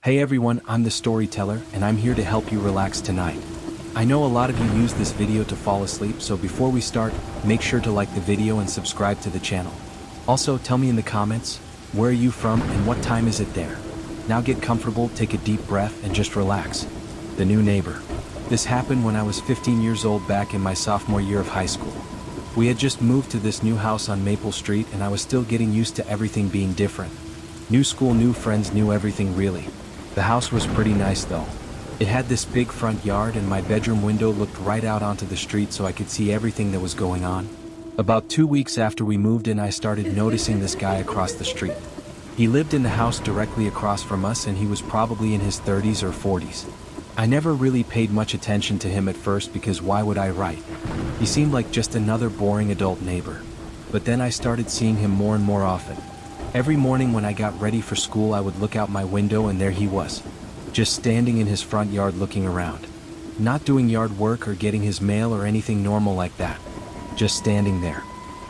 Hey everyone, I'm the storyteller, and I'm here to help you relax tonight. I know a lot of you use this video to fall asleep, so before we start, make sure to like the video and subscribe to the channel. Also, tell me in the comments, where are you from and what time is it there? Now get comfortable, take a deep breath, and just relax. The new neighbor. This happened when I was 15 years old back in my sophomore year of high school. We had just moved to this new house on Maple Street and I was still getting used to everything being different. New school, new friends, new everything really. The house was pretty nice though. It had this big front yard and my bedroom window looked right out onto the street so I could see everything that was going on. About 2 weeks after we moved in, I started noticing this guy across the street. He lived in the house directly across from us and he was probably in his 30s or 40s. I never really paid much attention to him at first because why would I, right? He seemed like just another boring adult neighbor. But then I started seeing him more and more often. Every morning when I got ready for school, I would look out my window and there he was, just standing in his front yard looking around. Not doing yard work or getting his mail or anything normal like that. Just standing there.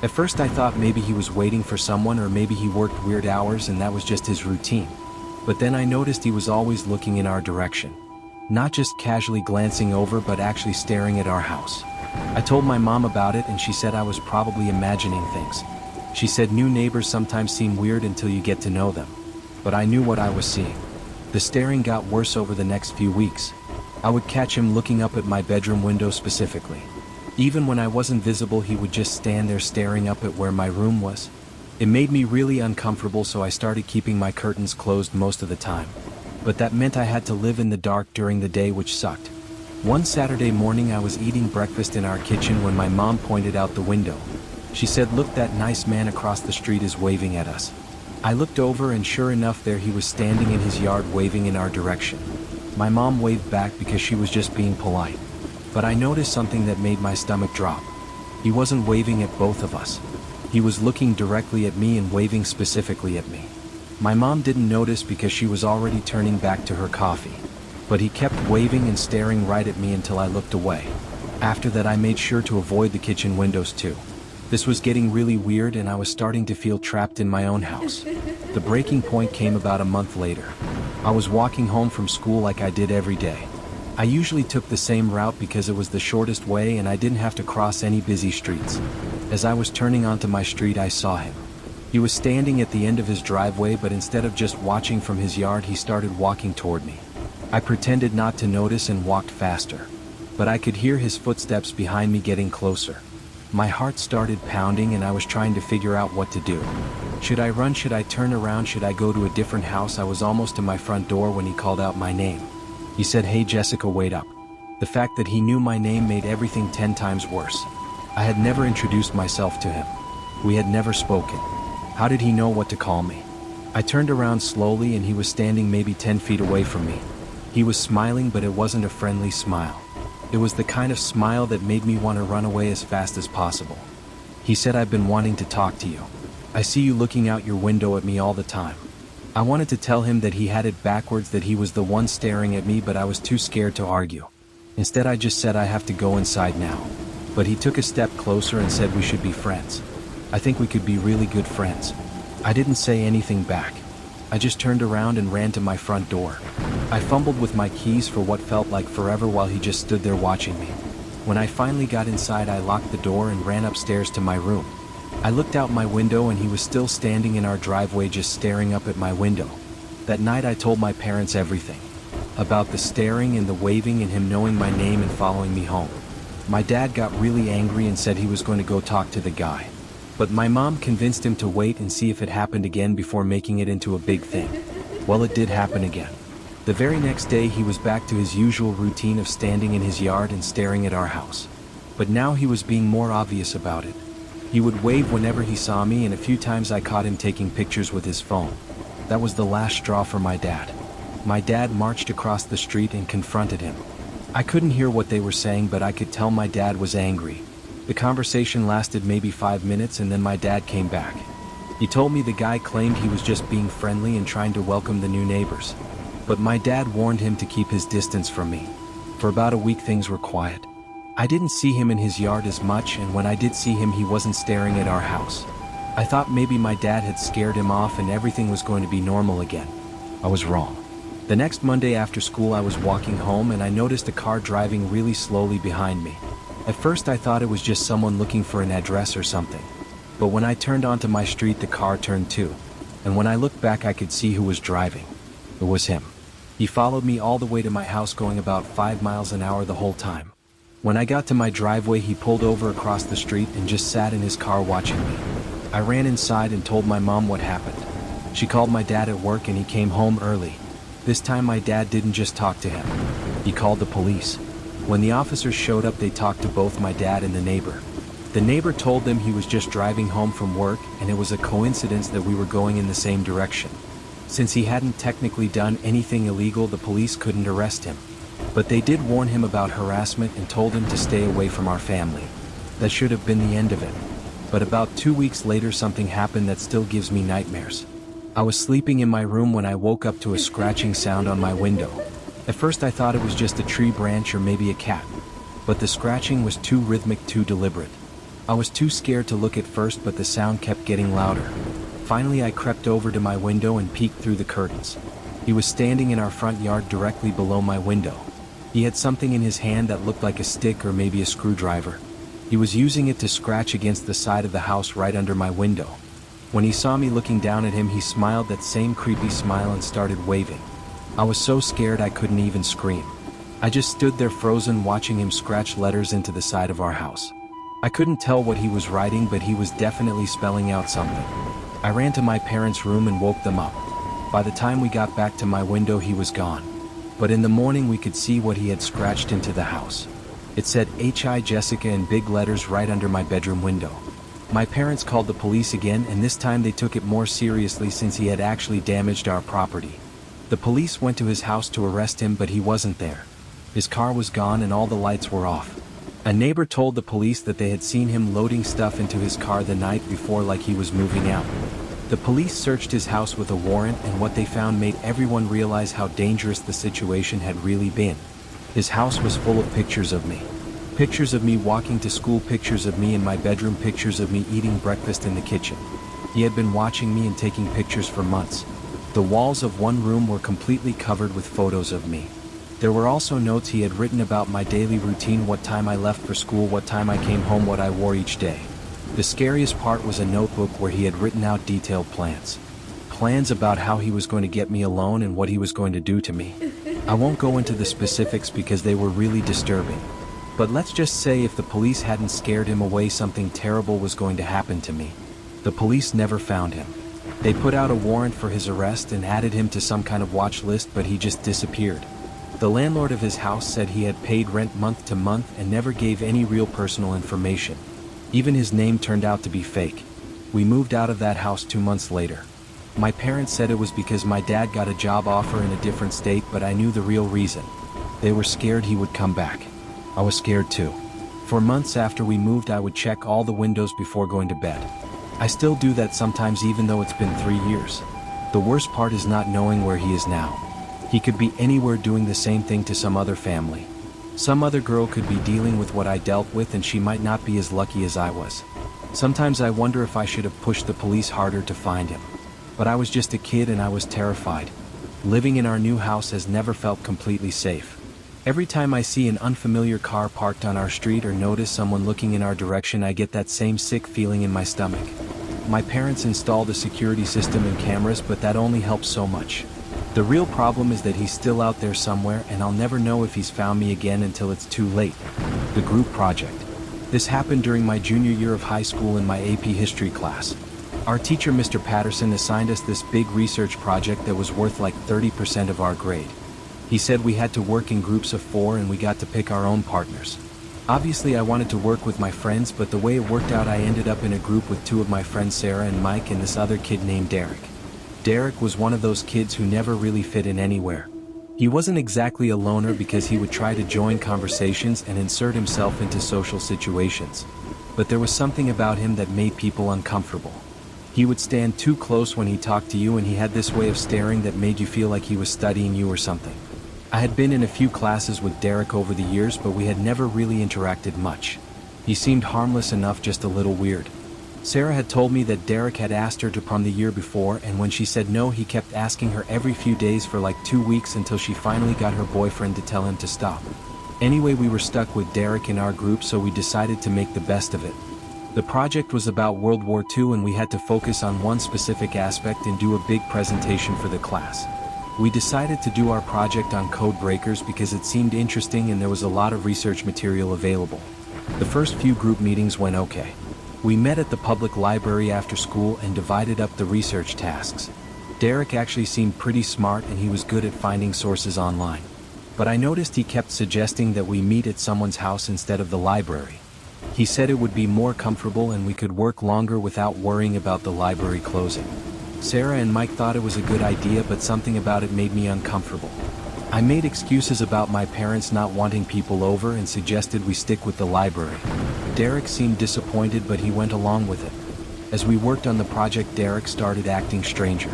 At first I thought maybe he was waiting for someone or maybe he worked weird hours and that was just his routine. But then I noticed he was always looking in our direction. Not just casually glancing over but actually staring at our house. I told my mom about it and she said I was probably imagining things. She said new neighbors sometimes seem weird until you get to know them. But I knew what I was seeing. The staring got worse over the next few weeks. I would catch him looking up at my bedroom window specifically. Even when I wasn't visible, he would just stand there staring up at where my room was. It made me really uncomfortable, so I started keeping my curtains closed most of the time. But that meant I had to live in the dark during the day, which sucked. One Saturday morning I was eating breakfast in our kitchen when my mom pointed out the window. She said, "Look, that nice man across the street is waving at us." I looked over and sure enough there he was standing in his yard waving in our direction. My mom waved back because she was just being polite. But I noticed something that made my stomach drop. He wasn't waving at both of us. He was looking directly at me and waving specifically at me. My mom didn't notice because she was already turning back to her coffee. But he kept waving and staring right at me until I looked away. After that I made sure to avoid the kitchen windows too. This was getting really weird and I was starting to feel trapped in my own house. The breaking point came about a month later. I was walking home from school like I did every day. I usually took the same route because it was the shortest way and I didn't have to cross any busy streets. As I was turning onto my street I saw him. He was standing at the end of his driveway, but instead of just watching from his yard he started walking toward me. I pretended not to notice and walked faster. But I could hear his footsteps behind me getting closer. My heart started pounding and I was trying to figure out what to do. Should I run? Should I turn around? Should I go to a different house? I was almost to my front door when he called out my name. He said, "Hey Jessica, wait up." The fact that he knew my name made everything 10 times worse. I had never introduced myself to him. We had never spoken. How did he know what to call me? I turned around slowly and he was standing maybe 10 feet away from me. He was smiling, but it wasn't a friendly smile. It was the kind of smile that made me want to run away as fast as possible. He said, "I've been wanting to talk to you. I see you looking out your window at me all the time." I wanted to tell him that he had it backwards, that he was the one staring at me, but I was too scared to argue. Instead I just said, "I have to go inside now." But he took a step closer and said we should be friends. I think we could be really good friends. I didn't say anything back. I just turned around and ran to my front door. I fumbled with my keys for what felt like forever while he just stood there watching me. When I finally got inside I locked the door and ran upstairs to my room. I looked out my window and he was still standing in our driveway just staring up at my window. That night I told my parents everything. About the staring and the waving and him knowing my name and following me home. My dad got really angry and said he was going to go talk to the guy. But my mom convinced him to wait and see if it happened again before making it into a big thing. Well, it did happen again. The very next day he was back to his usual routine of standing in his yard and staring at our house. But now he was being more obvious about it. He would wave whenever he saw me and a few times I caught him taking pictures with his phone. That was the last straw for my dad. My dad marched across the street and confronted him. I couldn't hear what they were saying, but I could tell my dad was angry. The conversation lasted maybe 5 minutes and then my dad came back. He told me the guy claimed he was just being friendly and trying to welcome the new neighbors. But my dad warned him to keep his distance from me. For about a week things were quiet. I didn't see him in his yard as much, and when I did see him he wasn't staring at our house. I thought maybe my dad had scared him off and everything was going to be normal again. I was wrong. The next Monday after school I was walking home and I noticed a car driving really slowly behind me. At first I thought it was just someone looking for an address or something. But when I turned onto my street the car turned too. And when I looked back I could see who was driving. It was him. He followed me all the way to my house going about 5 miles an hour the whole time. When I got to my driveway he pulled over across the street and just sat in his car watching me. I ran inside and told my mom what happened. She called my dad at work and he came home early. This time my dad didn't just talk to him. He called the police. When the officers showed up they talked to both my dad and the neighbor. The neighbor told them he was just driving home from work and it was a coincidence that we were going in the same direction. Since he hadn't technically done anything illegal the police couldn't arrest him. But they did warn him about harassment and told him to stay away from our family. That should have been the end of it. But about 2 weeks later something happened that still gives me nightmares. I was sleeping in my room when I woke up to a scratching sound on my window. At first I thought it was just a tree branch or maybe a cat. But the scratching was too rhythmic, too deliberate. I was too scared to look at first but the sound kept getting louder. Finally I crept over to my window and peeked through the curtains. He was standing in our front yard directly below my window. He had something in his hand that looked like a stick or maybe a screwdriver. He was using it to scratch against the side of the house right under my window. When he saw me looking down at him he smiled that same creepy smile and started waving. I was so scared I couldn't even scream. I just stood there frozen watching him scratch letters into the side of our house. I couldn't tell what he was writing but he was definitely spelling out something. I ran to my parents' room and woke them up. By the time we got back to my window he was gone. But in the morning we could see what he had scratched into the house. It said H.I. Jessica in big letters right under my bedroom window. My parents called the police again and this time they took it more seriously since he had actually damaged our property. The police went to his house to arrest him but he wasn't there. His car was gone and all the lights were off. A neighbor told the police that they had seen him loading stuff into his car the night before like he was moving out. The police searched his house with a warrant and what they found made everyone realize how dangerous the situation had really been. His house was full of pictures of me. Pictures of me walking to school, pictures of me in my bedroom, pictures of me eating breakfast in the kitchen. He had been watching me and taking pictures for months. The walls of one room were completely covered with photos of me. There were also notes he had written about my daily routine, what time I left for school, what time I came home, what I wore each day. The scariest part was a notebook where he had written out detailed plans. Plans about how he was going to get me alone and what he was going to do to me. I won't go into the specifics because they were really disturbing. But let's just say if the police hadn't scared him away something terrible was going to happen to me. The police never found him. They put out a warrant for his arrest and added him to some kind of watch list but he just disappeared. The landlord of his house said he had paid rent month to month and never gave any real personal information. Even his name turned out to be fake. We moved out of that house 2 months later. My parents said it was because my dad got a job offer in a different state but I knew the real reason. They were scared he would come back. I was scared too. For months after we moved I would check all the windows before going to bed. I still do that sometimes even though it's been 3 years. The worst part is not knowing where he is now. He could be anywhere doing the same thing to some other family. Some other girl could be dealing with what I dealt with and she might not be as lucky as I was. Sometimes I wonder if I should have pushed the police harder to find him. But I was just a kid and I was terrified. Living in our new house has never felt completely safe. Every time I see an unfamiliar car parked on our street or notice someone looking in our direction I get that same sick feeling in my stomach. My parents installed a security system and cameras but that only helps so much. The real problem is that he's still out there somewhere and I'll never know if he's found me again until it's too late. The group project. This happened during my junior year of high school in my AP history class. Our teacher Mr. Patterson assigned us this big research project that was worth like 30% of our grade. He said we had to work in groups of 4 and we got to pick our own partners. Obviously I wanted to work with my friends but the way it worked out I ended up in a group with 2 of my friends Sarah and Mike and this other kid named Derek. Derek was one of those kids who never really fit in anywhere. He wasn't exactly a loner because he would try to join conversations and insert himself into social situations. But there was something about him that made people uncomfortable. He would stand too close when he talked to you and he had this way of staring that made you feel like he was studying you or something. I had been in a few classes with Derek over the years but we had never really interacted much. He seemed harmless enough, just a little weird. Sarah had told me that Derek had asked her to prom the year before, and when she said no, he kept asking her every few days for like 2 weeks until she finally got her boyfriend to tell him to stop. Anyway, we were stuck with Derek in our group, so we decided to make the best of it. The project was about World War II, and we had to focus on one specific aspect and do a big presentation for the class. We decided to do our project on code breakers because it seemed interesting and there was a lot of research material available. The first few group meetings went okay. We met at the public library after school and divided up the research tasks. Derek actually seemed pretty smart and he was good at finding sources online. But I noticed he kept suggesting that we meet at someone's house instead of the library. He said it would be more comfortable and we could work longer without worrying about the library closing. Sarah and Mike thought it was a good idea, but something about it made me uncomfortable. I made excuses about my parents not wanting people over and suggested we stick with the library. Derek seemed disappointed, but he went along with it. As we worked on the project, Derek started acting stranger.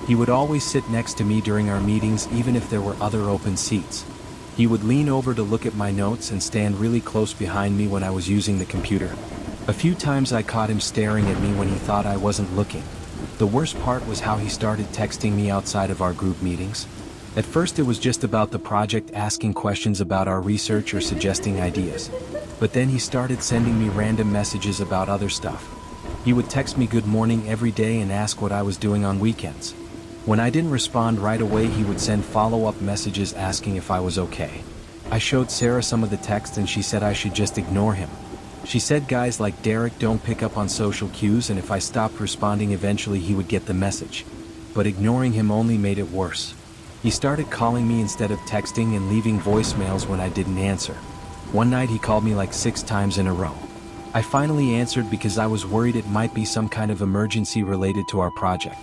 He would always sit next to me during our meetings, even if there were other open seats. He would lean over to look at my notes and stand really close behind me when I was using the computer. A few times I caught him staring at me when he thought I wasn't looking. The worst part was how he started texting me outside of our group meetings. At first it was just about the project, asking questions about our research or suggesting ideas. But then he started sending me random messages about other stuff. He would text me good morning every day and ask what I was doing on weekends. When I didn't respond right away, he would send follow-up messages asking if I was okay. I showed Sarah some of the text and she said I should just ignore him. She said guys like Derek don't pick up on social cues, and if I stopped responding eventually he would get the message. But ignoring him only made it worse. He started calling me instead of texting and leaving voicemails when I didn't answer. One night he called me like 6 times in a row. I finally answered because I was worried it might be some kind of emergency related to our project.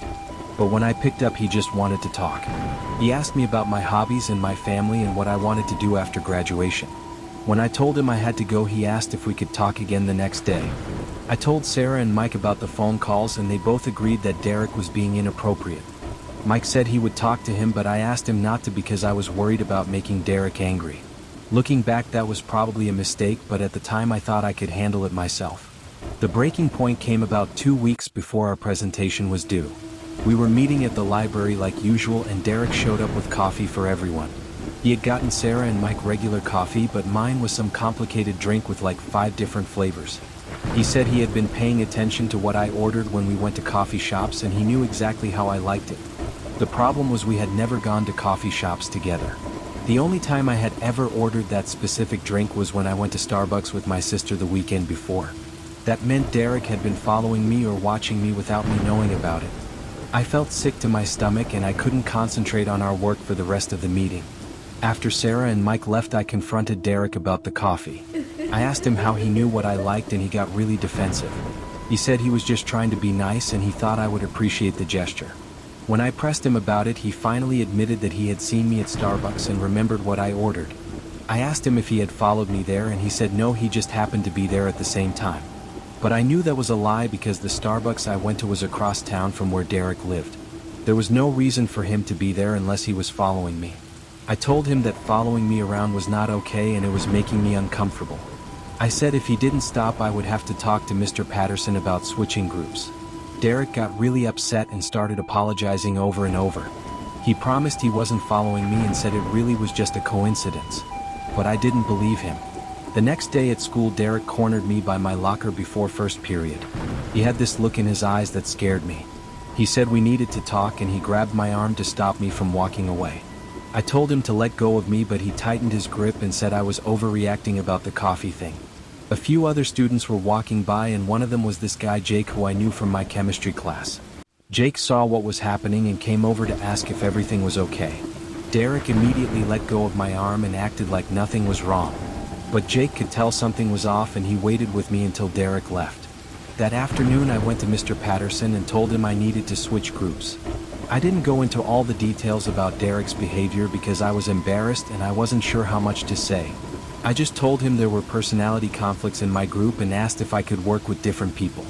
But when I picked up, he just wanted to talk. He asked me about my hobbies and my family and what I wanted to do after graduation. When I told him I had to go, he asked if we could talk again the next day. I told Sarah and Mike about the phone calls and they both agreed that Derek was being inappropriate. Mike said he would talk to him, but I asked him not to because I was worried about making Derek angry. Looking back, that was probably a mistake, but at the time I thought I could handle it myself. The breaking point came about 2 weeks before our presentation was due. We were meeting at the library like usual and Derek showed up with coffee for everyone. He had gotten Sarah and Mike regular coffee, but mine was some complicated drink with like 5 different flavors. He said he had been paying attention to what I ordered when we went to coffee shops and he knew exactly how I liked it. The problem was we had never gone to coffee shops together. The only time I had ever ordered that specific drink was when I went to Starbucks with my sister the weekend before. That meant Derek had been following me or watching me without me knowing about it. I felt sick to my stomach and I couldn't concentrate on our work for the rest of the meeting. After Sarah and Mike left, I confronted Derek about the coffee. I asked him how he knew what I liked and he got really defensive. He said he was just trying to be nice and he thought I would appreciate the gesture. When I pressed him about it, he finally admitted that he had seen me at Starbucks and remembered what I ordered. I asked him if he had followed me there and he said no, he just happened to be there at the same time. But I knew that was a lie because the Starbucks I went to was across town from where Derek lived. There was no reason for him to be there unless he was following me. I told him that following me around was not okay and it was making me uncomfortable. I said if he didn't stop I would have to talk to Mr. Patterson about switching groups. Derek got really upset and started apologizing over and over. He promised he wasn't following me and said it really was just a coincidence. But I didn't believe him. The next day at school, Derek cornered me by my locker before first period. He had this look in his eyes that scared me. He said we needed to talk and he grabbed my arm to stop me from walking away. I told him to let go of me, but he tightened his grip and said I was overreacting about the coffee thing. A few other students were walking by and one of them was this guy Jake, who I knew from my chemistry class. Jake saw what was happening and came over to ask if everything was okay. Derek immediately let go of my arm and acted like nothing was wrong. But Jake could tell something was off and he waited with me until Derek left. That afternoon I went to Mr. Patterson and told him I needed to switch groups. I didn't go into all the details about Derek's behavior because I was embarrassed and I wasn't sure how much to say. I just told him there were personality conflicts in my group and asked if I could work with different people.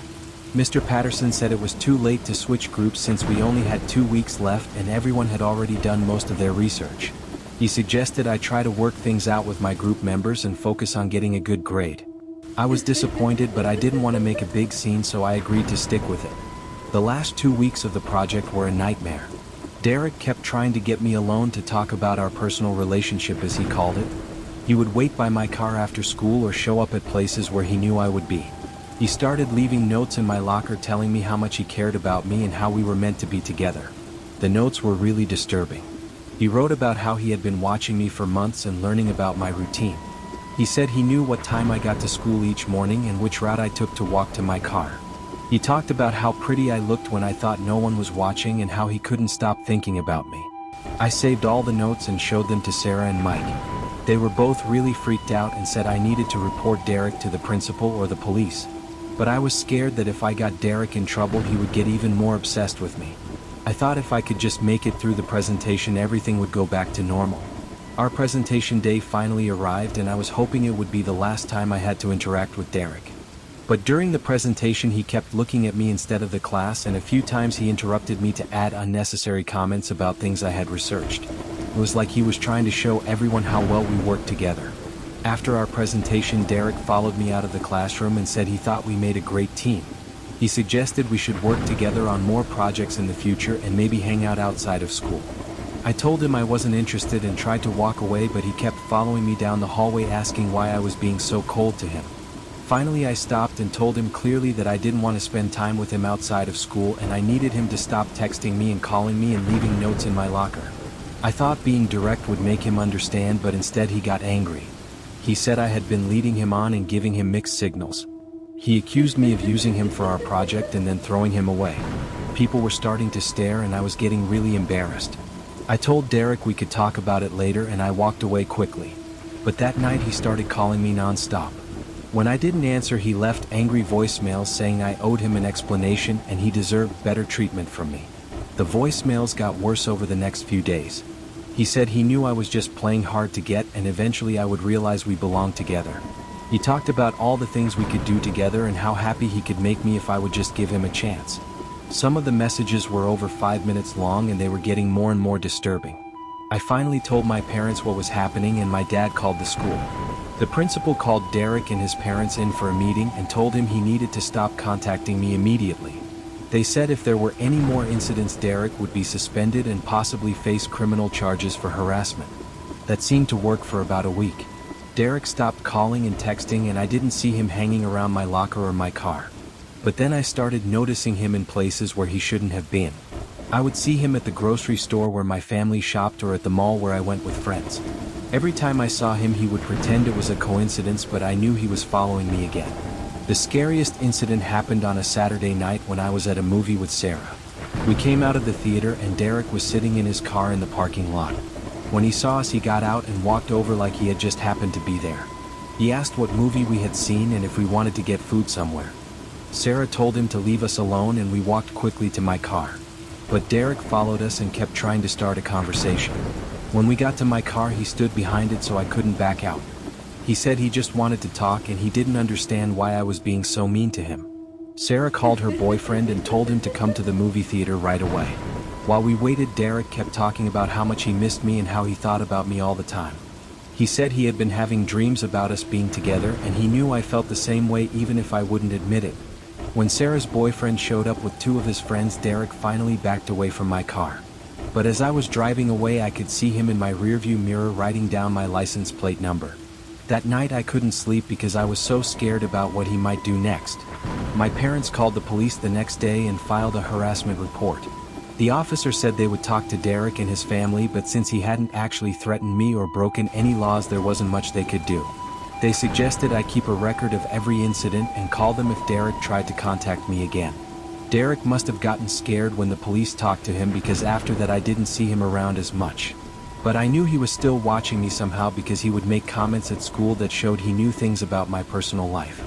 Mr. Patterson said it was too late to switch groups since we only had 2 weeks left and everyone had already done most of their research. He suggested I try to work things out with my group members and focus on getting a good grade. I was disappointed, but I didn't want to make a big scene, so I agreed to stick with it. The last 2 weeks of the project were a nightmare. Derek kept trying to get me alone to talk about our personal relationship, as he called it. He would wait by my car after school or show up at places where he knew I would be. He started leaving notes in my locker telling me how much he cared about me and how we were meant to be together. The notes were really disturbing. He wrote about how he had been watching me for months and learning about my routine. He said he knew what time I got to school each morning and which route I took to walk to my car. He talked about how pretty I looked when I thought no one was watching and how he couldn't stop thinking about me. I saved all the notes and showed them to Sarah and Mike. They were both really freaked out and said I needed to report Derek to the principal or the police. But I was scared that if I got Derek in trouble, he would get even more obsessed with me. I thought if I could just make it through the presentation, everything would go back to normal. Our presentation day finally arrived, and I was hoping it would be the last time I had to interact with Derek. But during the presentation he kept looking at me instead of the class, and a few times he interrupted me to add unnecessary comments about things I had researched. It was like he was trying to show everyone how well we worked together. After our presentation, Derek followed me out of the classroom and said he thought we made a great team. He suggested we should work together on more projects in the future and maybe hang out outside of school. I told him I wasn't interested and tried to walk away, but he kept following me down the hallway asking why I was being so cold to him. Finally I stopped and told him clearly that I didn't want to spend time with him outside of school and I needed him to stop texting me and calling me and leaving notes in my locker. I thought being direct would make him understand, but instead he got angry. He said I had been leading him on and giving him mixed signals. He accused me of using him for our project and then throwing him away. People were starting to stare and I was getting really embarrassed. I told Derek we could talk about it later and I walked away quickly. But that night he started calling me non-stop. When I didn't answer, he left angry voicemails saying I owed him an explanation and he deserved better treatment from me. The voicemails got worse over the next few days. He said he knew I was just playing hard to get and eventually I would realize we belonged together. He talked about all the things we could do together and how happy he could make me if I would just give him a chance. Some of the messages were over 5 minutes long and they were getting more and more disturbing. I finally told my parents what was happening and my dad called the school. The principal called Derek and his parents in for a meeting and told him he needed to stop contacting me immediately. They said if there were any more incidents, Derek would be suspended and possibly face criminal charges for harassment. That seemed to work for about a week. Derek stopped calling and texting and I didn't see him hanging around my locker or my car. But then I started noticing him in places where he shouldn't have been. I would see him at the grocery store where my family shopped or at the mall where I went with friends. Every time I saw him he would pretend it was a coincidence, but I knew he was following me again. The scariest incident happened on a Saturday night when I was at a movie with Sarah. We came out of the theater and Derek was sitting in his car in the parking lot. When he saw us he got out and walked over like he had just happened to be there. He asked what movie we had seen and if we wanted to get food somewhere. Sarah told him to leave us alone and we walked quickly to my car. But Derek followed us and kept trying to start a conversation. When we got to my car he stood behind it so I couldn't back out. He said he just wanted to talk and he didn't understand why I was being so mean to him. Sarah called her boyfriend and told him to come to the movie theater right away. While we waited, Derek kept talking about how much he missed me and how he thought about me all the time. He said he had been having dreams about us being together and he knew I felt the same way even if I wouldn't admit it. When Sarah's boyfriend showed up with 2 of his friends, Derek finally backed away from my car. But as I was driving away I could see him in my rearview mirror writing down my license plate number. That night I couldn't sleep because I was so scared about what he might do next. My parents called the police the next day and filed a harassment report. The officer said they would talk to Derek and his family, but since he hadn't actually threatened me or broken any laws there wasn't much they could do. They suggested I keep a record of every incident and call them if Derek tried to contact me again. Derek must have gotten scared when the police talked to him because after that I didn't see him around as much. But I knew he was still watching me somehow because he would make comments at school that showed he knew things about my personal life.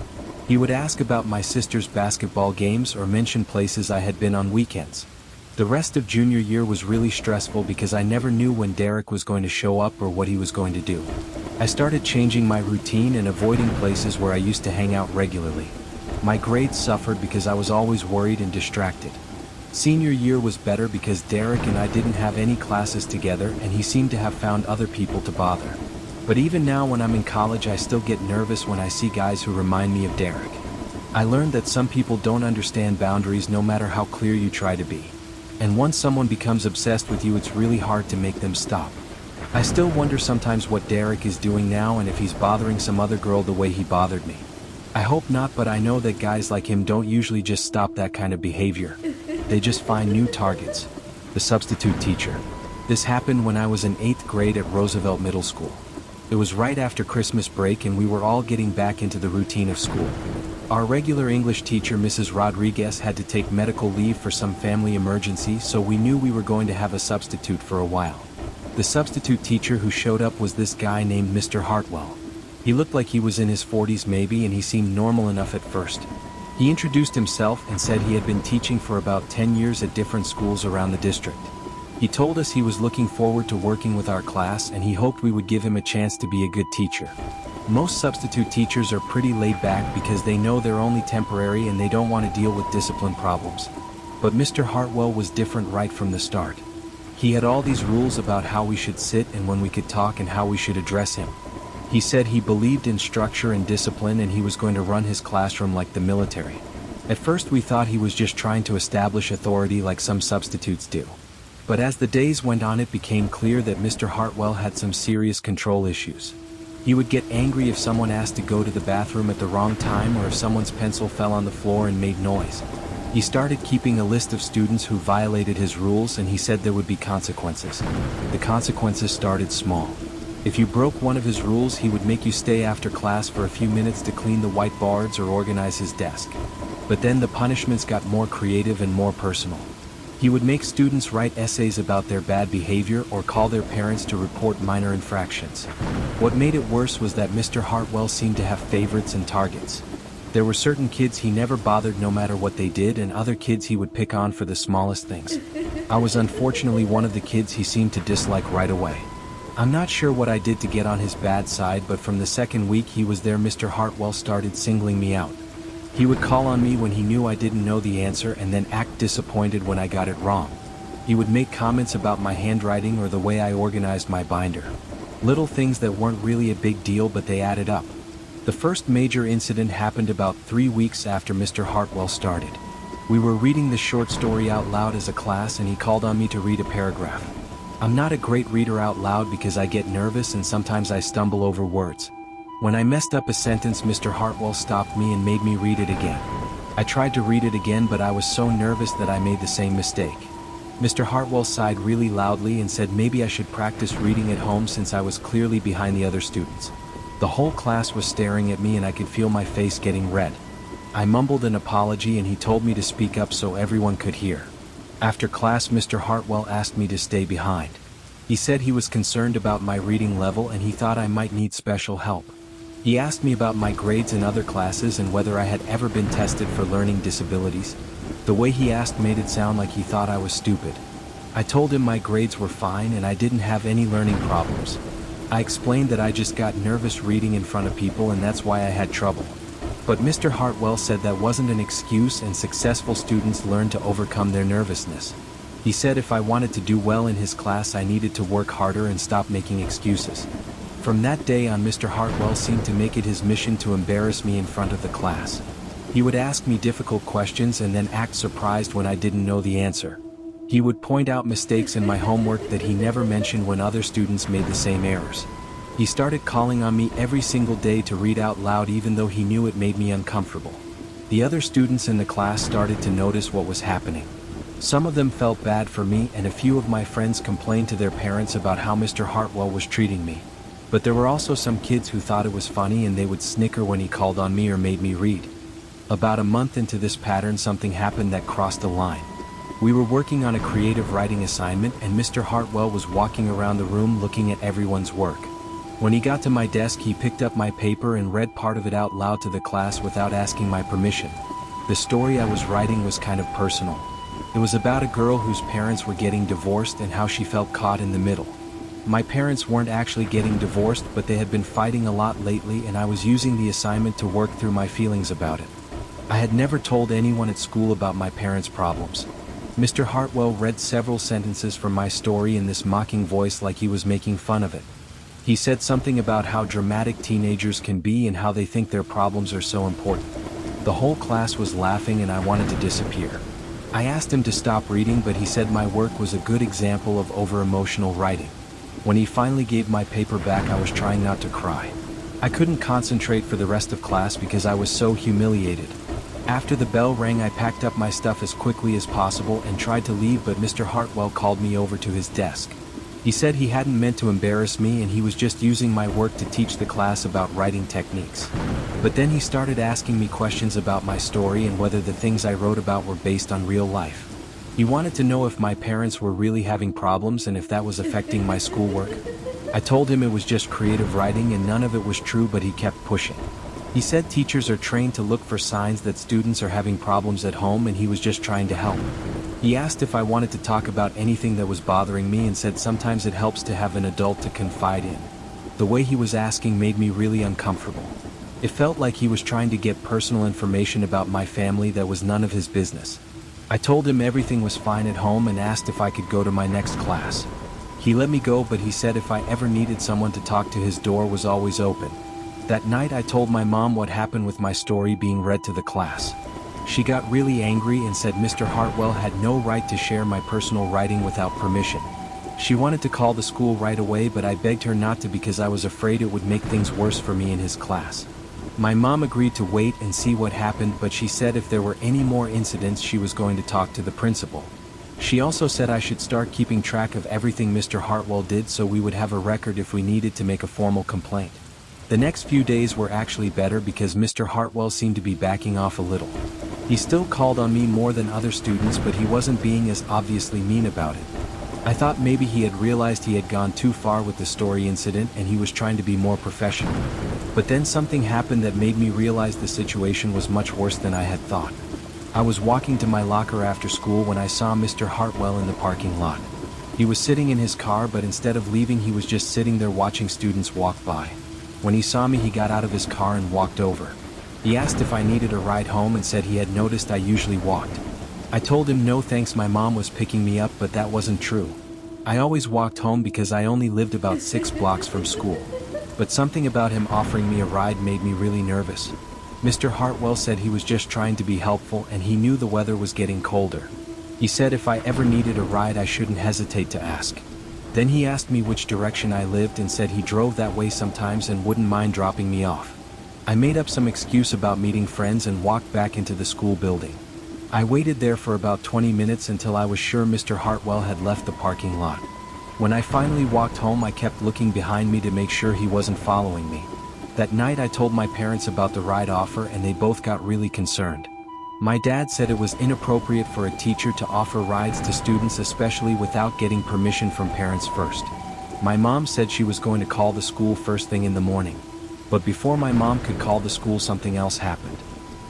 He would ask about my sister's basketball games or mention places I had been on weekends. The rest of junior year was really stressful because I never knew when Derek was going to show up or what he was going to do. I started changing my routine and avoiding places where I used to hang out regularly. My grades suffered because I was always worried and distracted. Senior year was better because Derek and I didn't have any classes together and he seemed to have found other people to bother. But even now when I'm in college I still get nervous when I see guys who remind me of Derek. I learned that some people don't understand boundaries no matter how clear you try to be. And once someone becomes obsessed with you it's really hard to make them stop. I still wonder sometimes what Derek is doing now and if he's bothering some other girl the way he bothered me. I hope not, but I know that guys like him don't usually just stop that kind of behavior. They just find new targets. The substitute teacher. This happened when I was in 8th grade at Roosevelt Middle School. It was right after Christmas break and we were all getting back into the routine of school. Our regular English teacher, Mrs. Rodriguez, had to take medical leave for some family emergency, so we knew we were going to have a substitute for a while. The substitute teacher who showed up was this guy named Mr. Hartwell. He looked like he was in his 40s maybe, and he seemed normal enough at first. He introduced himself and said he had been teaching for about 10 years at different schools around the district. He told us he was looking forward to working with our class and he hoped we would give him a chance to be a good teacher. Most substitute teachers are pretty laid back because they know they're only temporary and they don't want to deal with discipline problems. But Mr. Hartwell was different right from the start. He had all these rules about how we should sit and when we could talk and how we should address him. He said he believed in structure and discipline and he was going to run his classroom like the military. At first we thought he was just trying to establish authority like some substitutes do. But as the days went on it became clear that Mr. Hartwell had some serious control issues. He would get angry if someone asked to go to the bathroom at the wrong time or if someone's pencil fell on the floor and made noise. He started keeping a list of students who violated his rules and he said there would be consequences. The consequences started small. If you broke one of his rules, he would make you stay after class for a few minutes to clean the whiteboards or organize his desk. But then the punishments got more creative and more personal. He would make students write essays about their bad behavior or call their parents to report minor infractions. What made it worse was that Mr. Hartwell seemed to have favorites and targets. There were certain kids he never bothered no matter what they did, and other kids he would pick on for the smallest things. I was unfortunately one of the kids he seemed to dislike right away. I'm not sure what I did to get on his bad side, but from the second week he was there Mr. Hartwell started singling me out. He would call on me when he knew I didn't know the answer and then act disappointed when I got it wrong. He would make comments about my handwriting or the way I organized my binder. Little things that weren't really a big deal, but they added up. The first major incident happened about 3 weeks after Mr. Hartwell started. We were reading the short story out loud as a class and he called on me to read a paragraph. I'm not a great reader out loud because I get nervous and sometimes I stumble over words. When I messed up a sentence, Mr. Hartwell stopped me and made me read it again. I tried to read it again, but I was so nervous that I made the same mistake. Mr. Hartwell sighed really loudly and said maybe I should practice reading at home since I was clearly behind the other students. The whole class was staring at me and I could feel my face getting red. I mumbled an apology and he told me to speak up so everyone could hear. After class, Mr. Hartwell asked me to stay behind. He said he was concerned about my reading level and he thought I might need special help. He asked me about my grades in other classes and whether I had ever been tested for learning disabilities. The way he asked made it sound like he thought I was stupid. I told him my grades were fine and I didn't have any learning problems. I explained that I just got nervous reading in front of people and that's why I had trouble. But Mr. Hartwell said that wasn't an excuse and successful students learn to overcome their nervousness. He said if I wanted to do well in his class I needed to work harder and stop making excuses. From that day on, Mr. Hartwell seemed to make it his mission to embarrass me in front of the class. He would ask me difficult questions and then act surprised when I didn't know the answer. He would point out mistakes in my homework that he never mentioned when other students made the same errors. He started calling on me every single day to read out loud even though he knew it made me uncomfortable. The other students in the class started to notice what was happening. Some of them felt bad for me and a few of my friends complained to their parents about how Mr. Hartwell was treating me. But there were also some kids who thought it was funny and they would snicker when he called on me or made me read. About a month into this pattern, something happened that crossed the line. We were working on a creative writing assignment and Mr. Hartwell was walking around the room looking at everyone's work. When he got to my desk, he picked up my paper and read part of it out loud to the class without asking my permission. The story I was writing was kind of personal. It was about a girl whose parents were getting divorced and how she felt caught in the middle. My parents weren't actually getting divorced, but they had been fighting a lot lately and I was using the assignment to work through my feelings about it. I had never told anyone at school about my parents' problems. Mr. Hartwell read several sentences from my story in this mocking voice like he was making fun of it. He said something about how dramatic teenagers can be and how they think their problems are so important. The whole class was laughing and I wanted to disappear. I asked him to stop reading, but he said my work was a good example of over-emotional writing. When he finally gave my paper back, I was trying not to cry. I couldn't concentrate for the rest of class because I was so humiliated. After the bell rang, I packed up my stuff as quickly as possible and tried to leave, but Mr. Hartwell called me over to his desk. He said he hadn't meant to embarrass me and he was just using my work to teach the class about writing techniques. But then he started asking me questions about my story and whether the things I wrote about were based on real life. He wanted to know if my parents were really having problems and if that was affecting my schoolwork. I told him it was just creative writing and none of it was true, but he kept pushing. He said teachers are trained to look for signs that students are having problems at home and he was just trying to help. He asked if I wanted to talk about anything that was bothering me and said sometimes it helps to have an adult to confide in. The way he was asking made me really uncomfortable. It felt like he was trying to get personal information about my family that was none of his business. I told him everything was fine at home and asked if I could go to my next class. He let me go, but he said if I ever needed someone to talk to, his door was always open. That night I told my mom what happened with my story being read to the class. She got really angry and said Mr. Hartwell had no right to share my personal writing without permission. She wanted to call the school right away, but I begged her not to because I was afraid it would make things worse for me in his class. My mom agreed to wait and see what happened, but she said if there were any more incidents she was going to talk to the principal. She also said I should start keeping track of everything Mr. Hartwell did so we would have a record if we needed to make a formal complaint. The next few days were actually better because Mr. Hartwell seemed to be backing off a little. He still called on me more than other students, but he wasn't being as obviously mean about it. I thought maybe he had realized he had gone too far with the story incident and he was trying to be more professional. But then something happened that made me realize the situation was much worse than I had thought. I was walking to my locker after school when I saw Mr. Hartwell in the parking lot. He was sitting in his car, but instead of leaving he was just sitting there watching students walk by. When he saw me, he got out of his car and walked over. He asked if I needed a ride home and said he had noticed I usually walked. I told him no thanks, my mom was picking me up, but that wasn't true. I always walked home because I only lived about 6 blocks from school. But something about him offering me a ride made me really nervous. Mr. Hartwell said he was just trying to be helpful and he knew the weather was getting colder. He said if I ever needed a ride I shouldn't hesitate to ask. Then he asked me which direction I lived and said he drove that way sometimes and wouldn't mind dropping me off. I made up some excuse about meeting friends and walked back into the school building. I waited there for about 20 minutes until I was sure Mr. Hartwell had left the parking lot. When I finally walked home, I kept looking behind me to make sure he wasn't following me. That night I told my parents about the ride offer and they both got really concerned. My dad said it was inappropriate for a teacher to offer rides to students, especially without getting permission from parents first. My mom said she was going to call the school first thing in the morning. But before my mom could call the school, something else happened.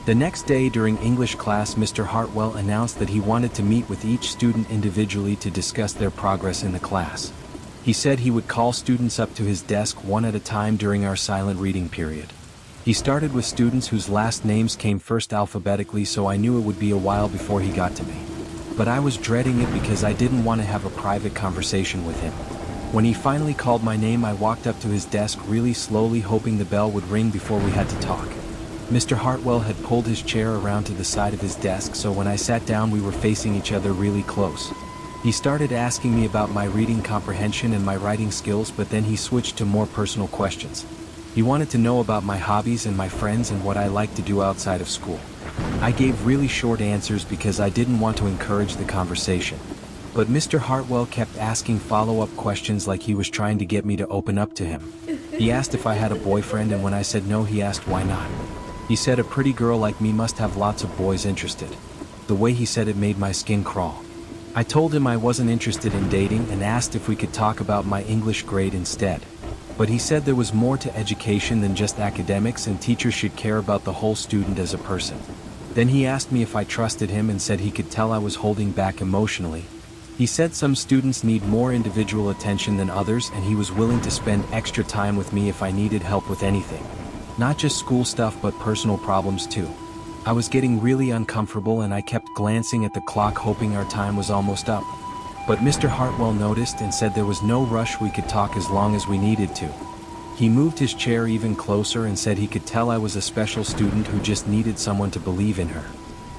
The next day during English class, Mr. Hartwell announced that he wanted to meet with each student individually to discuss their progress in the class. He said he would call students up to his desk one at a time during our silent reading period. He started with students whose last names came first alphabetically, so I knew it would be a while before he got to me. But I was dreading it because I didn't want to have a private conversation with him. When he finally called my name, I walked up to his desk really slowly, hoping the bell would ring before we had to talk. Mr. Hartwell had pulled his chair around to the side of his desk, so when I sat down we were facing each other really close. He started asking me about my reading comprehension and my writing skills, but then he switched to more personal questions. He wanted to know about my hobbies and my friends and what I like to do outside of school. I gave really short answers because I didn't want to encourage the conversation. But Mr. Hartwell kept asking follow-up questions like he was trying to get me to open up to him. He asked if I had a boyfriend, and when I said no, he asked why not. He said a pretty girl like me must have lots of boys interested. The way he said it made my skin crawl. I told him I wasn't interested in dating and asked if we could talk about my English grade instead. But he said there was more to education than just academics and teachers should care about the whole student as a person. Then he asked me if I trusted him and said he could tell I was holding back emotionally. He said some students need more individual attention than others and he was willing to spend extra time with me if I needed help with anything. Not just school stuff but personal problems too. I was getting really uncomfortable and I kept glancing at the clock hoping our time was almost up. But Mr. Hartwell noticed and said there was no rush, we could talk as long as we needed to. He moved his chair even closer and said he could tell I was a special student who just needed someone to believe in her.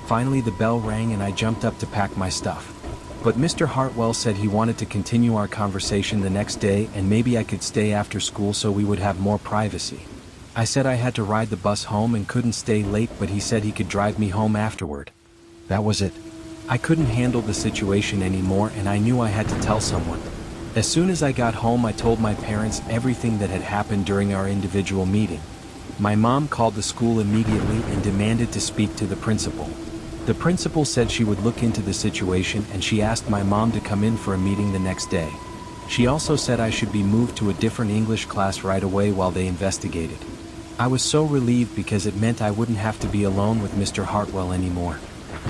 Finally the bell rang and I jumped up to pack my stuff. But Mr. Hartwell said he wanted to continue our conversation the next day and maybe I could stay after school so we would have more privacy. I said I had to ride the bus home and couldn't stay late, but he said he could drive me home afterward. That was it. I couldn't handle the situation anymore and I knew I had to tell someone. As soon as I got home I told my parents everything that had happened during our individual meeting. My mom called the school immediately and demanded to speak to the principal. The principal said she would look into the situation and she asked my mom to come in for a meeting the next day. She also said I should be moved to a different English class right away while they investigated. I was so relieved because it meant I wouldn't have to be alone with Mr. Hartwell anymore.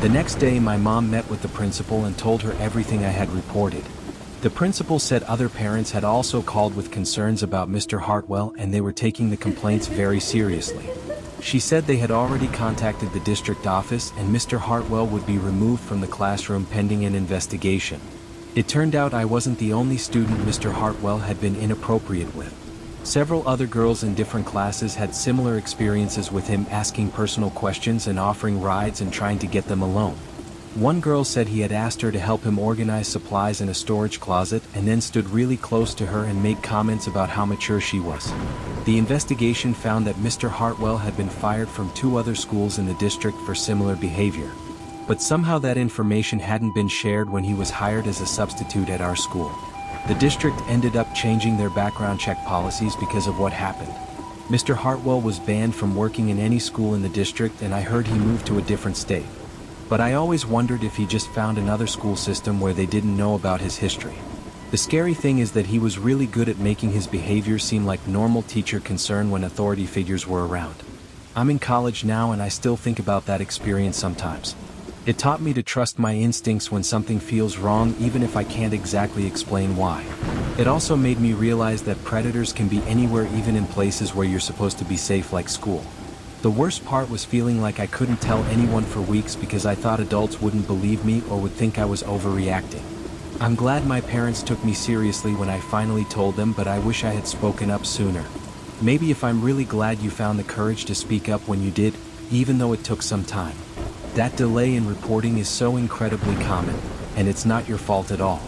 The next day my mom met with the principal and told her everything I had reported. The principal said other parents had also called with concerns about Mr. Hartwell and they were taking the complaints very seriously. She said they had already contacted the district office and Mr. Hartwell would be removed from the classroom pending an investigation. It turned out I wasn't the only student Mr. Hartwell had been inappropriate with. Several other girls in different classes had similar experiences with him, asking personal questions and offering rides and trying to get them alone. One girl said he had asked her to help him organize supplies in a storage closet and then stood really close to her and made comments about how mature she was. The investigation found that Mr. Hartwell had been fired from 2 other schools in the district for similar behavior. But somehow that information hadn't been shared when he was hired as a substitute at our school. The district ended up changing their background check policies because of what happened. Mr. Hartwell was banned from working in any school in the district and I heard he moved to a different state. But I always wondered if he just found another school system where they didn't know about his history. The scary thing is that he was really good at making his behavior seem like normal teacher concern when authority figures were around. I'm in college now and I still think about that experience sometimes. It taught me to trust my instincts when something feels wrong, even if I can't exactly explain why. It also made me realize that predators can be anywhere, even in places where you're supposed to be safe like school. The worst part was feeling like I couldn't tell anyone for weeks because I thought adults wouldn't believe me or would think I was overreacting. I'm glad my parents took me seriously when I finally told them, but I wish I had spoken up sooner. Maybe if I'm really glad you found the courage to speak up when you did, even though it took some time. That delay in reporting is so incredibly common, and it's not your fault at all.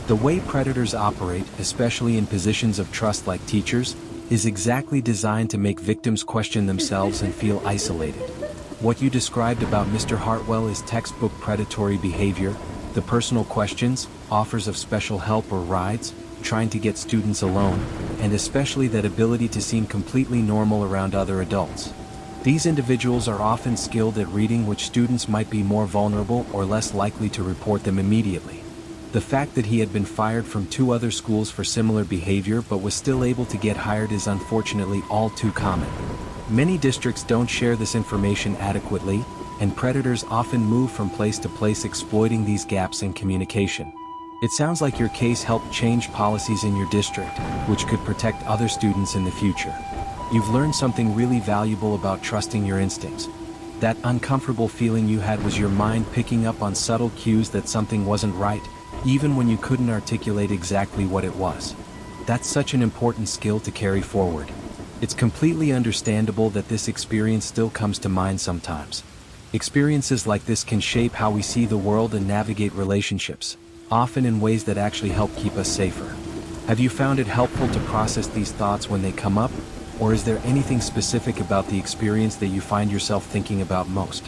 The way predators operate, especially in positions of trust like teachers, is exactly designed to make victims question themselves and feel isolated. What you described about Mr. Hartwell is textbook predatory behavior, the personal questions, offers of special help or rides, trying to get students alone, and especially that ability to seem completely normal around other adults. These individuals are often skilled at reading which students might be more vulnerable or less likely to report them immediately. The fact that he had been fired from 2 other schools for similar behavior but was still able to get hired is unfortunately all too common. Many districts don't share this information adequately, and predators often move from place to place exploiting these gaps in communication. It sounds like your case helped change policies in your district, which could protect other students in the future. You've learned something really valuable about trusting your instincts. That uncomfortable feeling you had was your mind picking up on subtle cues that something wasn't right, even when you couldn't articulate exactly what it was. That's such an important skill to carry forward. It's completely understandable that this experience still comes to mind sometimes. Experiences like this can shape how we see the world and navigate relationships, often in ways that actually help keep us safer. Have you found it helpful to process these thoughts when they come up? Or is there anything specific about the experience that you find yourself thinking about most?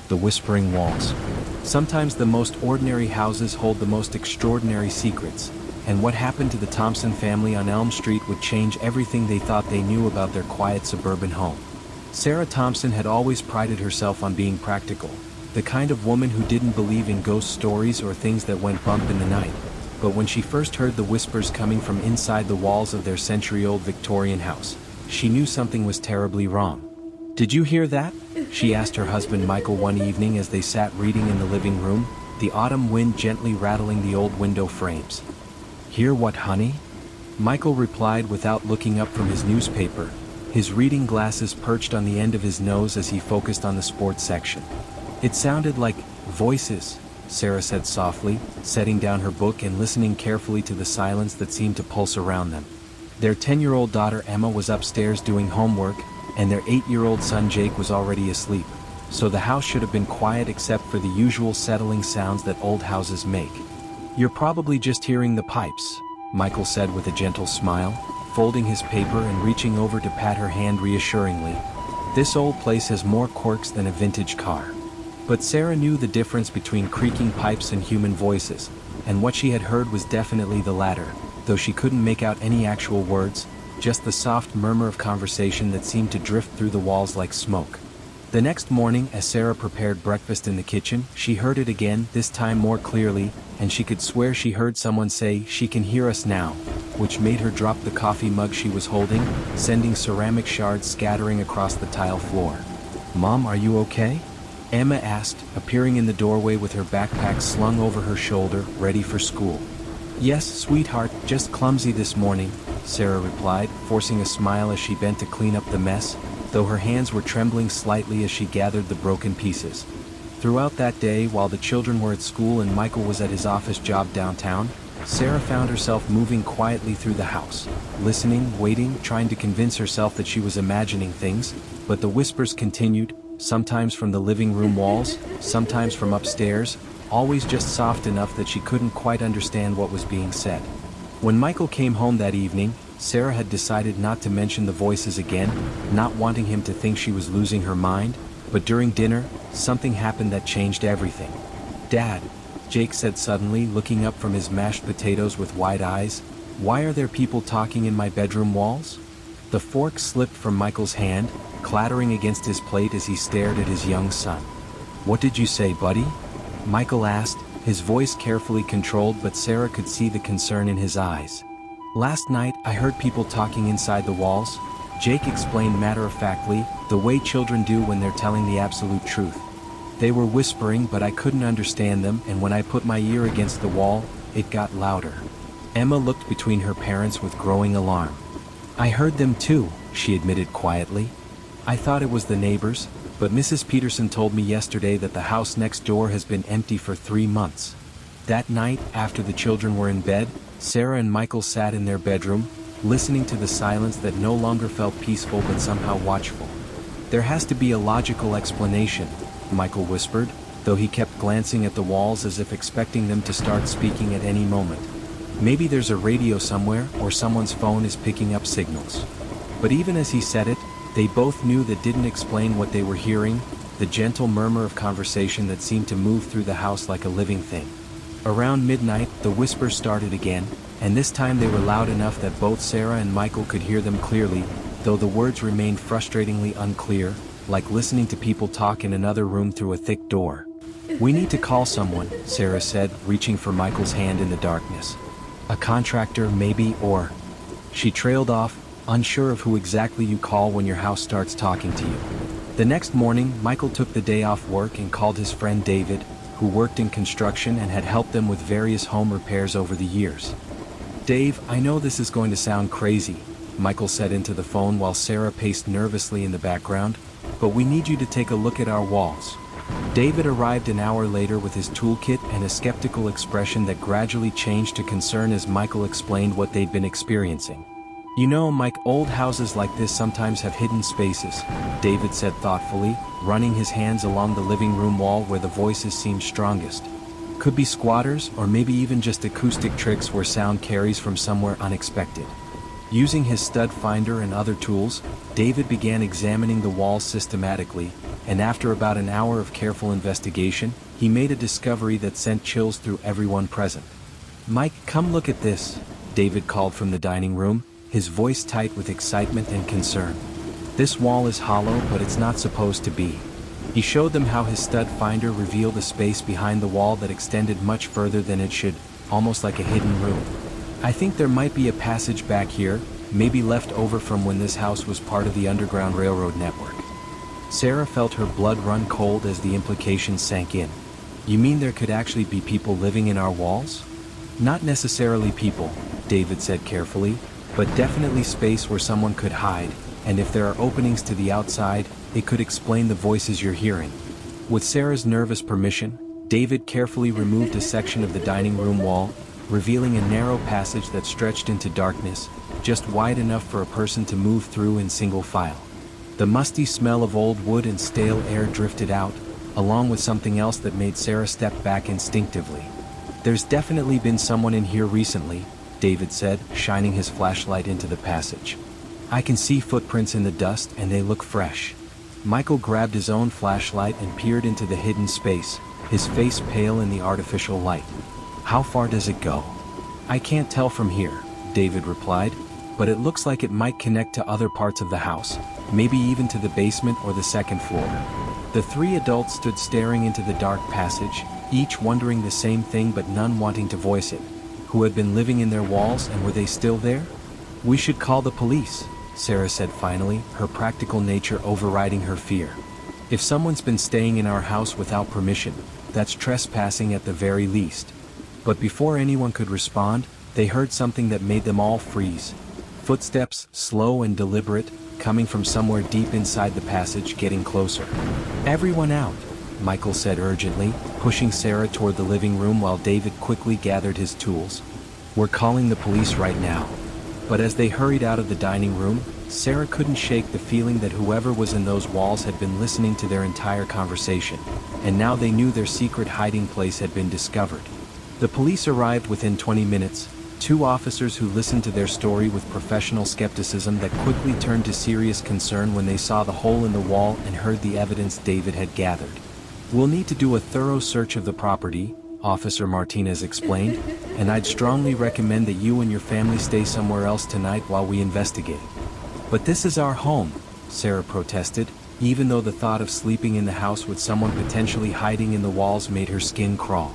The whispering walls. Sometimes the most ordinary houses hold the most extraordinary secrets, and what happened to the Thompson family on Elm Street would change everything they thought they knew about their quiet suburban home. Sarah Thompson had always prided herself on being practical, the kind of woman who didn't believe in ghost stories or things that went bump in the night. But when she first heard the whispers coming from inside the walls of their century-old Victorian house, she knew something was terribly wrong. "Did you hear that?" she asked her husband Michael one evening as they sat reading in the living room, the autumn wind gently rattling the old window frames. "Hear what, honey?" Michael replied without looking up from his newspaper, his reading glasses perched on the end of his nose as he focused on the sports section. "It sounded like voices," Sarah said softly, setting down her book and listening carefully to the silence that seemed to pulse around them. Their 10-year-old daughter Emma was upstairs doing homework, and their 8-year-old son Jake was already asleep, so the house should have been quiet except for the usual settling sounds that old houses make. "You're probably just hearing the pipes," Michael said with a gentle smile, folding his paper and reaching over to pat her hand reassuringly. "This old place has more quirks than a vintage car." But Sarah knew the difference between creaking pipes and human voices, and what she had heard was definitely the latter, though she couldn't make out any actual words, just the soft murmur of conversation that seemed to drift through the walls like smoke. The next morning, as Sarah prepared breakfast in the kitchen, she heard it again, this time more clearly, and she could swear she heard someone say, "She can hear us now," which made her drop the coffee mug she was holding, sending ceramic shards scattering across the tile floor. "Mom, are you okay?" Emma asked, appearing in the doorway with her backpack slung over her shoulder, ready for school. "Yes, sweetheart, just clumsy this morning," Sarah replied, forcing a smile as she bent to clean up the mess, though her hands were trembling slightly as she gathered the broken pieces. Throughout that day, while the children were at school and Michael was at his office job downtown, Sarah found herself moving quietly through the house, listening, waiting, trying to convince herself that she was imagining things, but the whispers continued, sometimes from the living room walls, sometimes from upstairs, always just soft enough that she couldn't quite understand what was being said. When Michael came home that evening, Sarah had decided not to mention the voices again, not wanting him to think she was losing her mind, but during dinner, something happened that changed everything. "Dad," Jake said suddenly, looking up from his mashed potatoes with wide eyes, "why are there people talking in my bedroom walls?" The fork slipped from Michael's hand, clattering against his plate as he stared at his young son. "What did you say, buddy?" Michael asked, his voice carefully controlled, but Sarah could see the concern in his eyes. "Last night, I heard people talking inside the walls," Jake explained matter-of-factly, the way children do when they're telling the absolute truth. "They were whispering, but I couldn't understand them, and when I put my ear against the wall, it got louder." Emma looked between her parents with growing alarm. "I heard them too," she admitted quietly. "I thought it was the neighbors, but Mrs. Peterson told me yesterday that the house next door has been empty for 3 months." That night, after the children were in bed, Sarah and Michael sat in their bedroom, listening to the silence that no longer felt peaceful but somehow watchful. "There has to be a logical explanation," Michael whispered, though he kept glancing at the walls as if expecting them to start speaking at any moment. "Maybe there's a radio somewhere, or someone's phone is picking up signals." But even as he said it, they both knew that didn't explain what they were hearing, the gentle murmur of conversation that seemed to move through the house like a living thing. Around midnight, the whispers started again, and this time they were loud enough that both Sarah and Michael could hear them clearly, though the words remained frustratingly unclear, like listening to people talk in another room through a thick door. "We need to call someone," Sarah said, reaching for Michael's hand in the darkness. "A contractor, maybe, or..." She trailed off, unsure of who exactly you call when your house starts talking to you. The next morning, Michael took the day off work and called his friend David, who worked in construction and had helped them with various home repairs over the years. "Dave, I know this is going to sound crazy," Michael said into the phone while Sarah paced nervously in the background, "but we need you to take a look at our walls." David arrived an hour later with his toolkit and a skeptical expression that gradually changed to concern as Michael explained what they'd been experiencing. "You know, Mike, old houses like this sometimes have hidden spaces," David said thoughtfully, running his hands along the living room wall where the voices seemed strongest. "Could be squatters, or maybe even just acoustic tricks where sound carries from somewhere unexpected." Using his stud finder and other tools, David began examining the walls systematically, and after about an hour of careful investigation, he made a discovery that sent chills through everyone present. "Mike, come look at this," David called from the dining room, his voice tight with excitement and concern. "This wall is hollow, but it's not supposed to be." He showed them how his stud finder revealed a space behind the wall that extended much further than it should, almost like a hidden room. "I think there might be a passage back here, maybe left over from when this house was part of the Underground Railroad network." Sarah felt her blood run cold as the implication sank in. "You mean there could actually be people living in our walls?" "Not necessarily people," David said carefully, "but definitely space where someone could hide, and if there are openings to the outside, it could explain the voices you're hearing." With Sarah's nervous permission, David carefully removed a section of the dining room wall, revealing a narrow passage that stretched into darkness, just wide enough for a person to move through in single file. The musty smell of old wood and stale air drifted out, along with something else that made Sarah step back instinctively. "There's definitely been someone in here recently," David said, shining his flashlight into the passage. "I can see footprints in the dust and they look fresh." Michael grabbed his own flashlight and peered into the hidden space, his face pale in the artificial light. "How far does it go?" "I can't tell from here," David replied, "but it looks like it might connect to other parts of the house, maybe even to the basement or the second floor." The three adults stood staring into the dark passage, each wondering the same thing but none wanting to voice it. Who had been living in their walls, and were they still there? "We should call the police," Sarah said finally, her practical nature overriding her fear. "If someone's been staying in our house without permission, that's trespassing at the very least." But before anyone could respond, they heard something that made them all freeze. Footsteps, slow and deliberate, coming from somewhere deep inside the passage, getting closer. "Everyone out," Michael said urgently, pushing Sarah toward the living room while David quickly gathered his tools. "We're calling the police right now." But as they hurried out of the dining room, Sarah couldn't shake the feeling that whoever was in those walls had been listening to their entire conversation, and now they knew their secret hiding place had been discovered. The police arrived within 20 minutes, two officers who listened to their story with professional skepticism that quickly turned to serious concern when they saw the hole in the wall and heard the evidence David had gathered. "We'll need to do a thorough search of the property," Officer Martinez explained, "and I'd strongly recommend that you and your family stay somewhere else tonight while we investigate." "But this is our home," Sarah protested, even though the thought of sleeping in the house with someone potentially hiding in the walls made her skin crawl.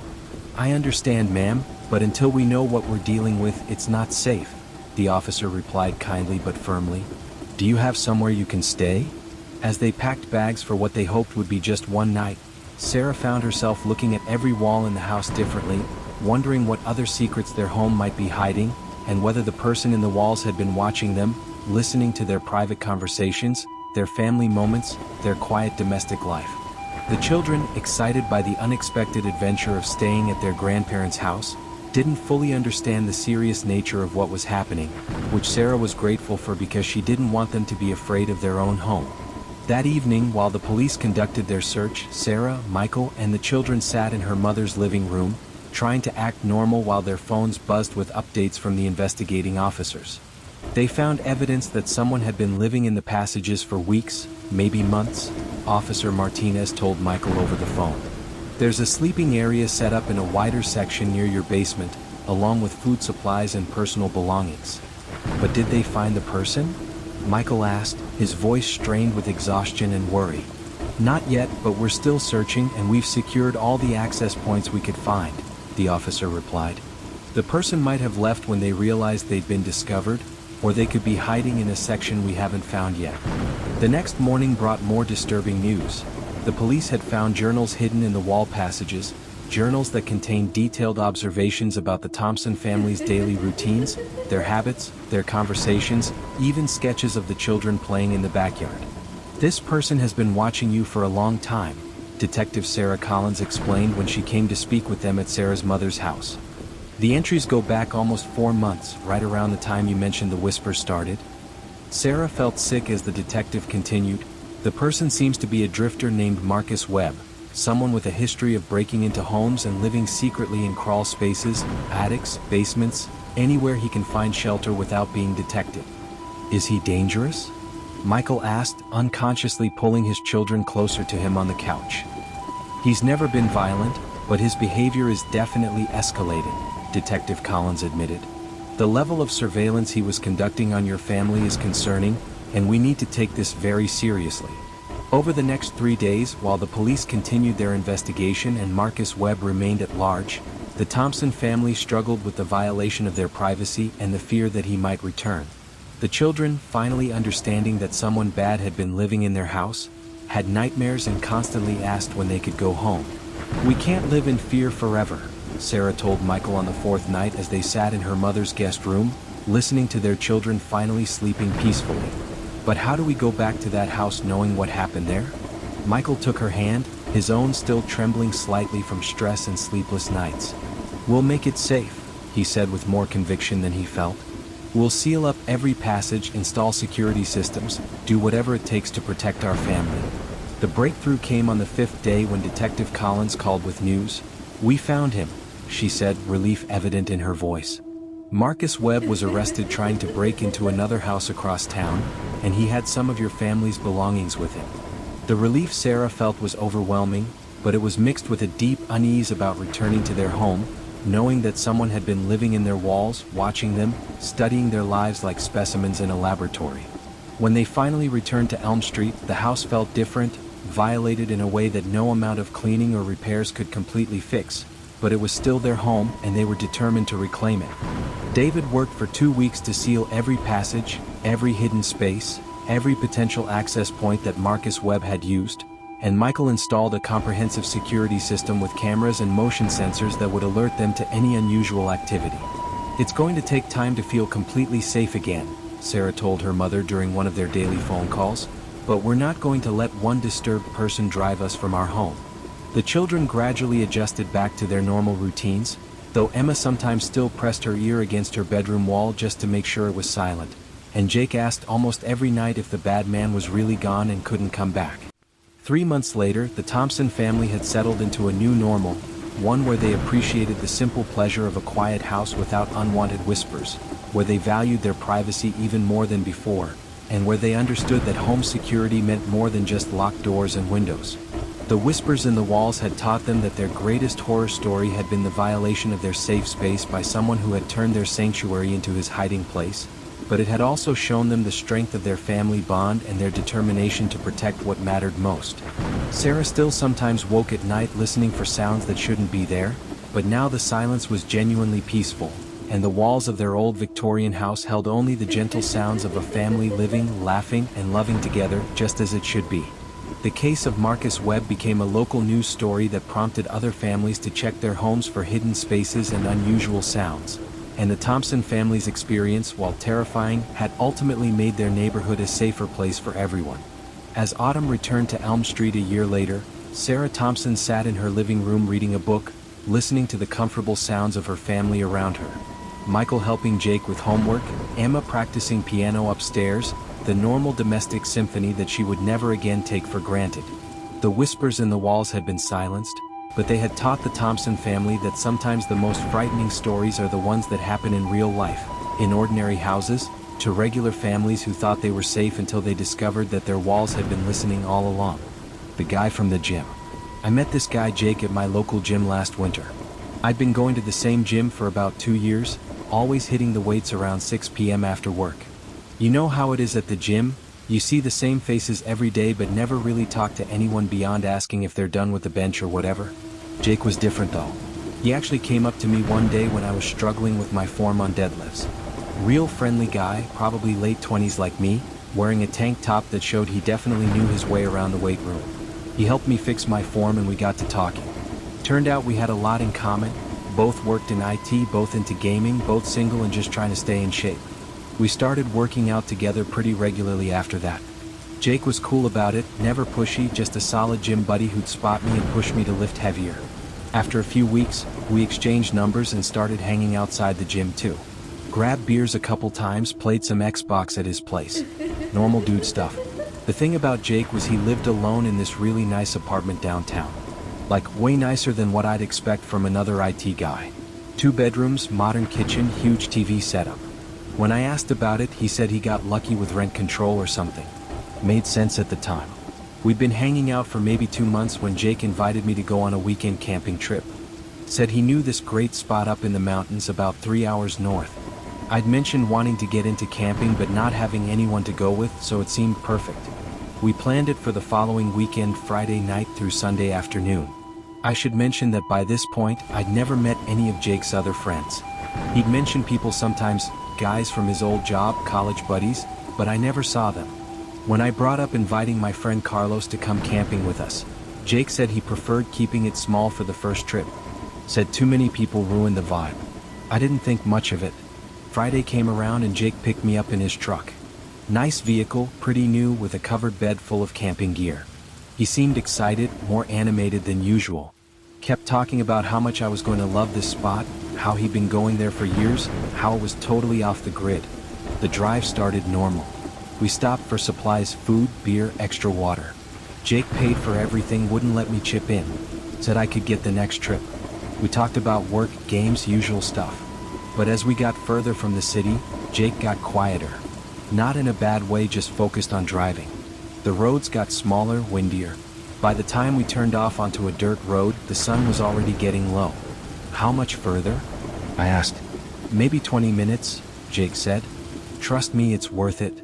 "I understand, ma'am, but until we know what we're dealing with, it's not safe," the officer replied kindly but firmly. "Do you have somewhere you can stay?" As they packed bags for what they hoped would be just one night, Sarah found herself looking at every wall in the house differently, wondering what other secrets their home might be hiding, and whether the person in the walls had been watching them, listening to their private conversations, their family moments, their quiet domestic life. The children, excited by the unexpected adventure of staying at their grandparents' house, didn't fully understand the serious nature of what was happening, which Sarah was grateful for because she didn't want them to be afraid of their own home. That evening, while the police conducted their search, Sarah, Michael, and the children sat in her mother's living room, trying to act normal while their phones buzzed with updates from the investigating officers. They found evidence that someone had been living in the passages for weeks, maybe months, Officer Martinez told Michael over the phone. "There's a sleeping area set up in a wider section near your basement, along with food supplies and personal belongings." "But did they find the person?" Michael asked, his voice strained with exhaustion and worry. "Not yet, but we're still searching and we've secured all the access points we could find," the officer replied. "The person might have left when they realized they'd been discovered, or they could be hiding in a section we haven't found yet." The next morning brought more disturbing news. The police had found journals hidden in the wall passages, journals that contained detailed observations about the Thompson family's daily routines, their habits, their conversations, even sketches of the children playing in the backyard. "This person has been watching you for a long time," Detective Sarah Collins explained when she came to speak with them at Sarah's mother's house. "The entries go back almost 4 months, right around the time you mentioned the whispers started." Sarah felt sick as the detective continued. "The person seems to be a drifter named Marcus Webb, someone with a history of breaking into homes and living secretly in crawl spaces, attics, basements, anywhere he can find shelter without being detected." "Is he dangerous?" Michael asked, unconsciously pulling his children closer to him on the couch. "He's never been violent, but his behavior is definitely escalating," Detective Collins admitted. "The level of surveillance he was conducting on your family is concerning, and we need to take this very seriously." Over the next 3 days, while the police continued their investigation and Marcus Webb remained at large, the Thompson family struggled with the violation of their privacy and the fear that he might return. The children, finally understanding that someone bad had been living in their house, had nightmares and constantly asked when they could go home. "We can't live in fear forever," Sarah told Michael on the 4th night as they sat in her mother's guest room, listening to their children finally sleeping peacefully. "But how do we go back to that house knowing what happened there?" Michael took her hand, his own still trembling slightly from stress and sleepless nights. "We'll make it safe," he said with more conviction than he felt. "We'll seal up every passage, install security systems, do whatever it takes to protect our family." The breakthrough came on the 5th day when Detective Collins called with news. "We found him," she said, relief evident in her voice. "Marcus Webb was arrested trying to break into another house across town, and he had some of your family's belongings with him." The relief Sarah felt was overwhelming, but it was mixed with a deep unease about returning to their home, knowing that someone had been living in their walls, watching them, studying their lives like specimens in a laboratory. When they finally returned to Elm Street, the house felt different, violated in a way that no amount of cleaning or repairs could completely fix, but it was still their home and they were determined to reclaim it. David worked for 2 weeks to seal every passage, every hidden space, every potential access point that Marcus Webb had used, and Michael installed a comprehensive security system with cameras and motion sensors that would alert them to any unusual activity. "It's going to take time to feel completely safe again," Sarah told her mother during one of their daily phone calls, "but we're not going to let one disturbed person drive us from our home." The children gradually adjusted back to their normal routines, though Emma sometimes still pressed her ear against her bedroom wall just to make sure it was silent, and Jake asked almost every night if the bad man was really gone and couldn't come back. 3 months later, the Thompson family had settled into a new normal, one where they appreciated the simple pleasure of a quiet house without unwanted whispers, where they valued their privacy even more than before, and where they understood that home security meant more than just locked doors and windows. The whispers in the walls had taught them that their greatest horror story had been the violation of their safe space by someone who had turned their sanctuary into his hiding place, but it had also shown them the strength of their family bond and their determination to protect what mattered most. Sarah still sometimes woke at night listening for sounds that shouldn't be there, but now the silence was genuinely peaceful, and the walls of their old Victorian house held only the gentle sounds of a family living, laughing, and loving together just as it should be. The case of Marcus Webb became a local news story that prompted other families to check their homes for hidden spaces and unusual sounds, and the Thompson family's experience, while terrifying, had ultimately made their neighborhood a safer place for everyone. As Autumn returned to Elm Street a year later, Sarah Thompson sat in her living room reading a book, listening to the comfortable sounds of her family around her. Michael helping Jake with homework, Emma practicing piano upstairs, the normal domestic symphony that she would never again take for granted. The whispers in the walls had been silenced, but they had taught the Thompson family that sometimes the most frightening stories are the ones that happen in real life, in ordinary houses, to regular families who thought they were safe until they discovered that their walls had been listening all along. The guy from the gym. I met this guy Jake at my local gym last winter. I'd been going to the same gym for about 2 years, always hitting the weights around 6 p.m. after work. You know how it is at the gym? You see the same faces every day but never really talk to anyone beyond asking if they're done with the bench or whatever. Jake was different though. He actually came up to me one day when I was struggling with my form on deadlifts. Real friendly guy, probably late 20s like me, wearing a tank top that showed he definitely knew his way around the weight room. He helped me fix my form and we got to talking. Turned out we had a lot in common, both worked in IT, both into gaming, both single and just trying to stay in shape. We started working out together pretty regularly after that. Jake was cool about it, never pushy, just a solid gym buddy who'd spot me and push me to lift heavier. After a few weeks, we exchanged numbers and started hanging outside the gym too. Grabbed beers a couple times, played some Xbox at his place. Normal dude stuff. The thing about Jake was he lived alone in this really nice apartment downtown. Like, way nicer than what I'd expect from another IT guy. 2 bedrooms, modern kitchen, huge TV setup. When I asked about it, he said he got lucky with rent control or something. Made sense at the time. We'd been hanging out for maybe 2 months when Jake invited me to go on a weekend camping trip. Said he knew this great spot up in the mountains about 3 hours north. I'd mentioned wanting to get into camping but not having anyone to go with, so it seemed perfect. We planned it for the following weekend, Friday night through Sunday afternoon. I should mention that by this point, I'd never met any of Jake's other friends. He'd mention people sometimes, guys from his old job, college buddies, but I never saw them. When I brought up inviting my friend Carlos to come camping with us, Jake said he preferred keeping it small for the first trip. Said too many people ruined the vibe. I didn't think much of it. Friday came around and Jake picked me up in his truck. Nice vehicle, pretty new, with a covered bed full of camping gear. He seemed excited, more animated than usual. Kept talking about how much I was going to love this spot, how he'd been going there for years, how it was totally off the grid. The drive started normal. We stopped for supplies, food, beer, extra water. Jake paid for everything, wouldn't let me chip in. Said I could get the next trip. We talked about work, games, usual stuff. But as we got further from the city, Jake got quieter. Not in a bad way, just focused on driving. The roads got smaller, windier. By the time we turned off onto a dirt road, the sun was already getting low. How much further? I asked. Maybe 20 minutes, Jake said. Trust me, it's worth it.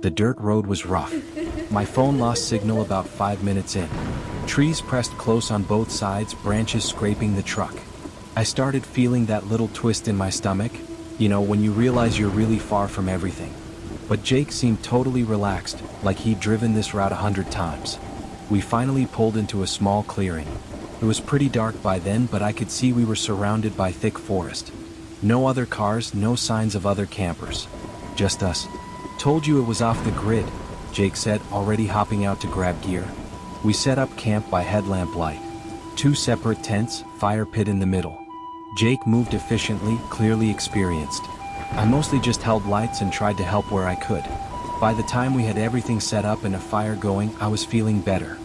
The dirt road was rough. My phone lost signal about 5 minutes in. Trees pressed close on both sides, branches scraping the truck. I started feeling that little twist in my stomach, you know, when you realize you're really far from everything. But Jake seemed totally relaxed, like he'd driven this route 100 times. We finally pulled into a small clearing. It was pretty dark by then, but I could see we were surrounded by thick forest. No other cars, no signs of other campers. Just us. Told you it was off the grid, Jake said, already hopping out to grab gear. We set up camp by headlamp light. 2 separate tents, fire pit in the middle. Jake moved efficiently, clearly experienced. I mostly just held lights and tried to help where I could. By the time we had everything set up and a fire going, I was feeling better.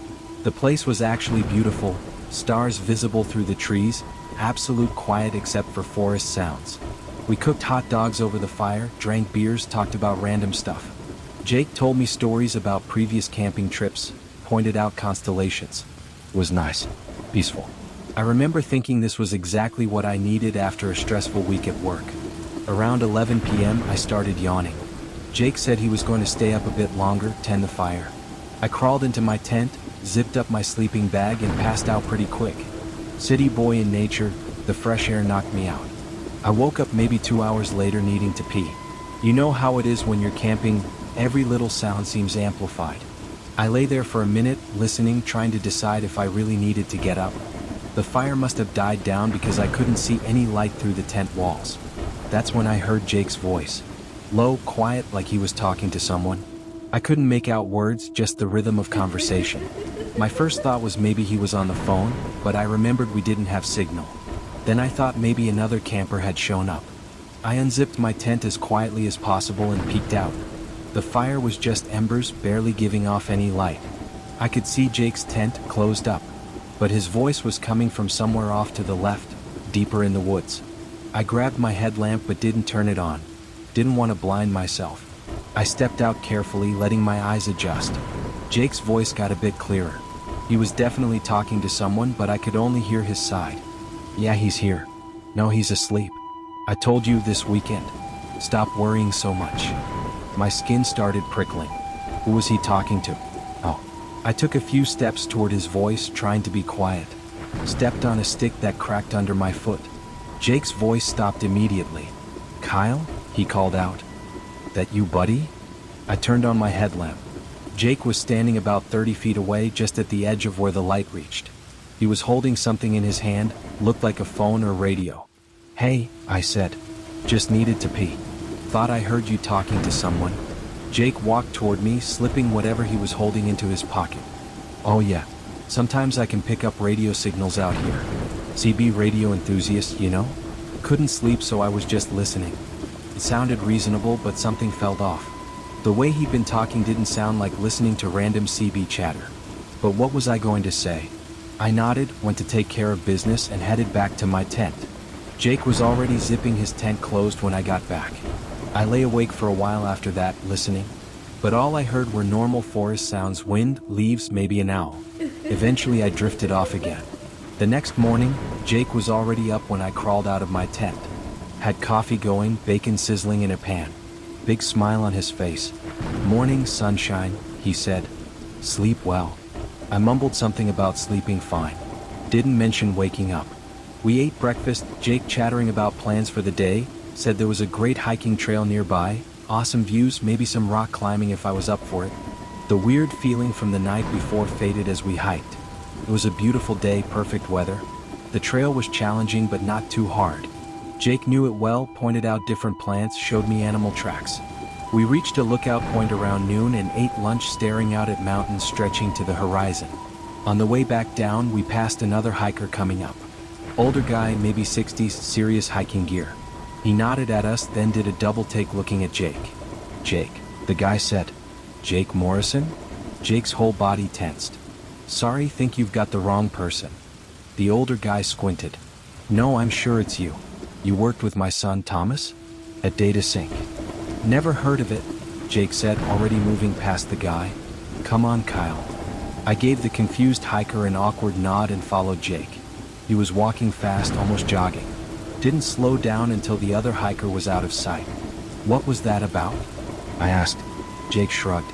The place was actually beautiful, stars visible through the trees, absolute quiet except for forest sounds. We cooked hot dogs over the fire, drank beers, talked about random stuff. Jake told me stories about previous camping trips, pointed out constellations. It was nice. Peaceful. I remember thinking this was exactly what I needed after a stressful week at work. Around 11 p.m. I started yawning. Jake said he was going to stay up a bit longer, tend the fire. I crawled into my tent, zipped up my sleeping bag and passed out pretty quick. City boy in nature, the fresh air knocked me out. I woke up maybe 2 hours later needing to pee. You know how it is when you're camping, every little sound seems amplified. I lay there for a minute, listening, trying to decide if I really needed to get up. The fire must have died down because I couldn't see any light through the tent walls. That's when I heard Jake's voice. Low, quiet, like he was talking to someone. I couldn't make out words, just the rhythm of conversation. My first thought was maybe he was on the phone, but I remembered we didn't have signal. Then I thought maybe another camper had shown up. I unzipped my tent as quietly as possible and peeked out. The fire was just embers, barely giving off any light. I could see Jake's tent closed up, but his voice was coming from somewhere off to the left, deeper in the woods. I grabbed my headlamp but didn't turn it on. Didn't want to blind myself. I stepped out carefully, letting my eyes adjust. Jake's voice got a bit clearer. He was definitely talking to someone, but I could only hear his side. Yeah, he's here. No, he's asleep. I told you this weekend. Stop worrying so much. My skin started prickling. Who was he talking to? Oh. I took a few steps toward his voice, trying to be quiet. Stepped on a stick that cracked under my foot. Jake's voice stopped immediately. Kyle? He called out. That you, buddy? I turned on my headlamp. Jake was standing about 30 feet away, just at the edge of where the light reached. He was holding something in his hand, looked like a phone or radio. Hey, I said. Just needed to pee. Thought I heard you talking to someone. Jake walked toward me, slipping whatever he was holding into his pocket. Oh yeah. Sometimes I can pick up radio signals out here. CB radio enthusiast, you know? Couldn't sleep, so I was just listening. It sounded reasonable, but something felt off. The way he'd been talking didn't sound like listening to random CB chatter. But what was I going to say? I nodded, went to take care of business, and headed back to my tent. Jake was already zipping his tent closed when I got back. I lay awake for a while after that, listening. But all I heard were normal forest sounds, wind, leaves, maybe an owl. Eventually I drifted off again. The next morning, Jake was already up when I crawled out of my tent. Had coffee going, bacon sizzling in a pan. Big smile on his face. Morning, sunshine, he said. Sleep well. I mumbled something about sleeping fine. Didn't mention waking up. We ate breakfast, Jake chattering about plans for the day, said there was a great hiking trail nearby, awesome views, maybe some rock climbing if I was up for it. The weird feeling from the night before faded as we hiked. It was a beautiful day, perfect weather. The trail was challenging but not too hard. Jake knew it well, pointed out different plants, showed me animal tracks. We reached a lookout point around noon and ate lunch staring out at mountains stretching to the horizon. On the way back down, we passed another hiker coming up. Older guy, maybe 60s, serious hiking gear. He nodded at us, then did a double take looking at Jake. Jake, the guy said. Jake Morrison? Jake's whole body tensed. Sorry, think you've got the wrong person. The older guy squinted. No, I'm sure it's you. You worked with my son Thomas? At Data Sync. Never heard of it, Jake said, already moving past the guy. Come on, Kyle. I gave the confused hiker an awkward nod and followed Jake. He was walking fast, almost jogging. Didn't slow down until the other hiker was out of sight. What was that about? I asked. Jake shrugged.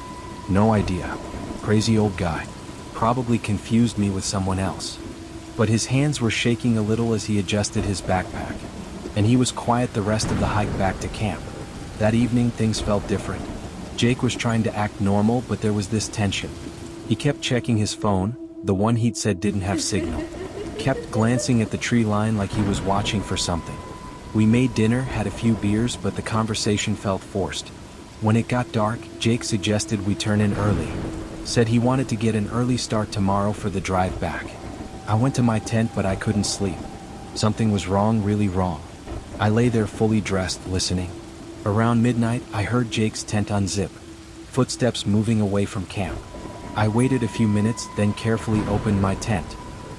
No idea. Crazy old guy. Probably confused me with someone else. But his hands were shaking a little as he adjusted his backpack. And he was quiet the rest of the hike back to camp. That evening, things felt different. Jake was trying to act normal, but there was this tension. He kept checking his phone, the one he'd said didn't have signal. Kept glancing at the tree line like he was watching for something. We made dinner, had a few beers, but the conversation felt forced. When it got dark, Jake suggested we turn in early. Said he wanted to get an early start tomorrow for the drive back. I went to my tent, but I couldn't sleep. Something was wrong, really wrong. I lay there fully dressed, listening. Around midnight, I heard Jake's tent unzip. Footsteps moving away from camp. I waited a few minutes, then carefully opened my tent.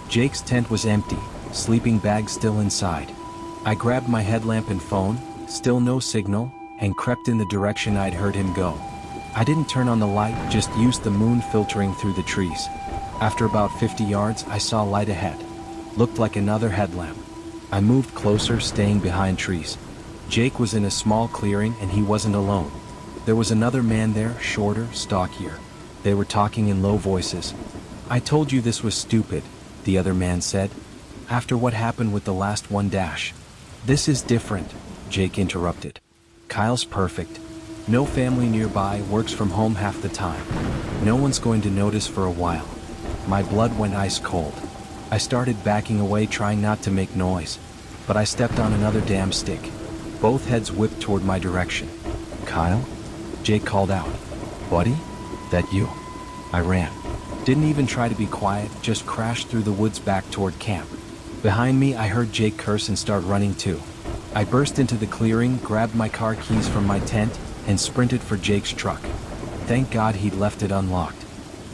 Jake's tent was empty, sleeping bag still inside. I grabbed my headlamp and phone, still no signal, and crept in the direction I'd heard him go. I didn't turn on the light, just used the moon filtering through the trees. After about 50 yards, I saw light ahead. Looked like another headlamp. I moved closer, staying behind trees. Jake was in a small clearing and he wasn't alone. There was another man there, shorter, stockier. They were talking in low voices. I told you this was stupid, the other man said. After what happened with the last one dash. This is different, Jake interrupted. Kyle's perfect. No family nearby, works from home half the time. No one's going to notice for a while. My blood went ice cold. I started backing away, trying not to make noise. But I stepped on another damn stick. Both heads whipped toward my direction. Kyle? Jake called out. Buddy? That you? I ran. Didn't even try to be quiet, just crashed through the woods back toward camp. Behind me, I heard Jake curse and start running too. I burst into the clearing, grabbed my car keys from my tent, and sprinted for Jake's truck. Thank God he'd left it unlocked.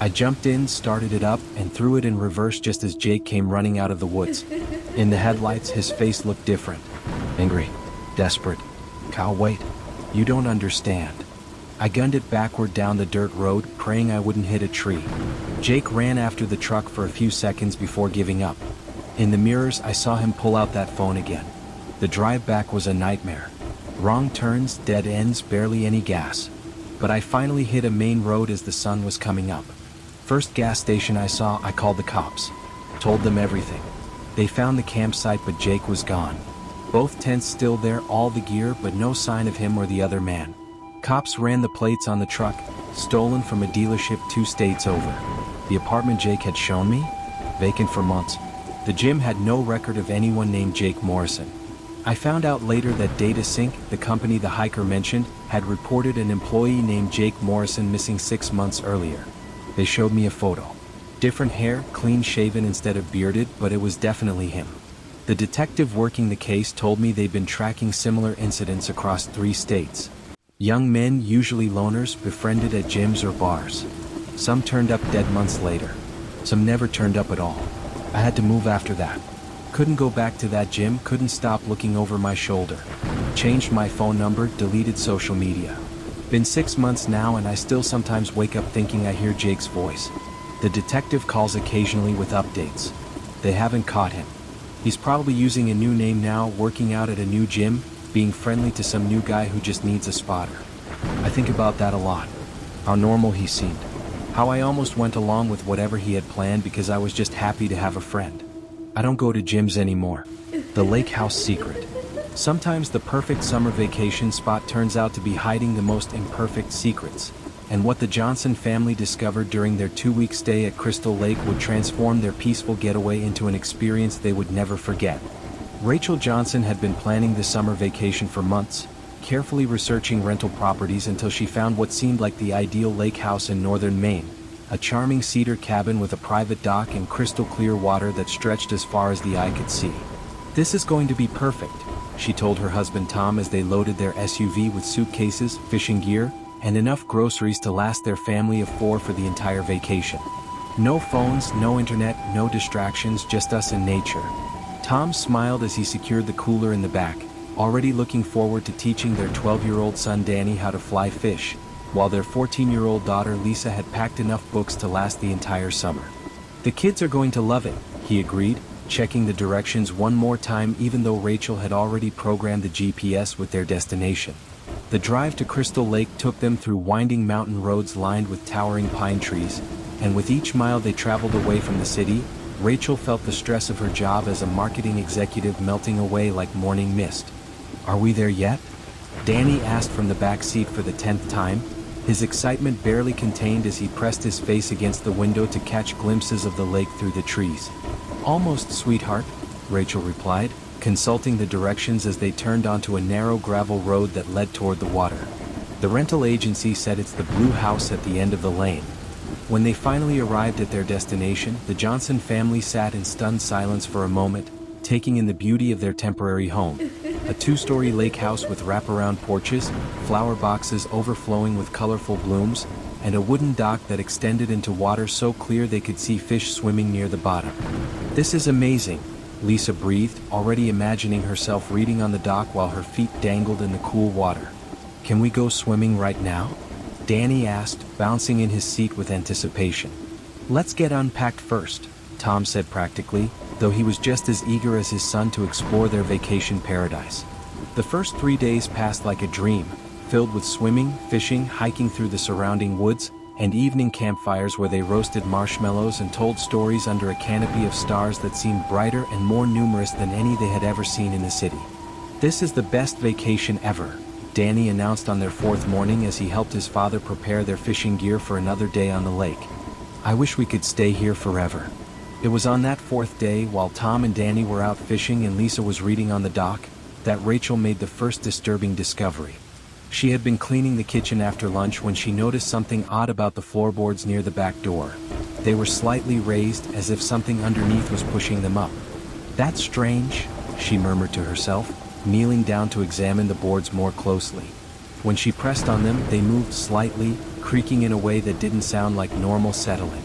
I jumped in, started it up, and threw it in reverse just as Jake came running out of the woods. In the headlights, his face looked different. Angry. Desperate. Kyle, wait. You don't understand. I gunned it backward down the dirt road, praying I wouldn't hit a tree. Jake ran after the truck for a few seconds before giving up. In the mirrors, I saw him pull out that phone again. The drive back was a nightmare. Wrong turns, dead ends, barely any gas. But I finally hit a main road as the sun was coming up. First gas station I saw, I called the cops. Told them everything. They found the campsite, but Jake was gone. Both tents still there, all the gear, but no sign of him or the other man. Cops ran the plates on the truck, stolen from a dealership 2 states over. The apartment Jake had shown me? Vacant for months. The gym had no record of anyone named Jake Morrison. I found out later that Data Sync, the company the hiker mentioned, had reported an employee named Jake Morrison missing 6 months earlier. They showed me a photo. Different hair, clean shaven instead of bearded, but it was definitely him. The detective working the case told me they'd been tracking similar incidents across 3 states. Young men, usually loners, befriended at gyms or bars. Some turned up dead months later. Some never turned up at all. I had to move after that. Couldn't go back to that gym, couldn't stop looking over my shoulder. Changed my phone number, deleted social media. Been 6 months now and I still sometimes wake up thinking I hear Jake's voice. The detective calls occasionally with updates. They haven't caught him. He's probably using a new name now, working out at a new gym, being friendly to some new guy who just needs a spotter. I think about that a lot. How normal he seemed. How I almost went along with whatever he had planned because I was just happy to have a friend. I don't go to gyms anymore. The lake house secret. Sometimes the perfect summer vacation spot turns out to be hiding the most imperfect secrets. And what the Johnson family discovered during their 2-week stay at Crystal Lake would transform their peaceful getaway into an experience they would never forget. Rachel Johnson had been planning the summer vacation for months, carefully researching rental properties until she found what seemed like the ideal lake house in northern Maine, a charming cedar cabin with a private dock and crystal clear water that stretched as far as the eye could see. "This is going to be perfect," she told her husband Tom as they loaded their SUV with suitcases, fishing gear, and enough groceries to last their family of 4 for the entire vacation. "No phones, no internet, no distractions, just us and nature." Tom smiled as he secured the cooler in the back, already looking forward to teaching their 12-year-old son Danny how to fly fish, while their 14-year-old daughter Lisa had packed enough books to last the entire summer. "The kids are going to love it," he agreed, checking the directions one more time even though Rachel had already programmed the GPS with their destination. The drive to Crystal Lake took them through winding mountain roads lined with towering pine trees, and with each mile they traveled away from the city, Rachel felt the stress of her job as a marketing executive melting away like morning mist. "Are we there yet?" Danny asked from the back seat for the 10th time, his excitement barely contained as he pressed his face against the window to catch glimpses of the lake through the trees. "Almost, sweetheart," Rachel replied, consulting the directions as they turned onto a narrow gravel road that led toward the water. The rental agency said it's the blue house at the end of the lane. When they finally arrived at their destination, the Johnson family sat in stunned silence for a moment, taking in the beauty of their temporary home. A 2-story lake house with wraparound porches, flower boxes overflowing with colorful blooms, and a wooden dock that extended into water so clear they could see fish swimming near the bottom. "This is amazing," Lisa breathed, already imagining herself reading on the dock while her feet dangled in the cool water. "Can we go swimming right now?" Danny asked, bouncing in his seat with anticipation. "Let's get unpacked first," Tom said practically, though he was just as eager as his son to explore their vacation paradise. The first 3 days passed like a dream, filled with swimming, fishing, hiking through the surrounding woods, and evening campfires where they roasted marshmallows and told stories under a canopy of stars that seemed brighter and more numerous than any they had ever seen in the city. "This is the best vacation ever," Danny announced on their 4th morning as he helped his father prepare their fishing gear for another day on the lake. "I wish we could stay here forever." It was on that 4th day, while Tom and Danny were out fishing and Lisa was reading on the dock, that Rachel made the first disturbing discovery. She had been cleaning the kitchen after lunch when she noticed something odd about the floorboards near the back door. They were slightly raised, as if something underneath was pushing them up. "That's strange," she murmured to herself, kneeling down to examine the boards more closely. When she pressed on them, they moved slightly, creaking in a way that didn't sound like normal settling.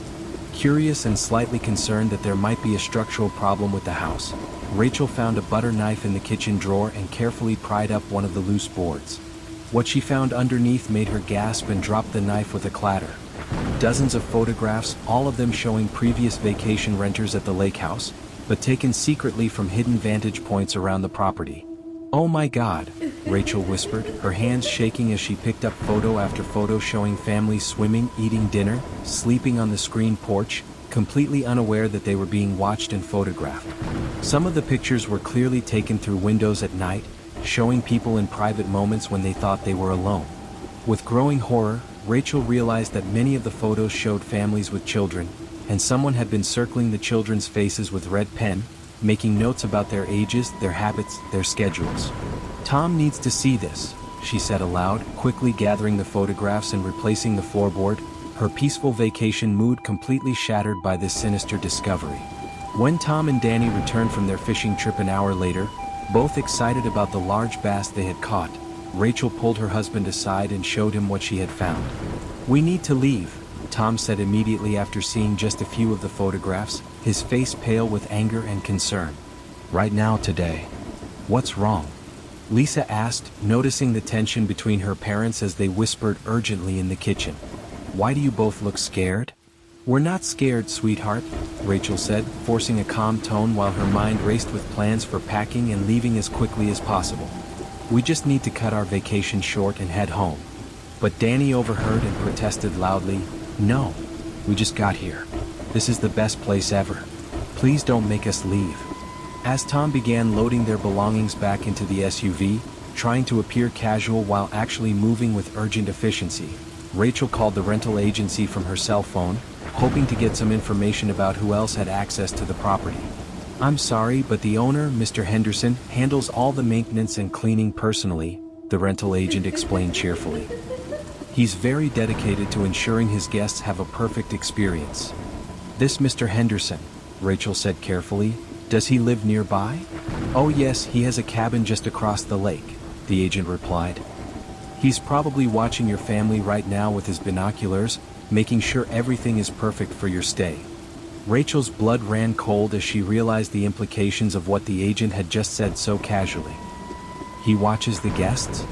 Curious and slightly concerned that there might be a structural problem with the house, Rachel found a butter knife in the kitchen drawer and carefully pried up one of the loose boards. What she found underneath made her gasp and drop the knife with a clatter. Dozens of photographs, all of them showing previous vacation renters at the lake house, but taken secretly from hidden vantage points around the property. "Oh my God," Rachel whispered, her hands shaking as she picked up photo after photo showing families swimming, eating dinner, sleeping on the screen porch, completely unaware that they were being watched and photographed. Some of the pictures were clearly taken through windows at night, showing people in private moments when they thought they were alone. With growing horror, Rachel realized that many of the photos showed families with children, and someone had been circling the children's faces with red pen, making notes about their ages, their habits, their schedules. "Tom needs to see this," she said aloud, quickly gathering the photographs and replacing the floorboard, her peaceful vacation mood completely shattered by this sinister discovery. When Tom and Danny returned from their fishing trip an hour later, both excited about the large bass they had caught, Rachel pulled her husband aside and showed him what she had found. "We need to leave," Tom said immediately after seeing just a few of the photographs, his face pale with anger and concern. "Right now, today." "What's wrong?" Lisa asked, noticing the tension between her parents as they whispered urgently in the kitchen. "Why do you both look scared?" "We're not scared, sweetheart," Rachel said, forcing a calm tone while her mind raced with plans for packing and leaving as quickly as possible. "We just need to cut our vacation short and head home." But Danny overheard and protested loudly, "No, we just got here. This is the best place ever. Please don't make us leave." As Tom began loading their belongings back into the SUV, trying to appear casual while actually moving with urgent efficiency, Rachel called the rental agency from her cell phone, hoping to get some information about who else had access to the property. "I'm sorry, but the owner, Mr. Henderson, handles all the maintenance and cleaning personally," the rental agent explained cheerfully. He's very dedicated to ensuring his guests have a perfect experience. This Mr. Henderson, Rachel said carefully, does he live nearby? Oh yes, he has a cabin just across the lake, the agent replied. He's probably watching your family right now with his binoculars, making sure everything is perfect for your stay. Rachel's blood ran cold as she realized the implications of what the agent had just said so casually. He watches the guests?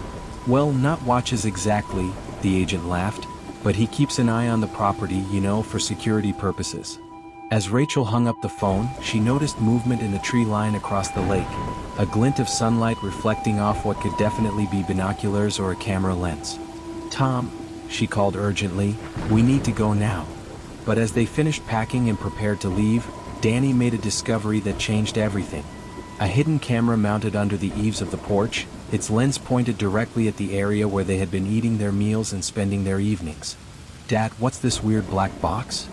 Well, not watches exactly, the agent laughed, but he keeps an eye on the property, for security purposes. As Rachel hung up the phone, she noticed movement in the tree line across the lake, a glint of sunlight reflecting off what could definitely be binoculars or a camera lens. Tom, she called urgently, we need to go now. But as they finished packing and prepared to leave, Danny made a discovery that changed everything. A hidden camera mounted under the eaves of the porch, its lens pointed directly at the area where they had been eating their meals and spending their evenings. Dad, what's this weird black box?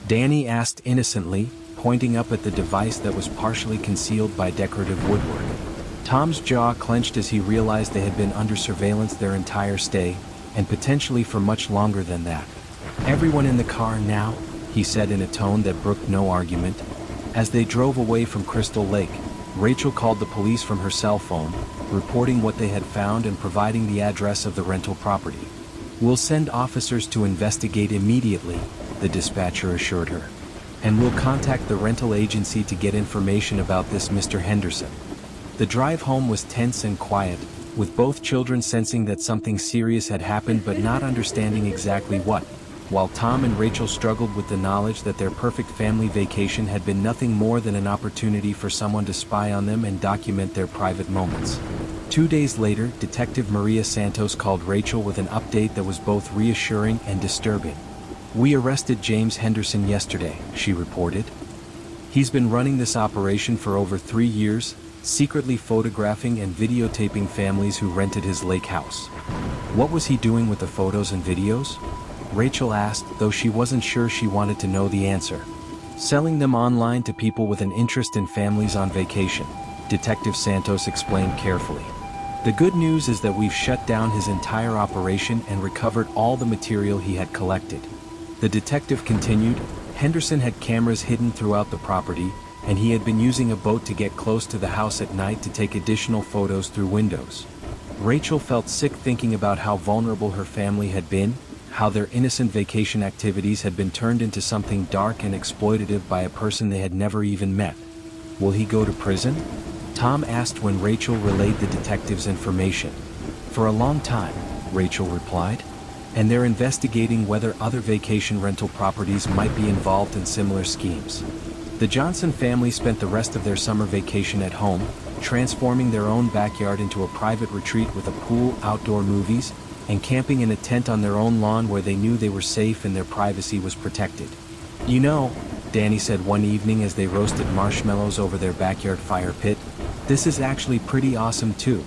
Danny asked innocently, pointing up at the device that was partially concealed by decorative woodwork. Tom's jaw clenched as he realized they had been under surveillance their entire stay, and potentially for much longer than that. Everyone in the car now, he said in a tone that brooked no argument. As they drove away from Crystal Lake, Rachel called the police from her cell phone, reporting what they had found and providing the address of the rental property. We'll send officers to investigate immediately, the dispatcher assured her. And we'll contact the rental agency to get information about this Mr. Henderson. The drive home was tense and quiet, with both children sensing that something serious had happened but not understanding exactly what, while Tom and Rachel struggled with the knowledge that their perfect family vacation had been nothing more than an opportunity for someone to spy on them and document their private moments. 2 days later, Detective Maria Santos called Rachel with an update that was both reassuring and disturbing. We arrested James Henderson yesterday, she reported. He's been running this operation for over 3 years, secretly photographing and videotaping families who rented his lake house. What was he doing with the photos and videos? Rachel asked, though she wasn't sure she wanted to know the answer. Selling them online to people with an interest in families on vacation, Detective Santos explained carefully. The good news is that we've shut down his entire operation and recovered all the material he had collected. The detective continued, Henderson had cameras hidden throughout the property, and he had been using a boat to get close to the house at night to take additional photos through windows. Rachel felt sick thinking about how vulnerable her family had been, how their innocent vacation activities had been turned into something dark and exploitative by a person they had never even met. Will he go to prison? Tom asked when Rachel relayed the detective's information. For a long time, Rachel replied, and they're investigating whether other vacation rental properties might be involved in similar schemes. The Johnson family spent the rest of their summer vacation at home, transforming their own backyard into a private retreat with a pool, outdoor movies, and camping in a tent on their own lawn where they knew they were safe and their privacy was protected. You know, Danny said one evening as they roasted marshmallows over their backyard fire pit, this is actually pretty awesome too.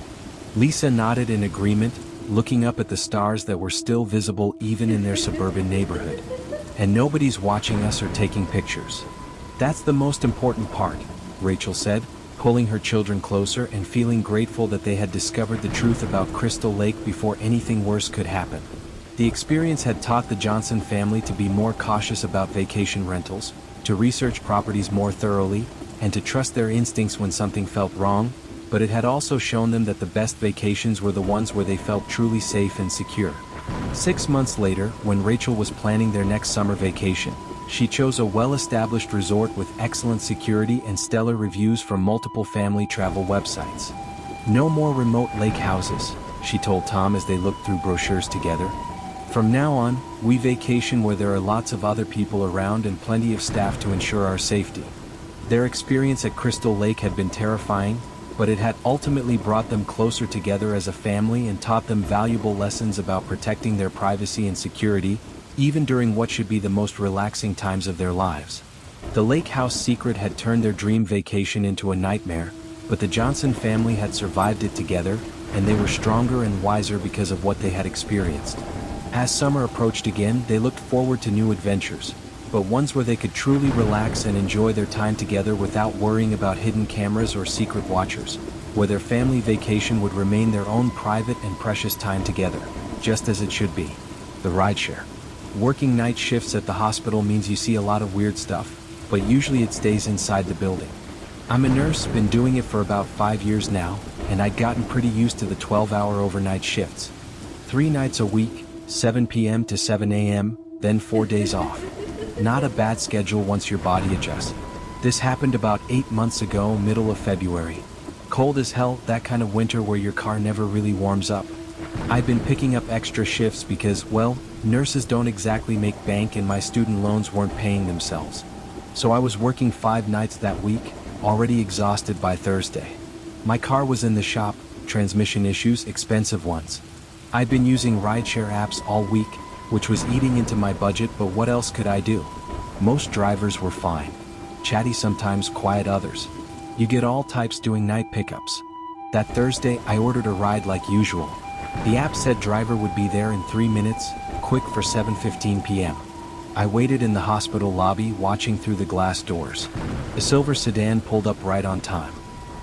Lisa nodded in agreement, looking up at the stars that were still visible even in their suburban neighborhood. And nobody's watching us or taking pictures. That's the most important part, Rachel said, pulling her children closer and feeling grateful that they had discovered the truth about Crystal Lake before anything worse could happen. The experience had taught the Johnson family to be more cautious about vacation rentals, to research properties more thoroughly, and to trust their instincts when something felt wrong, but it had also shown them that the best vacations were the ones where they felt truly safe and secure. 6 months later, when Rachel was planning their next summer vacation, she chose a well-established resort with excellent security and stellar reviews from multiple family travel websites. No more remote lake houses, she told Tom as they looked through brochures together. From now on, we vacation where there are lots of other people around and plenty of staff to ensure our safety. Their experience at Crystal Lake had been terrifying, but it had ultimately brought them closer together as a family and taught them valuable lessons about protecting their privacy and security, even during what should be the most relaxing times of their lives. The lake house secret had turned their dream vacation into a nightmare, but the Johnson family had survived it together, and they were stronger and wiser because of what they had experienced. As summer approached again, they looked forward to new adventures, but ones where they could truly relax and enjoy their time together without worrying about hidden cameras or secret watchers, where their family vacation would remain their own private and precious time together, just as it should be. the rideshare. Working night shifts at the hospital means you see a lot of weird stuff, but usually it stays inside the building. I'm a nurse, been doing it for about 5 years now, and I'd gotten pretty used to the 12-hour overnight shifts. 3 nights a week, 7 p.m. to 7 a.m., then 4 days off. Not a bad schedule once your body adjusts. This happened about 8 months ago, middle of February. Cold as hell, that kind of winter where your car never really warms up. I've been picking up extra shifts because, well, nurses don't exactly make bank and my student loans weren't paying themselves. So I was working 5 nights that week, already exhausted by Thursday. My car was in the shop, transmission issues, expensive ones. I'd been using rideshare apps all week, which was eating into my budget, but what else could I do? Most drivers were fine. Chatty sometimes, quiet others. You get all types doing night pickups. That Thursday, I ordered a ride like usual. The app said driver would be there in 3 minutes, quick for 7:15 p.m. I waited in the hospital lobby, watching through the glass doors. The silver sedan pulled up right on time.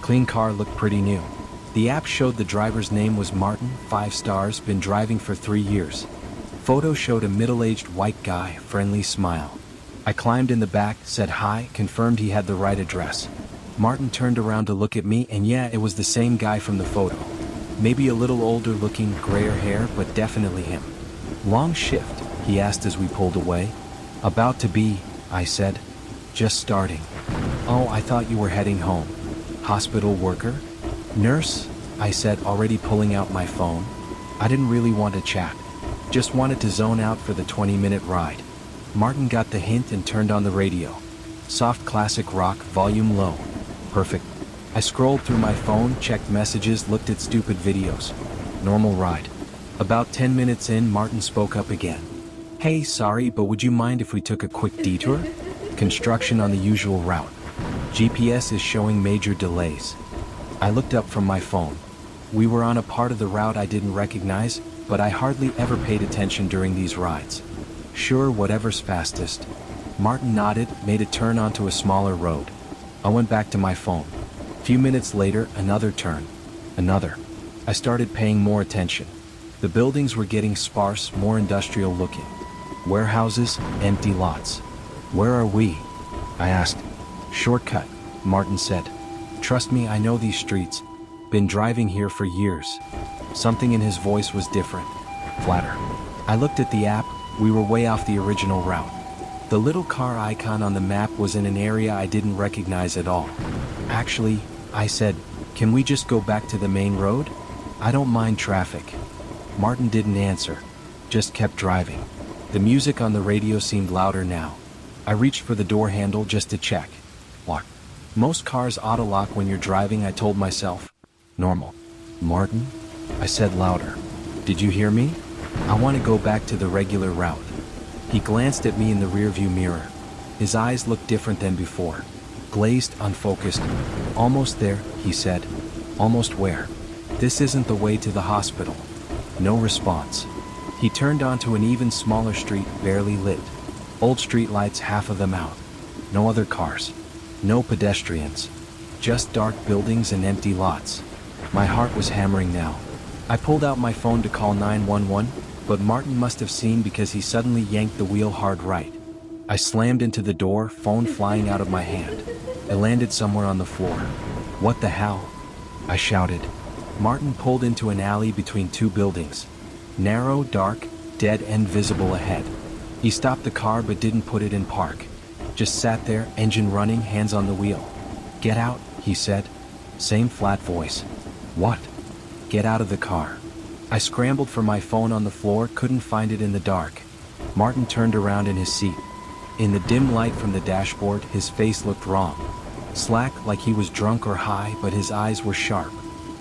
Clean car, looked pretty new. The app showed the driver's name was Martin, 5 stars, been driving for 3 years. Photo showed a middle-aged white guy, friendly smile. I climbed in the back, said hi, confirmed he had the right address. Martin turned around to look at me, and yeah, it was the same guy from the photo. Maybe a little older looking, grayer hair, but definitely him. Long shift? He asked as we pulled away. About to be, I said. Just starting. Oh, I thought you were heading home. Hospital worker? Nurse? I said, already pulling out my phone. I didn't really want to chat. Just wanted to zone out for the 20-minute ride. Martin got the hint and turned on the radio. Soft classic rock, volume low. Perfect. I scrolled through my phone, checked messages, looked at stupid videos. Normal ride. About 10 minutes in, Martin spoke up again. Hey, sorry, but would you mind if we took a quick detour? Construction on the usual route. GPS is showing major delays. I looked up from my phone. We were on a part of the route I didn't recognize, but I hardly ever paid attention during these rides. Sure, whatever's fastest. Martin nodded, made a turn onto a smaller road. I went back to my phone. Few minutes later, another turn. Another. I started paying more attention. The buildings were getting sparse, more industrial looking. Warehouses, empty lots. Where are we? I asked. Shortcut, Martin said. Trust me, I know these streets. Been driving here for years. Something in his voice was different. Flatter. I looked at the app. We were way off the original route. The little car icon on the map was in an area I didn't recognize at all. Actually, I said, can we just go back to the main road? I don't mind traffic. Martin didn't answer. Just kept driving. The music on the radio seemed louder now. I reached for the door handle just to check. Lock. Most cars auto-lock when you're driving, I told myself. Normal. Martin? I said louder. Did you hear me? I want to go back to the regular route. He glanced at me in the rearview mirror. His eyes looked different than before. Glazed, unfocused. Almost there, he said. Almost where? This isn't the way to the hospital. No response. He turned onto an even smaller street, barely lit. Old street lights, half of them out. No other cars. No pedestrians. Just dark buildings and empty lots. My heart was hammering now. I pulled out my phone to call 911, but Martin must have seen because he suddenly yanked the wheel hard right. I slammed into the door, phone flying out of my hand. It landed somewhere on the floor. What the hell? I shouted. Martin pulled into an alley between 2 buildings. Narrow, dark, dead end visible ahead. He stopped the car but didn't put it in park. Just sat there, engine running, hands on the wheel. Get out, he said. Same flat voice. What? Get out of the car. I scrambled for my phone on the floor, couldn't find it in the dark. Martin turned around in his seat. In the dim light from the dashboard, his face looked wrong. Slack, like he was drunk or high, but his eyes were sharp,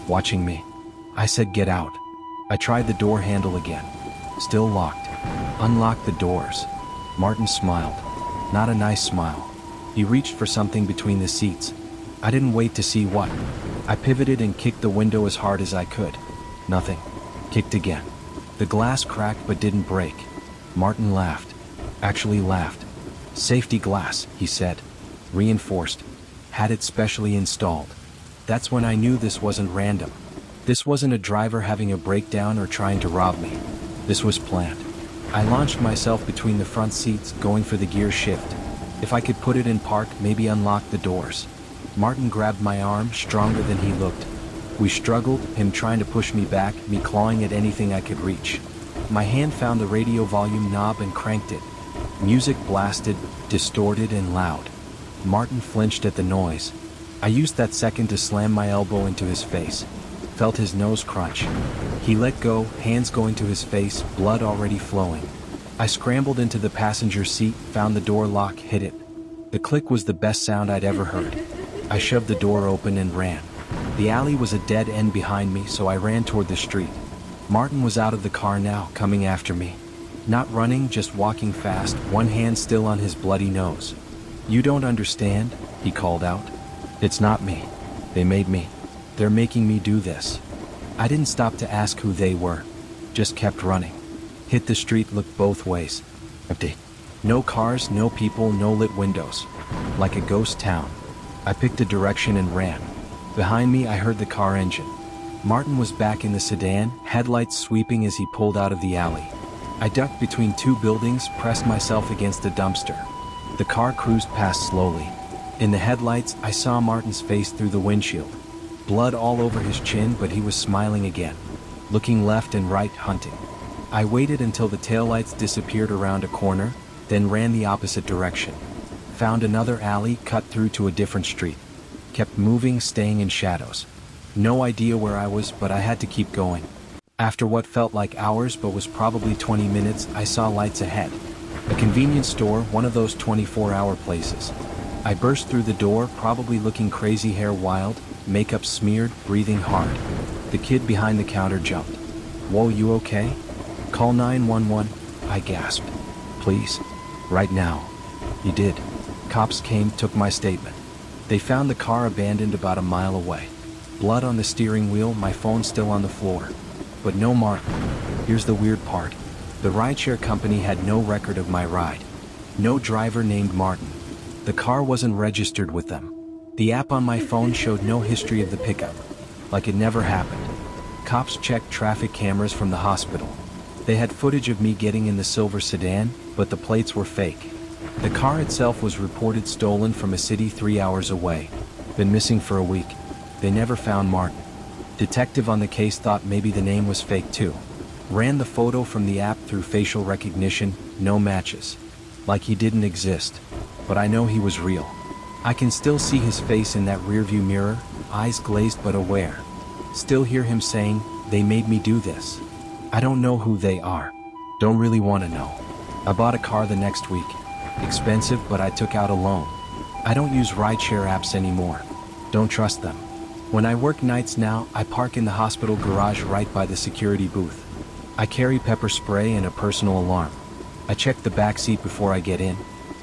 watching me. I said, get out. I tried the door handle again. Still locked. Unlocked the doors. Martin smiled. Not a nice smile. He reached for something between the seats. I didn't wait to see what. I pivoted and kicked the window as hard as I could. Nothing. Kicked again. The glass cracked but didn't break. Martin laughed. Actually laughed. Safety glass, he said. Reinforced. Had it specially installed. That's when I knew this wasn't random. This wasn't a driver having a breakdown or trying to rob me. This was planned. I launched myself between the front seats, going for the gear shift. If I could put it in park, maybe unlock the doors. Martin grabbed my arm, stronger than he looked. We struggled, him trying to push me back, me clawing at anything I could reach. My hand found the radio volume knob and cranked it. Music blasted, distorted and loud. Martin flinched at the noise. I used that second to slam my elbow into his face. Felt his nose crunch. He let go, hands going to his face, blood already flowing. I scrambled into the passenger seat, found the door lock, hit it. The click was the best sound I'd ever heard. I shoved the door open and ran. The alley was a dead end behind me, so I ran toward the street. Martin was out of the car now, coming after me. Not running, just walking fast, one hand still on his bloody nose. "You don't understand," he called out. "It's not me. They made me. They're making me do this." I didn't stop to ask who they were. Just kept running. Hit the street, looked both ways. Empty. No cars, no people, no lit windows. Like a ghost town. I picked a direction and ran. Behind me I heard the car engine. Martin was back in the sedan, headlights sweeping as he pulled out of the alley. I ducked between two buildings, pressed myself against a dumpster. The car cruised past slowly. In the headlights, I saw Martin's face through the windshield. Blood all over his chin, but he was smiling again. Looking left and right, hunting. I waited until the taillights disappeared around a corner, then ran the opposite direction. Found another alley, cut through to a different street. Kept moving, staying in shadows. No idea where I was, but I had to keep going. After what felt like hours but was probably 20 minutes, I saw lights ahead. A convenience store, one of those 24-hour places. I burst through the door, probably looking crazy, hair wild, makeup smeared, breathing hard. The kid behind the counter jumped. "Whoa, you okay?" "Call 911, I gasped. "Please. Right now." He did. Cops came, took my statement. They found the car abandoned about a mile away. Blood on the steering wheel, my phone still on the floor. But no Martin. Here's the weird part. The rideshare company had no record of my ride. No driver named Martin. The car wasn't registered with them. The app on my phone showed no history of the pickup. Like it never happened. Cops checked traffic cameras from the hospital. They had footage of me getting in the silver sedan, but the plates were fake. The car itself was reported stolen from a city 3 hours away. Been missing for a week. They never found Martin. Detective on the case thought maybe the name was fake too. Ran the photo from the app through facial recognition, no matches. Like he didn't exist. But I know he was real. I can still see his face in that rearview mirror, eyes glazed but aware. Still hear him saying, "They made me do this." I don't know who they are. Don't really want to know. I bought a car the next week. Expensive, but I took out a loan. I don't use rideshare apps anymore. Don't trust them. When I work nights now, I park in the hospital garage right by the security booth. I carry pepper spray and a personal alarm. I check the back seat before I get in.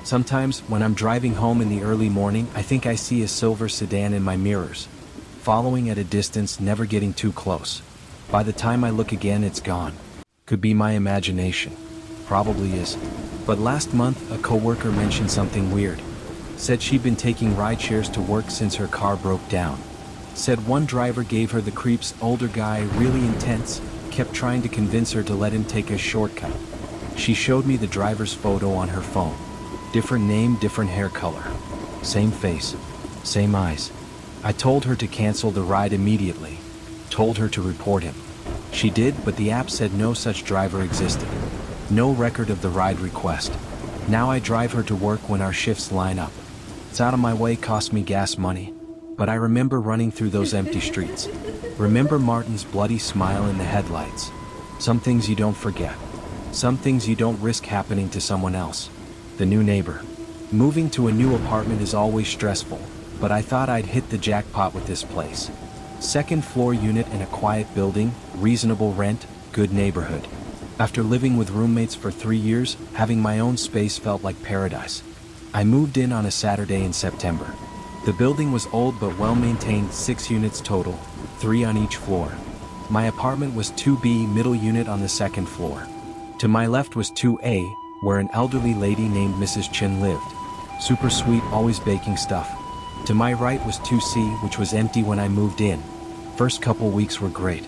Sometimes, when I'm driving home in the early morning, I think I see a silver sedan in my mirrors. Following at a distance, never getting too close. By the time I look again, it's gone. Could be my imagination. Probably is. But last month, a coworker mentioned something weird. Said she'd been taking rideshares to work since her car broke down. Said one driver gave her the creeps, older guy, really intense, kept trying to convince her to let him take a shortcut. She showed me the driver's photo on her phone. Different name, different hair color. Same face. Same eyes. I told her to cancel the ride immediately. Told her to report him. She did, but the app said no such driver existed. No record of the ride request. Now I drive her to work when our shifts line up. It's out of my way, cost me gas money. But I remember running through those empty streets. Remember Martin's bloody smile in the headlights. Some things you don't forget. Some things you don't risk happening to someone else. The new neighbor. Moving to a new apartment is always stressful, but I thought I'd hit the jackpot with this place. Second floor unit in a quiet building, reasonable rent, good neighborhood. After living with roommates for 3 years, having my own space felt like paradise. I moved in on a Saturday in September. The building was old but well maintained, 6 units total, 3 on each floor. My apartment was 2B, middle unit on the second floor. To my left was 2A, where an elderly lady named Mrs. Chin lived. Super sweet, always baking stuff. To my right was 2C, which was empty when I moved in. First couple weeks were great.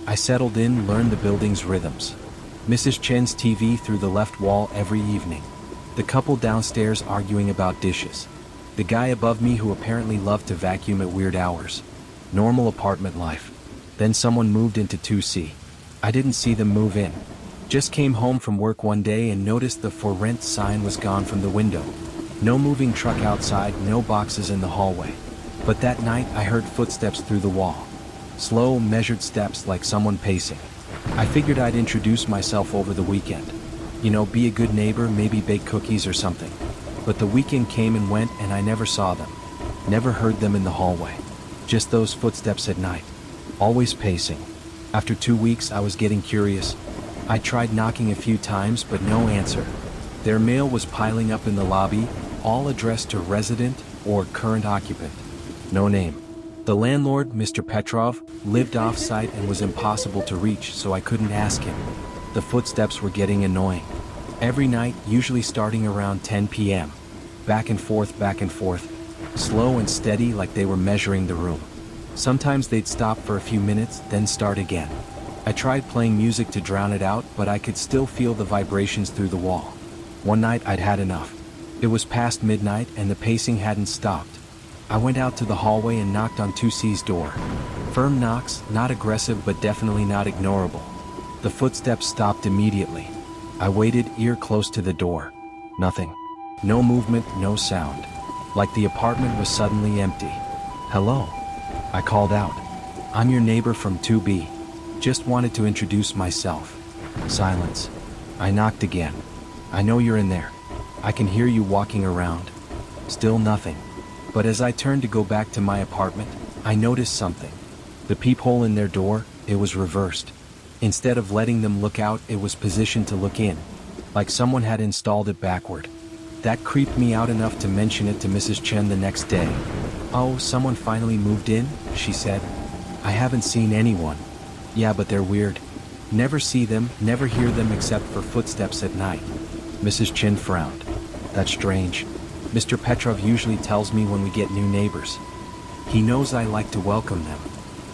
I settled in, learned the building's rhythms. Mrs. Chen's TV through the left wall every evening. The couple downstairs arguing about dishes. The guy above me who apparently loved to vacuum at weird hours. Normal apartment life. Then someone moved into 2C. I didn't see them move in. Just came home from work one day and noticed the for rent sign was gone from the window. No moving truck outside, no boxes in the hallway. But that night I heard footsteps through the wall. Slow, measured steps like someone pacing. I figured I'd introduce myself over the weekend. You know, be a good neighbor, maybe bake cookies or something. But the weekend came and went and I never saw them. Never heard them in the hallway. Just those footsteps at night. Always pacing. After 2 weeks I was getting curious. I tried knocking a few times but no answer. Their mail was piling up in the lobby, all addressed to resident or current occupant. No name. The landlord, Mr. Petrov, lived off-site and was impossible to reach, so I couldn't ask him. The footsteps were getting annoying. Every night, usually starting around 10 p.m. Back and forth, slow and steady like they were measuring the room. Sometimes they'd stop for a few minutes, then start again. I tried playing music to drown it out, but I could still feel the vibrations through the wall. One night I'd had enough. It was past midnight and the pacing hadn't stopped. I went out to the hallway and knocked on 2C's door. Firm knocks, not aggressive but definitely not ignorable. The footsteps stopped immediately. I waited, ear close to the door. Nothing. No movement, no sound. Like the apartment was suddenly empty. Hello? I called out. I'm your neighbor from 2B. Just wanted to introduce myself. Silence. I knocked again. I know you're in there. I can hear you walking around. Still nothing. But as I turned to go back to my apartment, I noticed something. The peephole in their door, it was reversed. Instead of letting them look out, it was positioned to look in. Like someone had installed it backward. That creeped me out enough to mention it to Mrs. Chen the next day. Oh, someone finally moved in, she said. I haven't seen anyone. Yeah, but they're weird. Never see them, never hear them except for footsteps at night. Mrs. Chen frowned. That's strange. Mr. Petrov usually tells me when we get new neighbors. He knows I like to welcome them.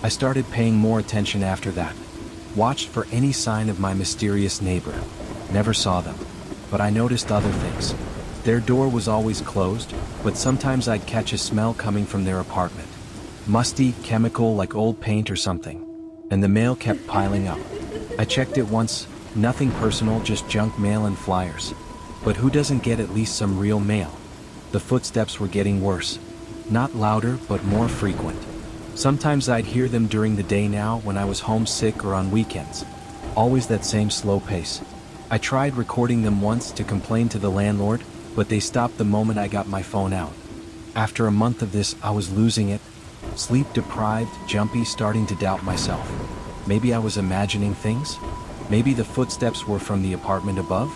I started paying more attention after that. Watched for any sign of my mysterious neighbor. Never saw them. But I noticed other things. Their door was always closed, but sometimes I'd catch a smell coming from their apartment. Musty, chemical, like old paint or something. And the mail kept piling up. I checked it once, nothing personal, just junk mail and flyers. But who doesn't get at least some real mail? The footsteps were getting worse. Not louder, but more frequent. Sometimes I'd hear them during the day now when I was homesick or on weekends. Always that same slow pace. I tried recording them once to complain to the landlord, but they stopped the moment I got my phone out. After a month of this, I was losing it. Sleep deprived, jumpy, starting to doubt myself. Maybe I was imagining things? Maybe the footsteps were from the apartment above?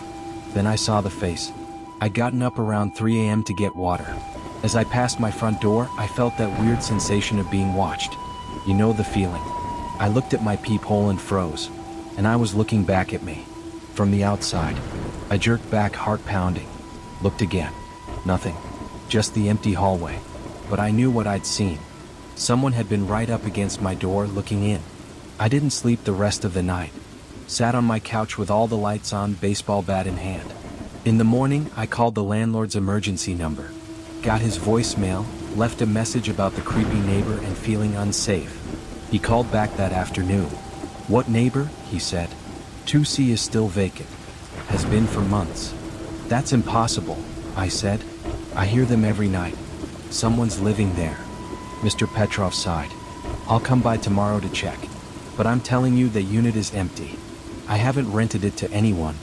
Then I saw the face. I'd gotten up around 3 a.m. to get water. As I passed my front door, I felt that weird sensation of being watched. You know the feeling. I looked at my peephole and froze. And I was looking back at me. From the outside. I jerked back, heart pounding. Looked again. Nothing. Just the empty hallway. But I knew what I'd seen. Someone had been right up against my door looking in. I didn't sleep the rest of the night. Sat on my couch with all the lights on, baseball bat in hand. In the morning, I called the landlord's emergency number. Got his voicemail, left a message about the creepy neighbor and feeling unsafe. He called back that afternoon. What neighbor? He said. 2C is still vacant. Has been for months. That's impossible, I said. I hear them every night. Someone's living there. Mr. Petrov sighed. I'll come by tomorrow to check. But I'm telling you the unit is empty. I haven't rented it to anyone.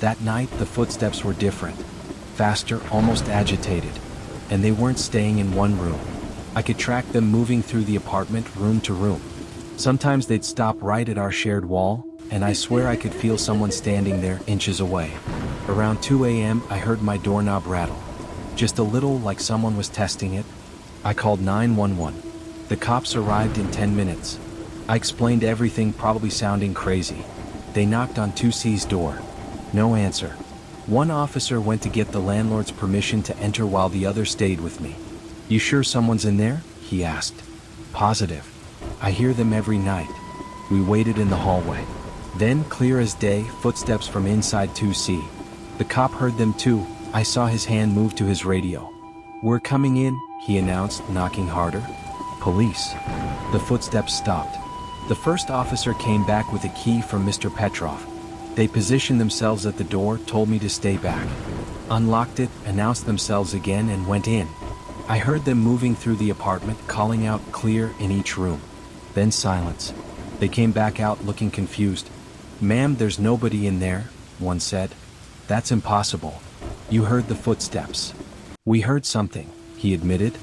That night, the footsteps were different. Faster, almost agitated. And they weren't staying in one room. I could track them moving through the apartment, room to room. Sometimes they'd stop right at our shared wall, and I swear I could feel someone standing there, inches away. Around 2 a.m., I heard my doorknob rattle. Just a little, like someone was testing it. I called 911. The cops arrived in 10 minutes. I explained everything, probably sounding crazy. They knocked on 2C's door. No answer. One officer went to get the landlord's permission to enter while the other stayed with me. You sure someone's in there? He asked. Positive. I hear them every night. We waited in the hallway. Then, clear as day, footsteps from inside 2C. The cop heard them too. I saw his hand move to his radio. "We're coming in," he announced, knocking harder. "Police." The footsteps stopped. The first officer came back with a key from Mr. Petrov. They positioned themselves at the door, told me to stay back. Unlocked it, announced themselves again, and went in. I heard them moving through the apartment, calling out "clear" in each room. Then silence. They came back out looking confused. "Ma'am, there's nobody in there," one said. "That's impossible. You heard the footsteps." "We heard something," he admitted.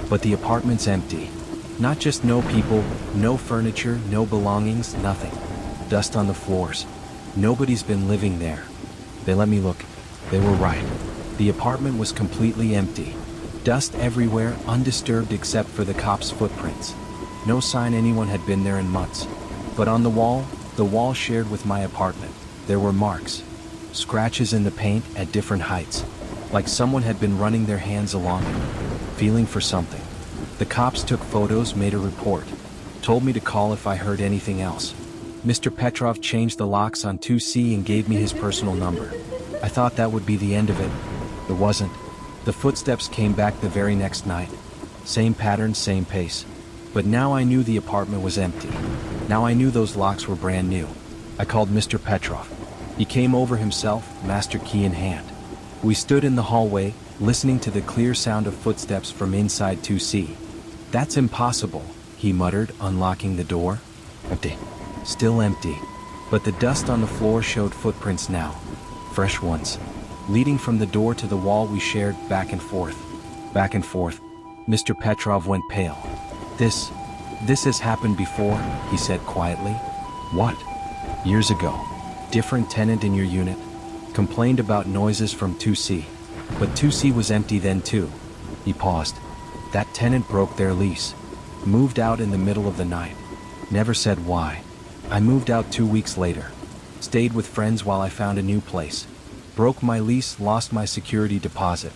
"But the apartment's empty. Not just no people, no furniture, no belongings, nothing. Dust on the floors. Nobody's been living there." They let me look. They were right. The apartment was completely empty. Dust everywhere, undisturbed except for the cops' footprints. No sign anyone had been there in months. But on the wall shared with my apartment, there were marks. Scratches in the paint at different heights. Like someone had been running their hands along it, feeling for something. The cops took photos, made a report. Told me to call if I heard anything else. Mr. Petrov changed the locks on 2C and gave me his personal number. I thought that would be the end of it. It wasn't. The footsteps came back the very next night. Same pattern, same pace. But now I knew the apartment was empty. Now I knew those locks were brand new. I called Mr. Petrov. He came over himself, master key in hand. We stood in the hallway, listening to the clear sound of footsteps from inside 2C. "That's impossible," he muttered, unlocking the door. Empty. Still empty. But the dust on the floor showed footprints now. Fresh ones. Leading from the door to the wall we shared, back and forth. Back and forth. Mr. Petrov went pale. This has happened before," he said quietly. "What?" "Years ago. Different tenant in your unit. Complained about noises from 2C. But 2C was empty then too." He paused. "That tenant broke their lease. Moved out in the middle of the night. Never said why. I moved out 2 weeks later. Stayed with friends while I found a new place. Broke my lease, lost my security deposit.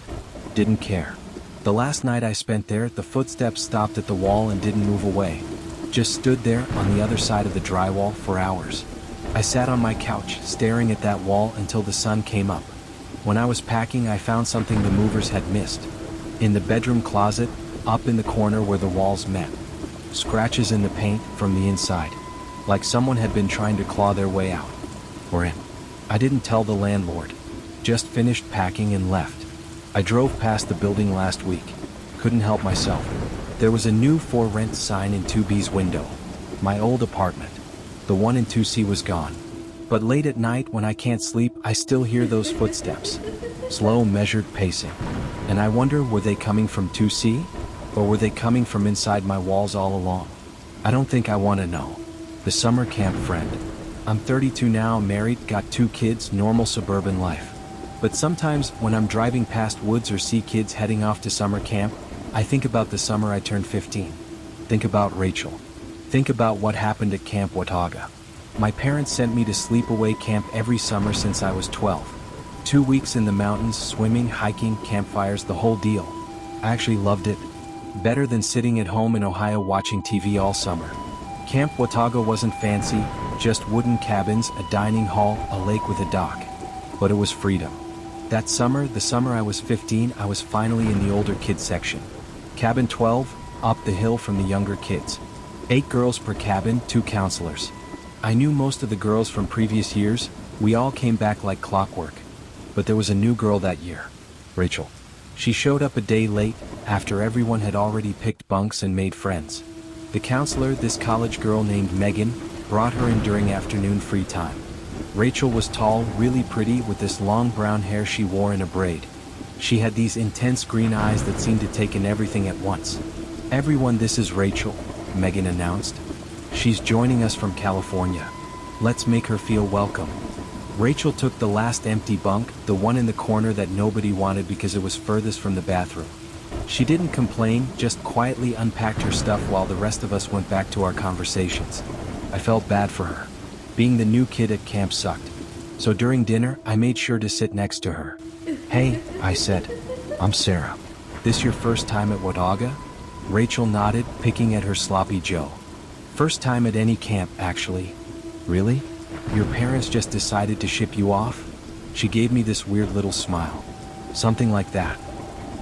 Didn't care. The last night I spent there, the footsteps stopped at the wall and didn't move away. Just stood there on the other side of the drywall for hours. I sat on my couch, staring at that wall until the sun came up. When I was packing, I found something the movers had missed. In the bedroom closet, up in the corner where the walls met. Scratches in the paint from the inside. Like someone had been trying to claw their way out. Or in. I didn't tell the landlord. Just finished packing and left. I drove past the building last week. Couldn't help myself. There was a new "for rent" sign in 2B's window. My old apartment. The one in 2C was gone. But late at night when I can't sleep, I still hear those footsteps. Slow, measured pacing. And I wonder, were they coming from 2C? Or were they coming from inside my walls all along? I don't think I want to know. The summer camp friend. I'm 32 now, married, got 2 kids, normal suburban life. But sometimes when I'm driving past woods or see kids heading off to summer camp, I think about the summer I turned 15. Think about Rachel. Think about what happened at Camp Watauga. My parents sent me to sleepaway camp every summer since I was 12. 2 weeks in the mountains, swimming, hiking, campfires, the whole deal. I actually loved it. Better than sitting at home in Ohio watching TV all summer. Camp Watauga wasn't fancy, just wooden cabins, a dining hall, a lake with a dock. But it was freedom. That summer, the summer I was 15, I was finally in the older kids section. Cabin 12, up the hill from the younger kids. 8 girls per cabin, 2 counselors. I knew most of the girls from previous years. We all came back like clockwork. But there was a new girl that year. Rachel. She showed up a day late, after everyone had already picked bunks and made friends. The counselor, this college girl named Megan, brought her in during afternoon free time. Rachel was tall, really pretty, with this long brown hair she wore in a braid. She had these intense green eyes that seemed to take in everything at once. "Everyone, this is Rachel," Megan announced. "She's joining us from California. Let's make her feel welcome." Rachel took the last empty bunk, the one in the corner that nobody wanted because it was furthest from the bathroom. She didn't complain, just quietly unpacked her stuff while the rest of us went back to our conversations. I felt bad for her. Being the new kid at camp sucked. So during dinner, I made sure to sit next to her. "Hey," I said. "I'm Sarah. This your first time at Watauga?" Rachel nodded, picking at her sloppy joe. "First time at any camp, actually." "Really?" Your parents just decided to ship you off? She gave me this weird little smile. Something like that.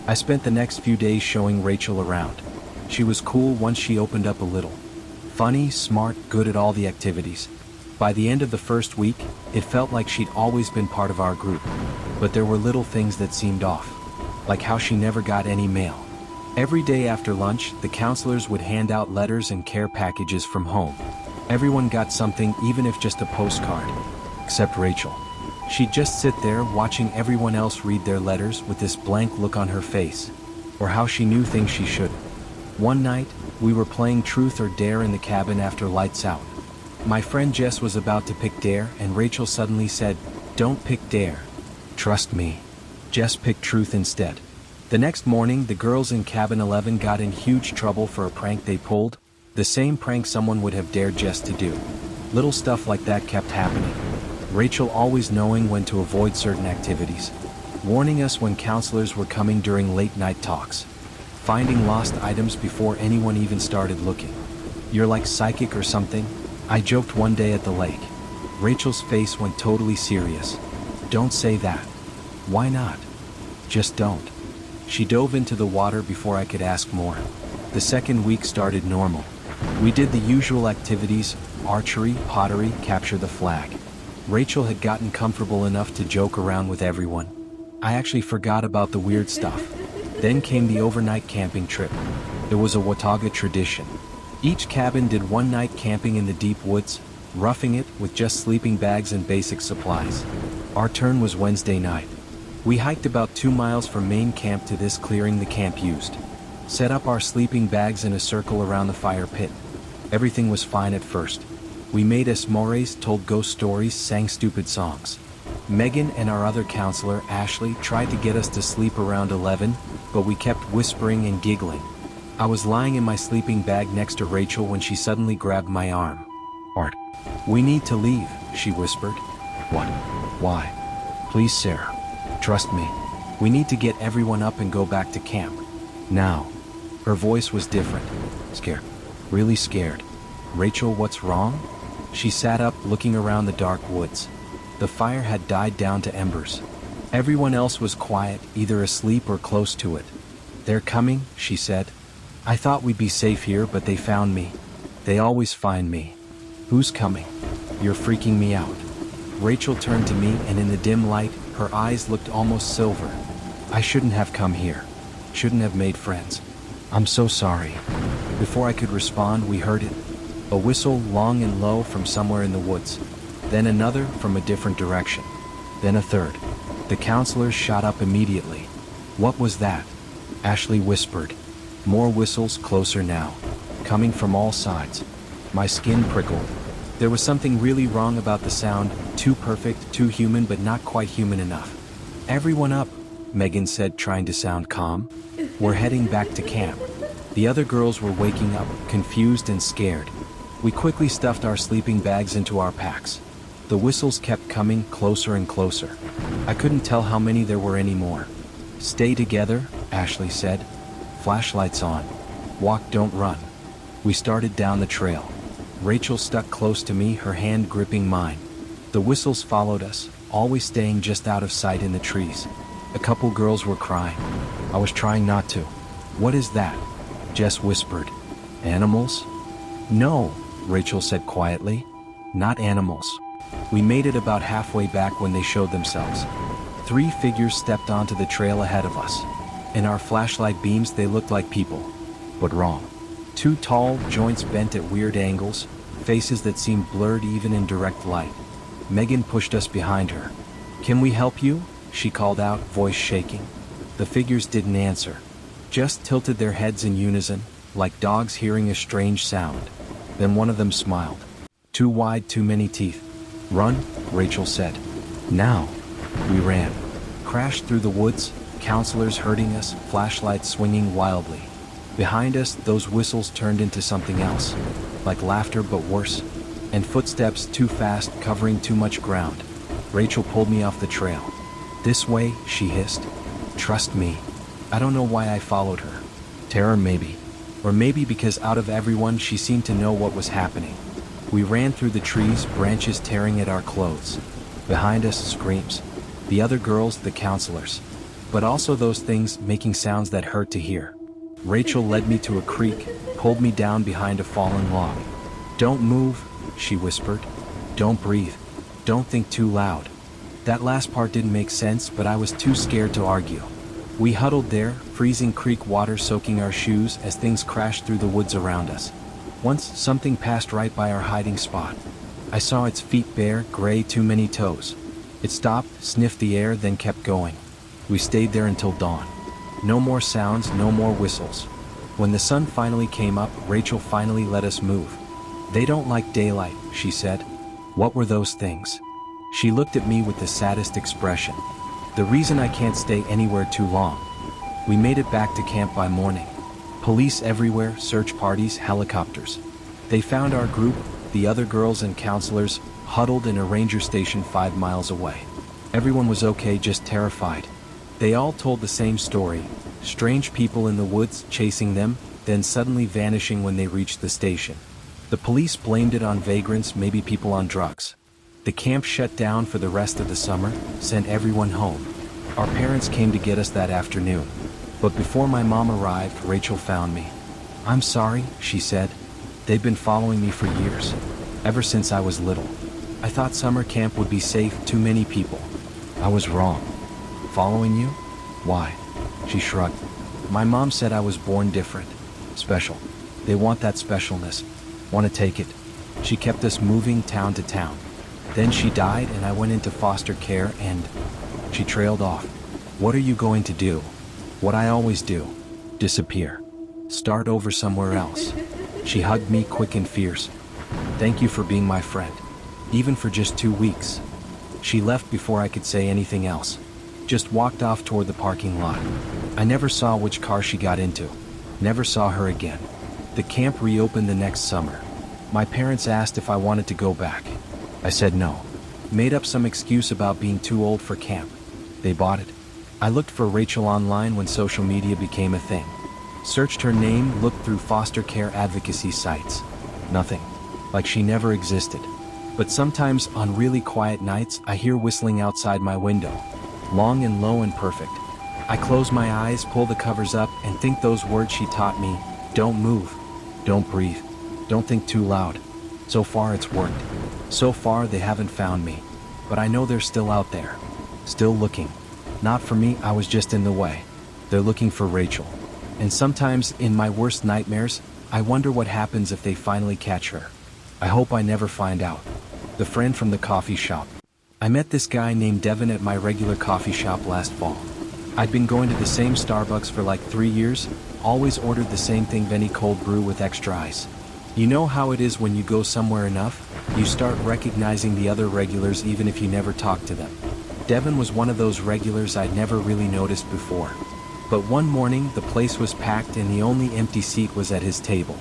I spent the next few days showing Rachel around. She was cool once she opened up a little. Funny, smart, good at all the activities. By the end of the first week, it felt like she'd always been part of our group. But there were little things that seemed off. Like how she never got any mail. Every day after lunch, the counselors would hand out letters and care packages from home. Everyone got something, even if just a postcard. Except Rachel. She'd just sit there watching everyone else read their letters with this blank look on her face. Or how she knew things she shouldn't. One night, we were playing Truth or Dare in the cabin after lights out. My friend Jess was about to pick Dare and Rachel suddenly said, "Don't pick Dare. Trust me." Jess picked Truth instead. The next morning, the girls in cabin 11 got in huge trouble for a prank they pulled, the same prank someone would have dared Jess to do. Little stuff like that kept happening. Rachel always knowing when to avoid certain activities, warning us when counselors were coming during late night talks, finding lost items before anyone even started looking. "You're like psychic or something," I joked one day at the lake. Rachel's face went totally serious. "Don't say that." "Why not?" "Just don't." She dove into the water before I could ask more. The second week started normal. We did the usual activities, archery, pottery, capture the flag. Rachel had gotten comfortable enough to joke around with everyone. I actually forgot about the weird stuff. Then came the overnight camping trip. It was a Watauga tradition. Each cabin did one night camping in the deep woods, roughing it with just sleeping bags and basic supplies. Our turn was Wednesday night. We hiked about 2 miles from main camp to this clearing the camp used. Set up our sleeping bags in a circle around the fire pit. Everything was fine at first. We made s'mores, told ghost stories, sang stupid songs. Megan and our other counselor, Ashley, tried to get us to sleep around 11, but we kept whispering and giggling. I was lying in my sleeping bag next to Rachel when she suddenly grabbed my arm. "Art, we need to leave," she whispered. "What? Why?" "Please, Sarah. Trust me. We need to get everyone up and go back to camp. Now." Her voice was different. Scared. Really scared. "Rachel, what's wrong?" She sat up, looking around the dark woods. The fire had died down to embers. Everyone else was quiet, either asleep or close to it. "They're coming," she said. "I thought we'd be safe here, but they found me. They always find me." "Who's coming?" "You're freaking me out." Rachel turned to me, and in the dim light, her eyes looked almost silver. "I shouldn't have come here. Shouldn't have made friends. I'm so sorry." Before I could respond, we heard it. A whistle, long and low, from somewhere in the woods. Then another from a different direction. Then a third. The counselors shot up immediately. "What was that?" Ashley whispered. More whistles, closer now. Coming from all sides. My skin prickled. There was something really wrong about the sound, too perfect, too human, but not quite human enough. "Everyone up," Megan said, trying to sound calm. "We're heading back to camp." The other girls were waking up, confused and scared. We quickly stuffed our sleeping bags into our packs. The whistles kept coming, closer and closer. I couldn't tell how many there were anymore. "Stay together," Ashley said. "Flashlights on. Walk, don't run." We started down the trail. Rachel stuck close to me, her hand gripping mine. The whistles followed us, always staying just out of sight in the trees. A couple girls were crying. I was trying not to. "What is that?" Jess whispered. "Animals?" "No," Rachel said quietly. "Not animals." We made it about halfway back when they showed themselves. 3 figures stepped onto the trail ahead of us. In our flashlight beams, they looked like people. But wrong. 2 tall, joints bent at weird angles, faces that seemed blurred even in direct light. Megan pushed us behind her. "Can we help you?" she called out, voice shaking. The figures didn't answer. Just tilted their heads in unison, like dogs hearing a strange sound. Then one of them smiled. "Too wide, too many teeth." "Run," Rachel said. Now. We ran. Crashed through the woods, counselors herding us, flashlights swinging wildly. Behind us, those whistles turned into something else. Like laughter, but worse. And footsteps too fast, covering too much ground. Rachel pulled me off the trail. "This way," she hissed. "Trust me." I don't know why I followed her. Terror maybe. Or maybe because out of everyone she seemed to know what was happening. We ran through the trees, branches tearing at our clothes. Behind us, screams. The other girls, the counselors. But also those things making sounds that hurt to hear. Rachel led me to a creek, pulled me down behind a fallen log. "Don't move," she whispered. "Don't breathe. Don't think too loud." That last part didn't make sense, but I was too scared to argue. We huddled there, freezing creek water soaking our shoes as things crashed through the woods around us. Once, something passed right by our hiding spot. I saw its feet bare, gray, too many toes. It stopped, sniffed the air, then kept going. We stayed there until dawn. No more sounds, no more whistles. When the sun finally came up, Rachel finally let us move. "They don't like daylight," she said. "What were those things?" She looked at me with the saddest expression. "The reason I can't stay anywhere too long." We made it back to camp by morning. Police everywhere, search parties, helicopters. They found our group, the other girls and counselors, huddled in a ranger station 5 miles away. Everyone was okay, just terrified. They all told the same story: strange people in the woods chasing them, then suddenly vanishing when they reached the station. The police blamed it on vagrants, maybe people on drugs. The camp shut down for the rest of the summer, sent everyone home. Our parents came to get us that afternoon. But before my mom arrived, Rachel found me. "I'm sorry," she said. "They've been following me for years. Ever since I was little. I thought summer camp would be safe, too many people. I was wrong." "Following you? Why?" She shrugged. "My mom said I was born different. Special. They want that specialness. Want to take it." She kept us moving town to town. Then she died and I went into foster care and... She trailed off. "What are you going to do?" "What I always do. Disappear. Start over somewhere else." She hugged me quick and fierce. "Thank you for being my friend. Even for just 2 weeks." She left before I could say anything else. Just walked off toward the parking lot. I never saw which car she got into. Never saw her again. The camp reopened the next summer. My parents asked if I wanted to go back. I said no. Made up some excuse about being too old for camp. They bought it. I looked for Rachel online when social media became a thing. Searched her name, looked through foster care advocacy sites. Nothing. Like she never existed. But sometimes, on really quiet nights, I hear whistling outside my window. Long and low and perfect. I close my eyes, pull the covers up, and think those words she taught me: don't move, don't breathe, don't think too loud. So far it's worked. So far they haven't found me. But I know they're still out there. Still looking. Not for me, I was just in the way. They're looking for Rachel. And sometimes, in my worst nightmares, I wonder what happens if they finally catch her. I hope I never find out. The friend from the coffee shop. I met this guy named Devin at my regular coffee shop last fall. I'd been going to the same Starbucks for like 3 years, always ordered the same thing, Venti cold brew with extra ice. You know how it is when you go somewhere enough, you start recognizing the other regulars even if you never talk to them. Devin was one of those regulars I'd never really noticed before. But one morning, the place was packed and the only empty seat was at his table.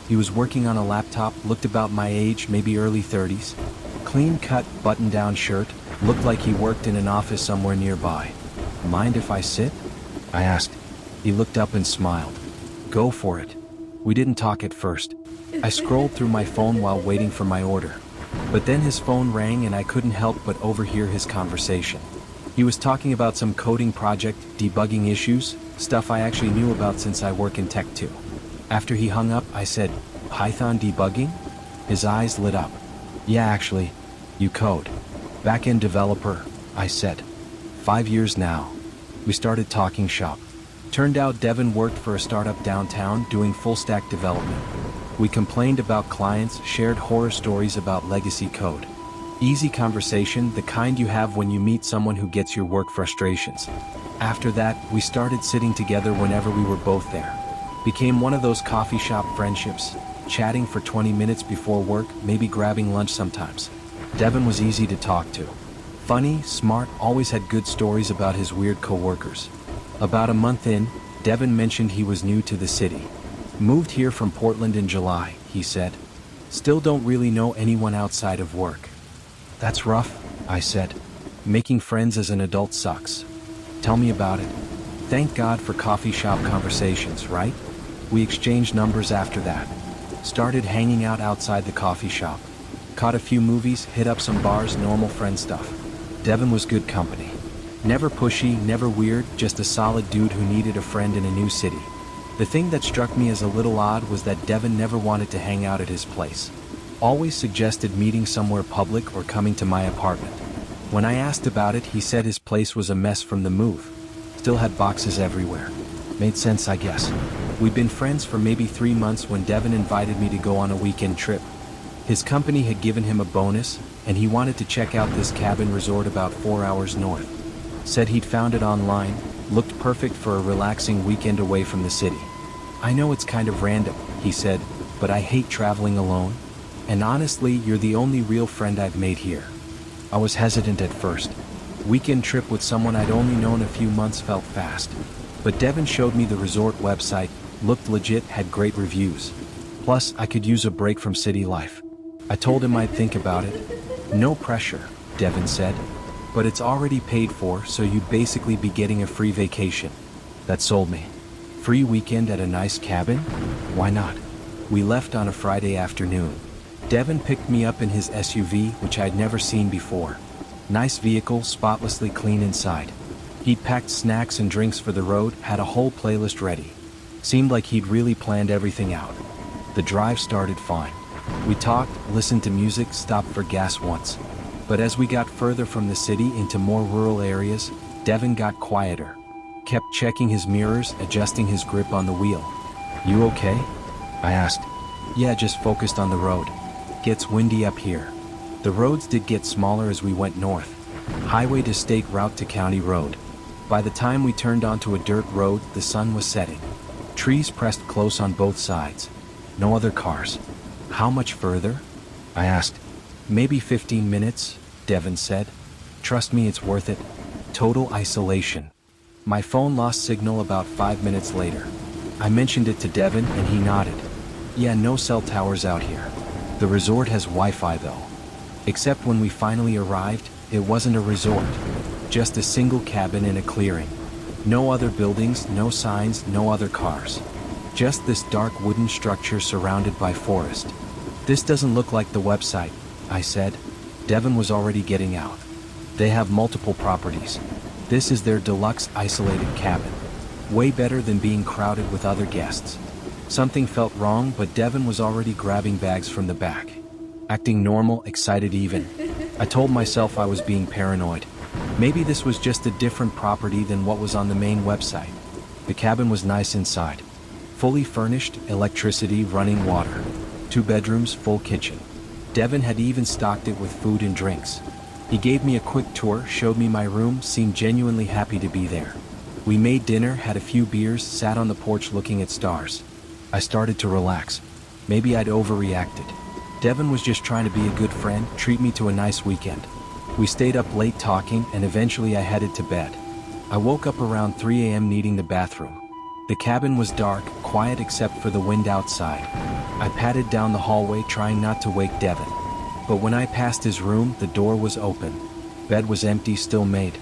He was working on a laptop, looked about my age, maybe early 30s. Clean-cut, button-down shirt, looked like he worked in an office somewhere nearby. "Mind if I sit?" I asked. He looked up and smiled. "Go for it." We didn't talk at first. I scrolled through my phone while waiting for my order. But then his phone rang and I couldn't help but overhear his conversation. He was talking about some coding project, debugging issues, stuff I actually knew about since I work in tech too. After he hung up, I said, "Python debugging?" His eyes lit up. "Yeah, actually. You code." "Back-end developer," I said. 5 years now. We started talking shop. Turned out Devin worked for a startup downtown doing full-stack development. We complained about clients, shared horror stories about legacy code. Easy conversation, the kind you have when you meet someone who gets your work frustrations. After that, we started sitting together whenever we were both there. Became one of those coffee shop friendships, chatting for 20 minutes before work, maybe grabbing lunch sometimes. Devin was easy to talk to. Funny, smart, always had good stories about his weird coworkers. About a month in, Devin mentioned he was new to the city. Moved here from Portland in July, he said. Still don't really know anyone outside of work. That's rough, I said. Making friends as an adult sucks. Tell me about it. Thank God for coffee shop conversations, right? We exchanged numbers after that. Started hanging out outside the coffee shop. Caught a few movies, hit up some bars, normal friend stuff. Devin was good company. Never pushy, never weird, just a solid dude who needed a friend in a new city. The thing that struck me as a little odd was that Devin never wanted to hang out at his place. Always suggested meeting somewhere public or coming to my apartment. When I asked about it, he said his place was a mess from the move. Still had boxes everywhere. Made sense, I guess. We'd been friends for maybe 3 months when Devin invited me to go on a weekend trip. His company had given him a bonus, and he wanted to check out this cabin resort about 4 hours north. Said he'd found it online, looked perfect for a relaxing weekend away from the city. I know it's kind of random, he said, but I hate traveling alone. And honestly, you're the only real friend I've made here. I was hesitant at first. Weekend trip with someone I'd only known a few months felt fast. But Devin showed me the resort website, looked legit, had great reviews. Plus, I could use a break from city life. I told him I'd think about it. No pressure, Devin said. But it's already paid for, so you'd basically be getting a free vacation. That sold me. Free weekend at a nice cabin? Why not? We left on a Friday afternoon. Devin picked me up in his SUV, which I'd never seen before. Nice vehicle, spotlessly clean inside. He'd packed snacks and drinks for the road, had a whole playlist ready. Seemed like he'd really planned everything out. The drive started fine. We talked, listened to music, stopped for gas once. But as we got further from the city into more rural areas, Devin got quieter. Kept checking his mirrors, adjusting his grip on the wheel. "You okay?" I asked. "Yeah, just focused on the road. Gets windy up here." The roads did get smaller as we went north. Highway to state route to county road. By the time we turned onto a dirt road, the sun was setting. Trees pressed close on both sides. No other cars. "How much further?" I asked. "Maybe 15 minutes, Devin said. "Trust me, it's worth it. Total isolation." My phone lost signal about 5 minutes later. I mentioned it to Devin and he nodded. "Yeah, no cell towers out here. The resort has Wi-Fi though." Except when we finally arrived, it wasn't a resort. Just a single cabin in a clearing. No other buildings, no signs, no other cars. Just this dark wooden structure surrounded by forest. "This doesn't look like the website," I said. Devin was already getting out. "They have multiple properties. This is their deluxe isolated cabin. Way better than being crowded with other guests." Something felt wrong, but Devin was already grabbing bags from the back. Acting normal, excited even. I told myself I was being paranoid. Maybe this was just a different property than what was on the main website. The cabin was nice inside. Fully furnished, electricity, running water. 2 bedrooms, full kitchen. Devin had even stocked it with food and drinks. He gave me a quick tour, showed me my room, seemed genuinely happy to be there. We made dinner, had a few beers, sat on the porch looking at stars. I started to relax. Maybe I'd overreacted. Devin was just trying to be a good friend, treat me to a nice weekend. We stayed up late talking, and eventually I headed to bed. I woke up around 3 a.m. needing the bathroom. The cabin was dark, quiet except for the wind outside. I padded down the hallway trying not to wake Devin. But when I passed his room, the door was open. Bed was empty, still made.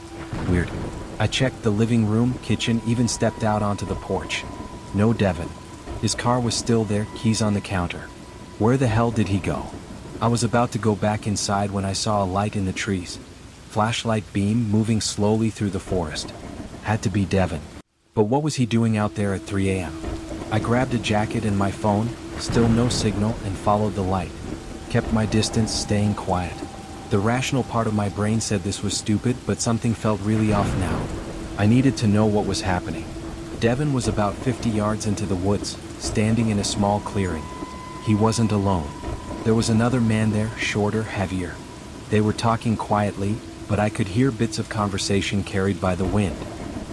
Weird. I checked the living room, kitchen, even stepped out onto the porch. No Devin. His car was still there, keys on the counter. Where the hell did he go? I was about to go back inside when I saw a light in the trees. Flashlight beam moving slowly through the forest. Had to be Devin. But what was he doing out there at 3 a.m.? I grabbed a jacket and my phone, still no signal, and followed the light. Kept my distance, staying quiet. The rational part of my brain said this was stupid, but something felt really off now. I needed to know what was happening. Devin was about 50 yards into the woods, standing in a small clearing. He wasn't alone. There was another man there, shorter, heavier. They were talking quietly, but I could hear bits of conversation carried by the wind.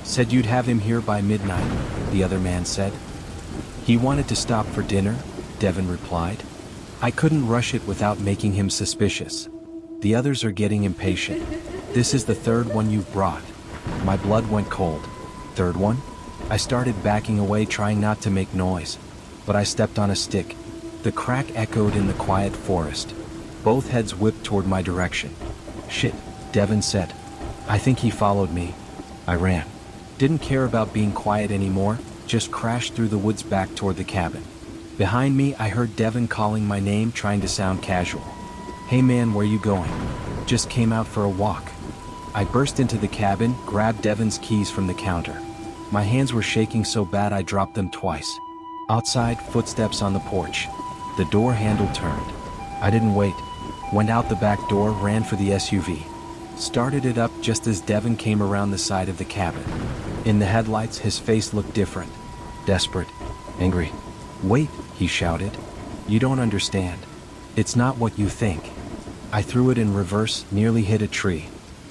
"Said you'd have him here by midnight," the other man said. "He wanted to stop for dinner," Devin replied. I couldn't rush it without making him suspicious. "The others are getting impatient. This is the third one you've brought." My blood went cold. "Third one?" I started backing away, trying not to make noise. But I stepped on a stick. The crack echoed in the quiet forest. Both heads whipped toward my direction. "Shit," Devin said. "I think he followed me." I ran. Didn't care about being quiet anymore, just crashed through the woods back toward the cabin. Behind me, I heard Devin calling my name, trying to sound casual. "Hey man, where you going?" "Just came out for a walk." I burst into the cabin, grabbed Devon's keys from the counter. My hands were shaking so bad I dropped them twice. Outside, footsteps on the porch. The door handle turned. I didn't wait. Went out the back door, ran for the SUV. Started it up just as Devon came around the side of the cabin. In the headlights, his face looked different. Desperate. Angry. "Wait," he shouted. "You don't understand. It's not what you think." I threw it in reverse, nearly hit a tree.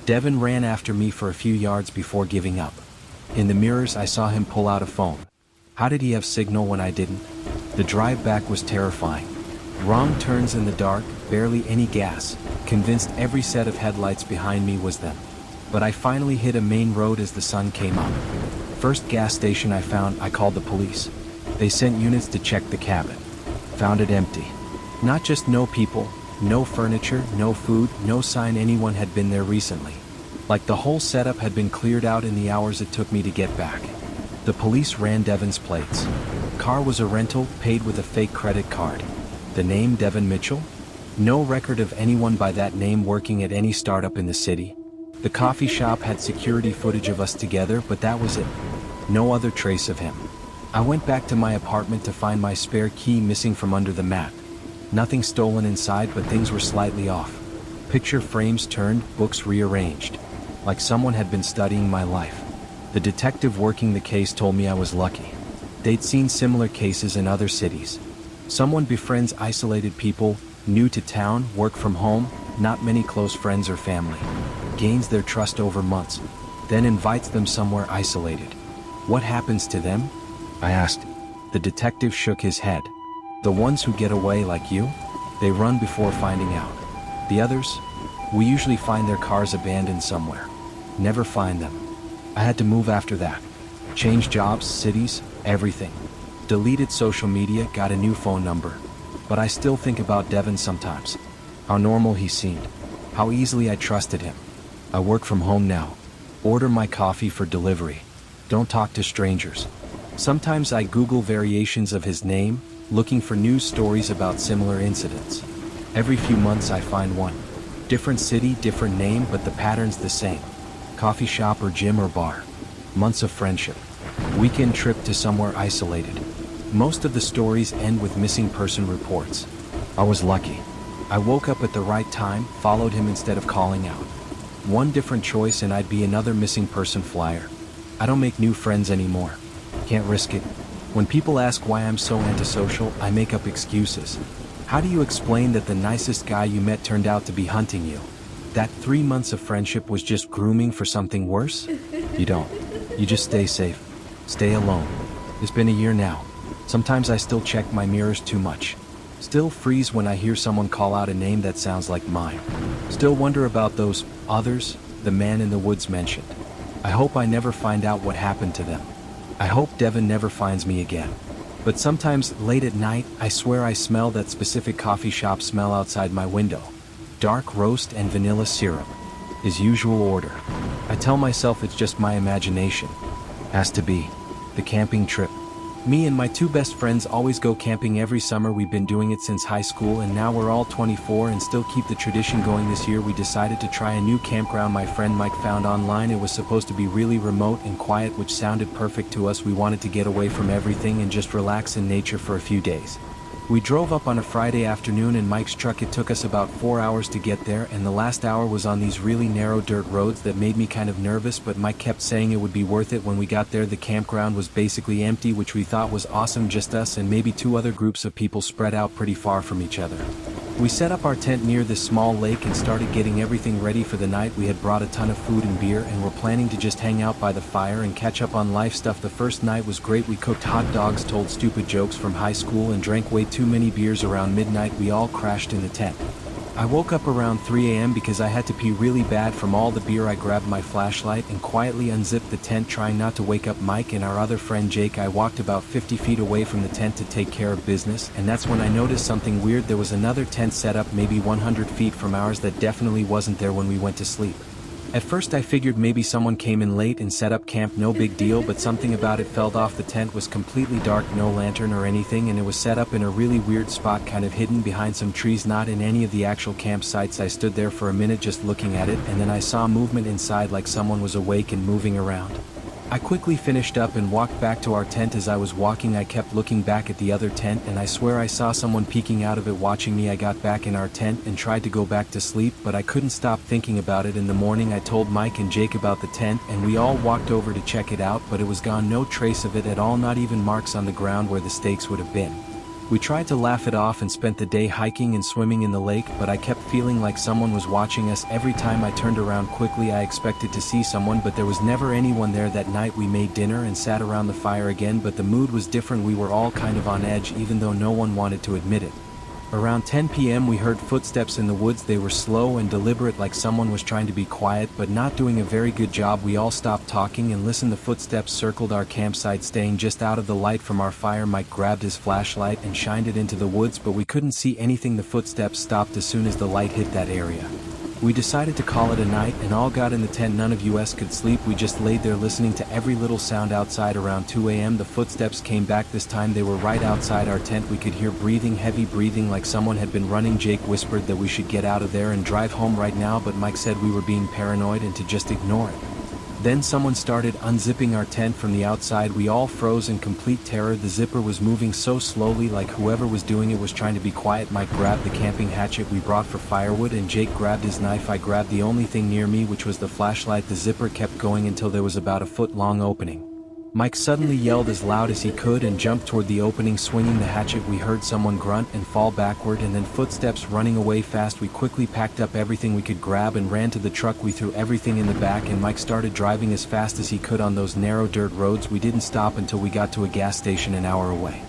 Devon ran after me for a few yards before giving up. In the mirrors, I saw him pull out a phone. How did he have signal when I didn't? The drive back was terrifying. Wrong turns in the dark, barely any gas, convinced every set of headlights behind me was them. But I finally hit a main road as the sun came up. First gas station I found, I called the police. They sent units to check the cabin. Found it empty. Not just no people, no furniture, no food, no sign anyone had been there recently. Like the whole setup had been cleared out in the hours it took me to get back. The police ran Devon's plates. Car was a rental, paid with a fake credit card. The name Devon Mitchell? No record of anyone by that name working at any startup in the city. The coffee shop had security footage of us together, but that was it. No other trace of him. I went back to my apartment to find my spare key missing from under the mat. Nothing stolen inside, but things were slightly off. Picture frames turned, books rearranged. Like someone had been studying my life. The detective working the case told me I was lucky. They'd seen similar cases in other cities. Someone befriends isolated people, new to town, work from home, not many close friends or family. Gains their trust over months, then invites them somewhere isolated. What happens to them? I asked. The detective shook his head. The ones who get away like you? They run before finding out. The others? We usually find their cars abandoned somewhere. Never find them. I had to move after that. Change jobs, cities, everything. Deleted social media, got a new phone number. But I still think about Devon sometimes. How normal he seemed. How easily I trusted him. I work from home now. Order my coffee for delivery. Don't talk to strangers. Sometimes I Google variations of his name, looking for news stories about similar incidents. Every few months I find one. Different city, different name, but the pattern's the same. Coffee shop or gym or bar. Months of friendship. Weekend trip to somewhere isolated. Most of the stories end with missing person reports. I was lucky. I woke up at the right time, followed him instead of calling out. One different choice and I'd be another missing person flyer. I don't make new friends anymore. Can't risk it. When people ask why I'm so antisocial, I make up excuses. How do you explain that the nicest guy you met turned out to be hunting you? That 3 months of friendship was just grooming for something worse? You don't. You just stay safe. Stay alone. It's been a year now. Sometimes I still check my mirrors too much. Still freeze when I hear someone call out a name that sounds like mine. Still wonder about those others the man in the woods mentioned. I hope I never find out what happened to them. I hope Devon never finds me again. But sometimes, late at night, I swear I smell that specific coffee shop smell outside my window. Dark roast and vanilla syrup. His usual order. I tell myself it's just my imagination. Has to be. The camping trip. Me and my 2 best friends always go camping every summer. We've been doing it since high school and now we're all 24 and still keep the tradition going. This year we decided to try a new campground my friend Mike found online. It was supposed to be really remote and quiet, which sounded perfect to us. We wanted to get away from everything and just relax in nature for a few days. We drove up on a Friday afternoon in Mike's truck. It took us about 4 hours to get there, and the last hour was on these really narrow dirt roads that made me kind of nervous, but Mike kept saying it would be worth it. When we got there, the campground was basically empty, which we thought was awesome. Just us and maybe 2 other groups of people spread out pretty far from each other. We set up our tent near this small lake and started getting everything ready for the night. We had brought a ton of food and beer and were planning to just hang out by the fire and catch up on life stuff. The first night was great. We cooked hot dogs, told stupid jokes from high school, and drank way too many beers. Around midnight, we all crashed in the tent. I woke up around 3 a.m. because I had to pee really bad from all the beer. I grabbed my flashlight and quietly unzipped the tent, trying not to wake up Mike and our other friend Jake. I walked about 50 feet away from the tent to take care of business, and that's when I noticed something weird. There was another tent set up maybe 100 feet from ours that definitely wasn't there when we went to sleep. At first I figured maybe someone came in late and set up camp, no big deal, but something about it felt off. The tent was completely dark, no lantern or anything, and it was set up in a really weird spot, kind of hidden behind some trees, not in any of the actual campsites. I stood there for a minute just looking at it, and then I saw movement inside, like someone was awake and moving around. I quickly finished up and walked back to our tent. As I was walking, I kept looking back at the other tent, and I swear I saw someone peeking out of it watching me. I got back in our tent and tried to go back to sleep, but I couldn't stop thinking about it. In the morning I told Mike and Jake about the tent, and we all walked over to check it out, but it was gone, no trace of it at all, not even marks on the ground where the stakes would have been. We tried to laugh it off and spent the day hiking and swimming in the lake, but I kept feeling like someone was watching us. Every time I turned around quickly I expected to see someone, but there was never anyone there. That night we made dinner and sat around the fire again, but the mood was different. We were all kind of on edge, even though no one wanted to admit it. Around 10 p.m. we heard footsteps in the woods. They were slow and deliberate, like someone was trying to be quiet but not doing a very good job. We all stopped talking and listened. The footsteps circled our campsite, staying just out of the light from our fire. Mike grabbed his flashlight and shined it into the woods, but we couldn't see anything. The footsteps stopped as soon as the light hit that area. We decided to call it a night and all got in the tent. None of us could sleep. We just laid there listening to every little sound outside. Around 2 a.m. the footsteps came back. This time they were right outside our tent. We could hear breathing, heavy breathing, like someone had been running. Jake whispered that we should get out of there and drive home right now, but Mike said we were being paranoid and to just ignore it. Then someone started unzipping our tent from the outside. We all froze in complete terror. The zipper was moving so slowly, like whoever was doing it was trying to be quiet. Mike grabbed the camping hatchet we brought for firewood, and Jake grabbed his knife. I grabbed the only thing near me, which was the flashlight. The zipper kept going until there was about a foot-long opening. Mike suddenly yelled as loud as he could and jumped toward the opening, swinging the hatchet. We heard someone grunt and fall backward, and then footsteps running away fast. We quickly packed up everything we could grab and ran to the truck. We threw everything in the back, and Mike started driving as fast as he could on those narrow dirt roads. We didn't stop until we got to a gas station an hour away.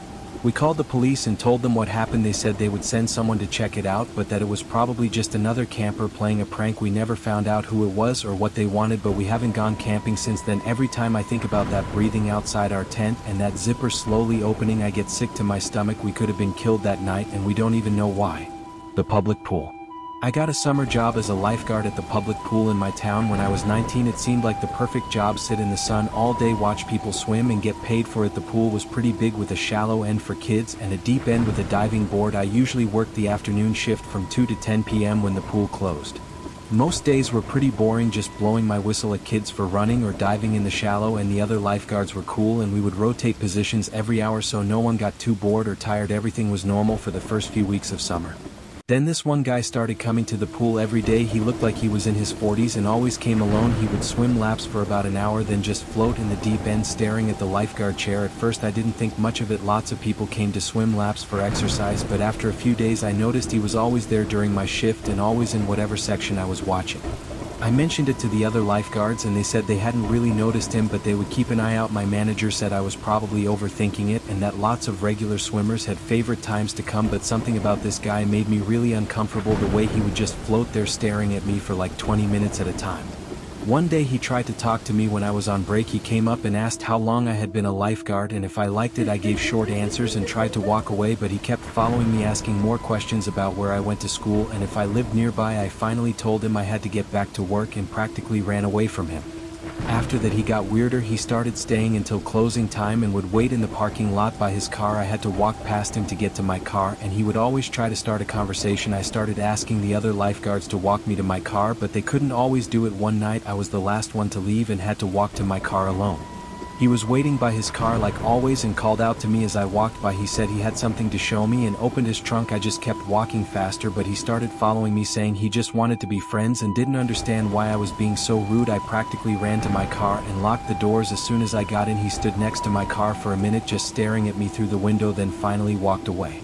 We called the police and told them what happened. They said they would send someone to check it out, but that it was probably just another camper playing a prank. We never found out who it was or what they wanted, but we haven't gone camping since then. Every time I think about that breathing outside our tent and that zipper slowly opening, I get sick to my stomach. We could have been killed that night, and we don't even know why. The public pool. I got a summer job as a lifeguard at the public pool in my town when I was 19. It seemed like the perfect job. Sit in the sun all day, watch people swim, and get paid for it. The pool was pretty big, with a shallow end for kids and a deep end with a diving board. I usually worked the afternoon shift from 2 to 10 p.m. when the pool closed. Most days were pretty boring, just blowing my whistle at kids for running or diving in the shallow, and the other lifeguards were cool, and we would rotate positions every hour so no one got too bored or tired. Everything was normal for the first few weeks of summer. Then this one guy started coming to the pool every day. He looked like he was in his 40s and always came alone. He would swim laps for about an hour, then just float in the deep end staring at the lifeguard chair. At first I didn't think much of it. Lots of people came to swim laps for exercise, but after a few days I noticed he was always there during my shift and always in whatever section I was watching. I mentioned it to the other lifeguards and they said they hadn't really noticed him, but they would keep an eye out. My manager said I was probably overthinking it and that lots of regular swimmers had favorite times to come, but something about this guy made me really uncomfortable. The way he would just float there staring at me for like 20 minutes at a time. One day he tried to talk to me when I was on break. He came up and asked how long I had been a lifeguard, and if I liked it. I gave short answers and tried to walk away, but he kept following me, asking more questions about where I went to school and if I lived nearby. I finally told him I had to get back to work and practically ran away from him. After that he got weirder. He started staying until closing time and would wait in the parking lot by his car. I had to walk past him to get to my car, and he would always try to start a conversation. I started asking the other lifeguards to walk me to my car, but they couldn't always do it. One night I was the last one to leave and had to walk to my car alone. He was waiting by his car like always and called out to me as I walked by. He said he had something to show me and opened his trunk. I just kept walking faster, but he started following me, saying he just wanted to be friends and didn't understand why I was being so rude. I practically ran to my car and locked the doors. As soon as I got in, he stood next to my car for a minute just staring at me through the window, then finally walked away.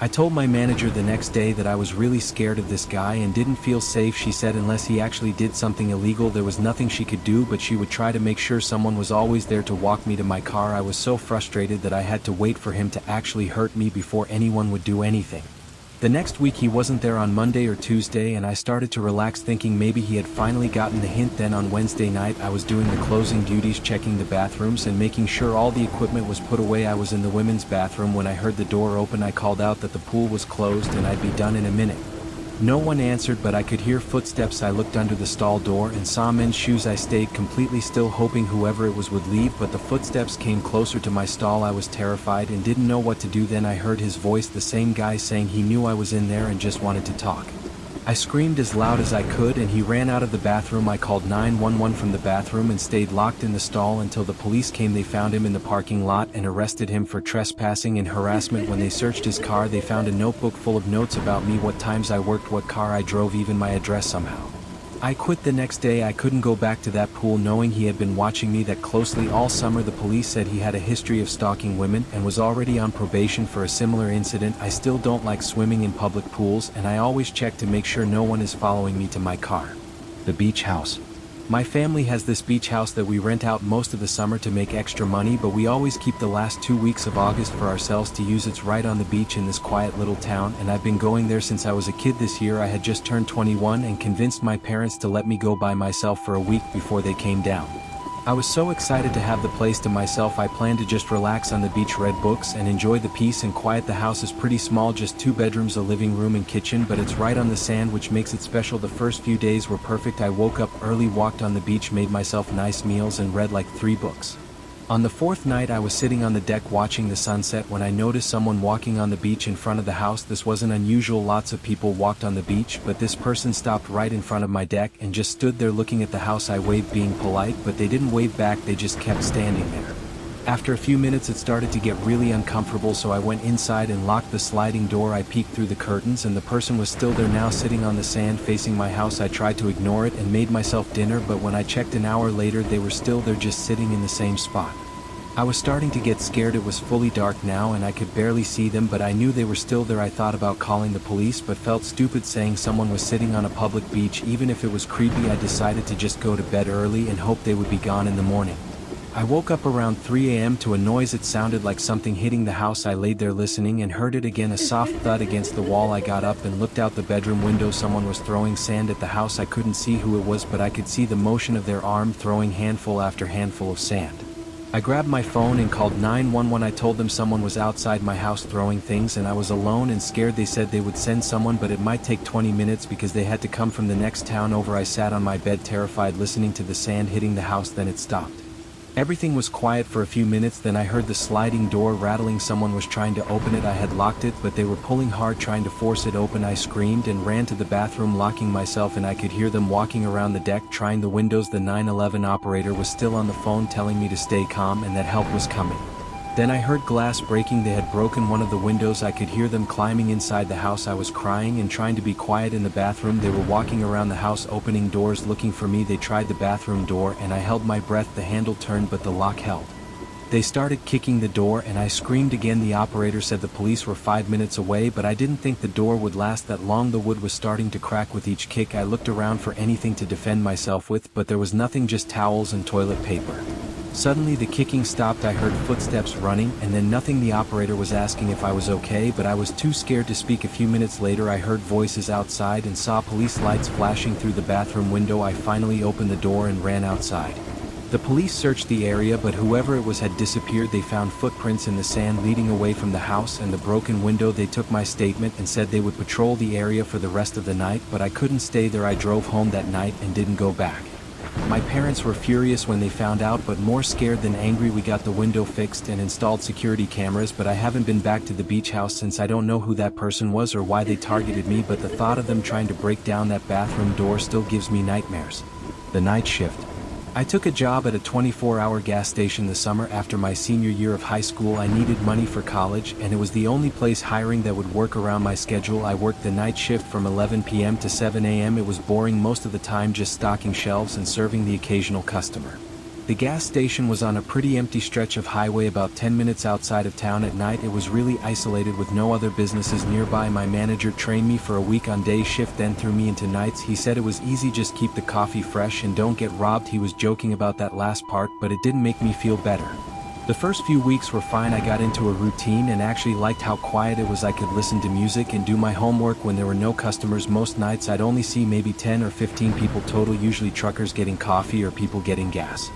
I told my manager the next day that I was really scared of this guy and didn't feel safe. She said unless he actually did something illegal there was nothing she could do, but she would try to make sure someone was always there to walk me to my car. I was so frustrated that I had to wait for him to actually hurt me before anyone would do anything. The next week he wasn't there on Monday or Tuesday, and I started to relax, thinking maybe he had finally gotten the hint. Then on Wednesday night I was doing the closing duties, checking the bathrooms and making sure all the equipment was put away. I was in the women's bathroom when I heard the door open. I called out that the pool was closed and I'd be done in a minute. No one answered, but I could hear footsteps. I looked under the stall door and saw men's shoes. I stayed completely still, hoping whoever it was would leave, but the footsteps came closer to my stall. I was terrified and didn't know what to do. Then I heard his voice, the same guy, saying he knew I was in there and just wanted to talk. I screamed as loud as I could and he ran out of the bathroom. I called 911 from the bathroom and stayed locked in the stall until the police came. They found him in the parking lot and arrested him for trespassing and harassment. When they searched his car, they found a notebook full of notes about me, what times I worked, what car I drove, even my address somehow. I quit the next day. I couldn't go back to that pool knowing he had been watching me that closely all summer. The police said he had a history of stalking women and was already on probation for a similar incident. I still don't like swimming in public pools, and I always check to make sure no one is following me to my car. The beach house. My family has this beach house that we rent out most of the summer to make extra money, but we always keep the last 2 weeks of August for ourselves to use. It's right on the beach in this quiet little town, and I've been going there since I was a kid. This year I had just turned 21 and convinced my parents to let me go by myself for a week before they came down. I was so excited to have the place to myself. I planned to just relax on the beach, read books, and enjoy the peace and quiet. The house is pretty small, just 2 bedrooms, a living room and kitchen, but it's right on the sand, which makes it special. The first few days were perfect. I woke up early, walked on the beach, made myself nice meals, and read like 3 books. On the 4th night I was sitting on the deck watching the sunset when I noticed someone walking on the beach in front of the house. This wasn't unusual. Lots of people walked on the beach, but this person stopped right in front of my deck and just stood there looking at the house. I waved, being polite, but they didn't wave back. They just kept standing there. After a few minutes it started to get really uncomfortable, so I went inside and locked the sliding door. I peeked through the curtains and the person was still there, now sitting on the sand facing my house. I tried to ignore it and made myself dinner, but when I checked an hour later they were still there, just sitting in the same spot. I was starting to get scared. It was fully dark now and I could barely see them, but I knew they were still there. I thought about calling the police but felt stupid saying someone was sitting on a public beach. Even if it was creepy, I decided to just go to bed early and hope they would be gone in the morning. I woke up around 3 a.m. to a noise. It sounded like something hitting the house. I laid there listening and heard it again, a soft thud against the wall. I got up and looked out the bedroom window. Someone was throwing sand at the house. I couldn't see who it was, but I could see the motion of their arm throwing handful after handful of sand. I grabbed my phone and called 911. I told them someone was outside my house throwing things and I was alone and scared. They said they would send someone, but it might take 20 minutes because they had to come from the next town over. I sat on my bed terrified, listening to the sand hitting the house. Then it stopped. Everything was quiet for a few minutes. Then I heard the sliding door rattling. Someone was trying to open it. I had locked it, but they were pulling hard trying to force it open. I screamed and ran to the bathroom, locking myself, and I could hear them walking around the deck trying the windows. The 911 operator was still on the phone telling me to stay calm and that help was coming. Then I heard glass breaking. They had broken one of the windows. I could hear them climbing inside the house. I was crying and trying to be quiet in the bathroom. They were walking around the house opening doors looking for me. They tried the bathroom door and I held my breath. The handle turned but the lock held. They started kicking the door and I screamed again. The operator said the police were 5 minutes away, but I didn't think the door would last that long. The wood was starting to crack with each kick. I looked around for anything to defend myself with, but there was nothing, just towels and toilet paper. Suddenly the kicking stopped. I heard footsteps running and then nothing. The operator was asking if I was okay, but I was too scared to speak. A few minutes later I heard voices outside and saw police lights flashing through the bathroom window. I finally opened the door and ran outside. The police searched the area, but whoever it was had disappeared. They found footprints in the sand leading away from the house and the broken window. They took my statement and said they would patrol the area for the rest of the night, but I couldn't stay there. I drove home that night and didn't go back. My parents were furious when they found out, but more scared than angry. We got the window fixed and installed security cameras, but I haven't been back to the beach house since. I don't know who that person was or why they targeted me, but the thought of them trying to break down that bathroom door still gives me nightmares. The night shift. I took a job at a 24-hour gas station the summer after my senior year of high school. I needed money for college, and it was the only place hiring that would work around my schedule. I worked the night shift from 11 p.m. to 7 a.m. It was boring most of the time, just stocking shelves and serving the occasional customer. The gas station was on a pretty empty stretch of highway about 10 minutes outside of town. At night it was really isolated with no other businesses nearby. My manager trained me for a week on day shift, then threw me into nights. He said it was easy, just keep the coffee fresh and don't get robbed. He was joking about that last part, but it didn't make me feel better. The first few weeks were fine. I got into a routine and actually liked how quiet it was. I could listen to music and do my homework when there were no customers. Most nights I'd only see maybe 10 or 15 people total, usually truckers getting coffee or people getting gas.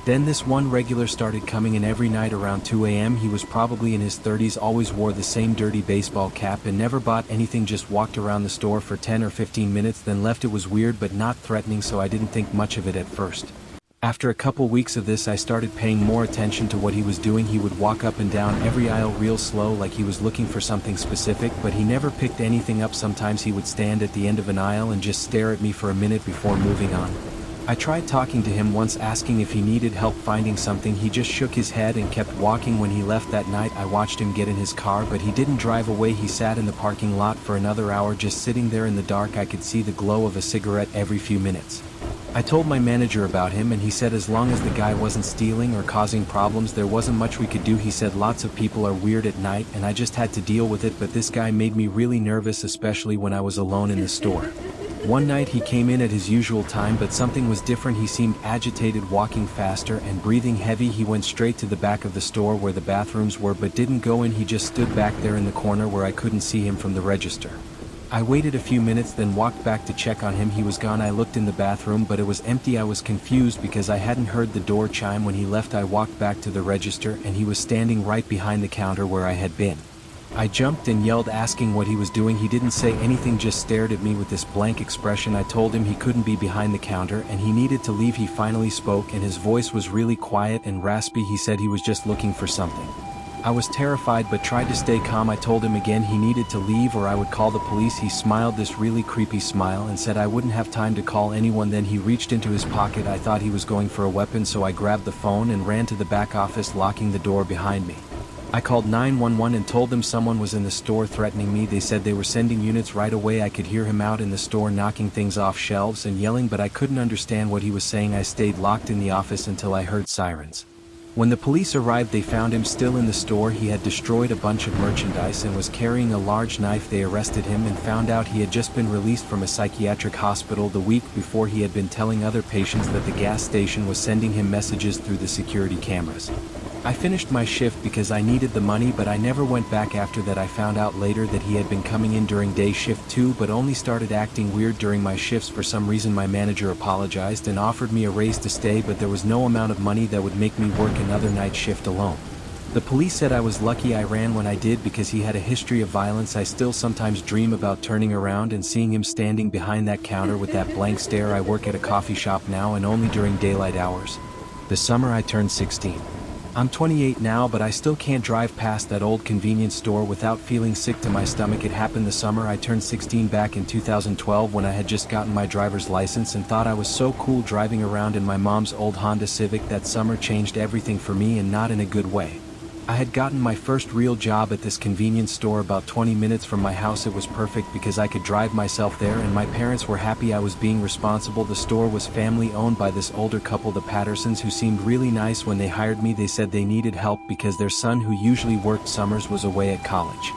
Then this one regular started coming in every night around 2 a.m. He was probably in his 30s, always wore the same dirty baseball cap and never bought anything, just walked around the store for 10 or 15 minutes then left. It was weird but not threatening, so I didn't think much of it at first. After a couple weeks of this, I started paying more attention to what he was doing. He would walk up and down every aisle real slow, like he was looking for something specific, but he never picked anything up. Sometimes he would stand at the end of an aisle and just stare at me for a minute before moving on. I tried talking to him once, asking if he needed help finding something. He just shook his head and kept walking. When he left that night, I watched him get in his car, but he didn't drive away. He sat in the parking lot for another hour, just sitting there in the dark. I could see the glow of a cigarette every few minutes. I told my manager about him, and he said as long as the guy wasn't stealing or causing problems, there wasn't much we could do. He said lots of people are weird at night, and I just had to deal with it, but this guy made me really nervous, especially when I was alone in the store. One night he came in at his usual time, but something was different. He seemed agitated, walking faster and breathing heavy. He went straight to the back of the store where the bathrooms were, but didn't go in. He just stood back there in the corner where I couldn't see him from the register. I waited a few minutes, then walked back to check on him. He was gone. I looked in the bathroom, but it was empty. I was confused because I hadn't heard the door chime when he left. I walked back to the register, and he was standing right behind the counter where I had been. I jumped and yelled, asking what he was doing. He didn't say anything, just stared at me with this blank expression. I told him he couldn't be behind the counter and he needed to leave. He finally spoke, and his voice was really quiet and raspy. He said he was just looking for something. I was terrified but tried to stay calm. I told him again he needed to leave or I would call the police. He smiled this really creepy smile and said I wouldn't have time to call anyone. Then he reached into his pocket. I thought he was going for a weapon, so I grabbed the phone and ran to the back office, locking the door behind me. I called 911 and told them someone was in the store threatening me. They said they were sending units right away. I could hear him out in the store knocking things off shelves and yelling, but I couldn't understand what he was saying. I stayed locked in the office until I heard sirens. When the police arrived, they found him still in the store. He had destroyed a bunch of merchandise and was carrying a large knife. They arrested him and found out he had just been released from a psychiatric hospital. The week before, he had been telling other patients that the gas station was sending him messages through the security cameras. I finished my shift because I needed the money, but I never went back after that. I found out later that he had been coming in during day shift too, but only started acting weird during my shifts. For some reason, my manager apologized and offered me a raise to stay, but there was no amount of money that would make me work another night shift alone. The police said I was lucky I ran when I did because he had a history of violence. I still sometimes dream about turning around and seeing him standing behind that counter with that blank stare. I work at a coffee shop now and only during daylight hours. This summer I turned 16. I'm 28 now, but I still can't drive past that old convenience store without feeling sick to my stomach. It happened the summer I turned 16 back in 2012 when I had just gotten my driver's license and thought I was so cool driving around in my mom's old Honda Civic. That summer changed everything for me, and not in a good way. I had gotten my first real job at this convenience store about 20 minutes from my house. It was perfect because I could drive myself there and my parents were happy I was being responsible. The store was family owned by this older couple, the Pattersons, who seemed really nice when they hired me. They said they needed help because their son, who usually worked summers, was away at college.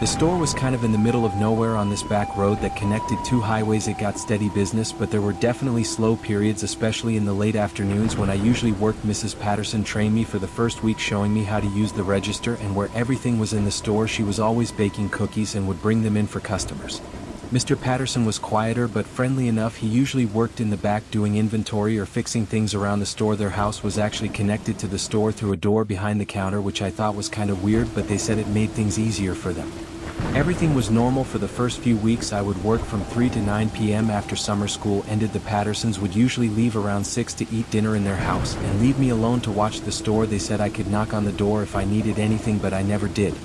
The store was kind of in the middle of nowhere on this back road that connected two highways. It got steady business, but there were definitely slow periods, especially in the late afternoons when I usually worked. Mrs. Patterson trained me for the first week, showing me how to use the register and where everything was in the store. She was always baking cookies and would bring them in for customers. Mr. Patterson was quieter but friendly enough. He usually worked in the back doing inventory or fixing things around the store. Their house was actually connected to the store through a door behind the counter, which I thought was kind of weird, but they said it made things easier for them. Everything was normal for the first few weeks. I would work from 3 to 9 p.m. After summer school ended, the Pattersons would usually leave around 6 to eat dinner in their house and leave me alone to watch the store. They said I could knock on the door if I needed anything, but I never did.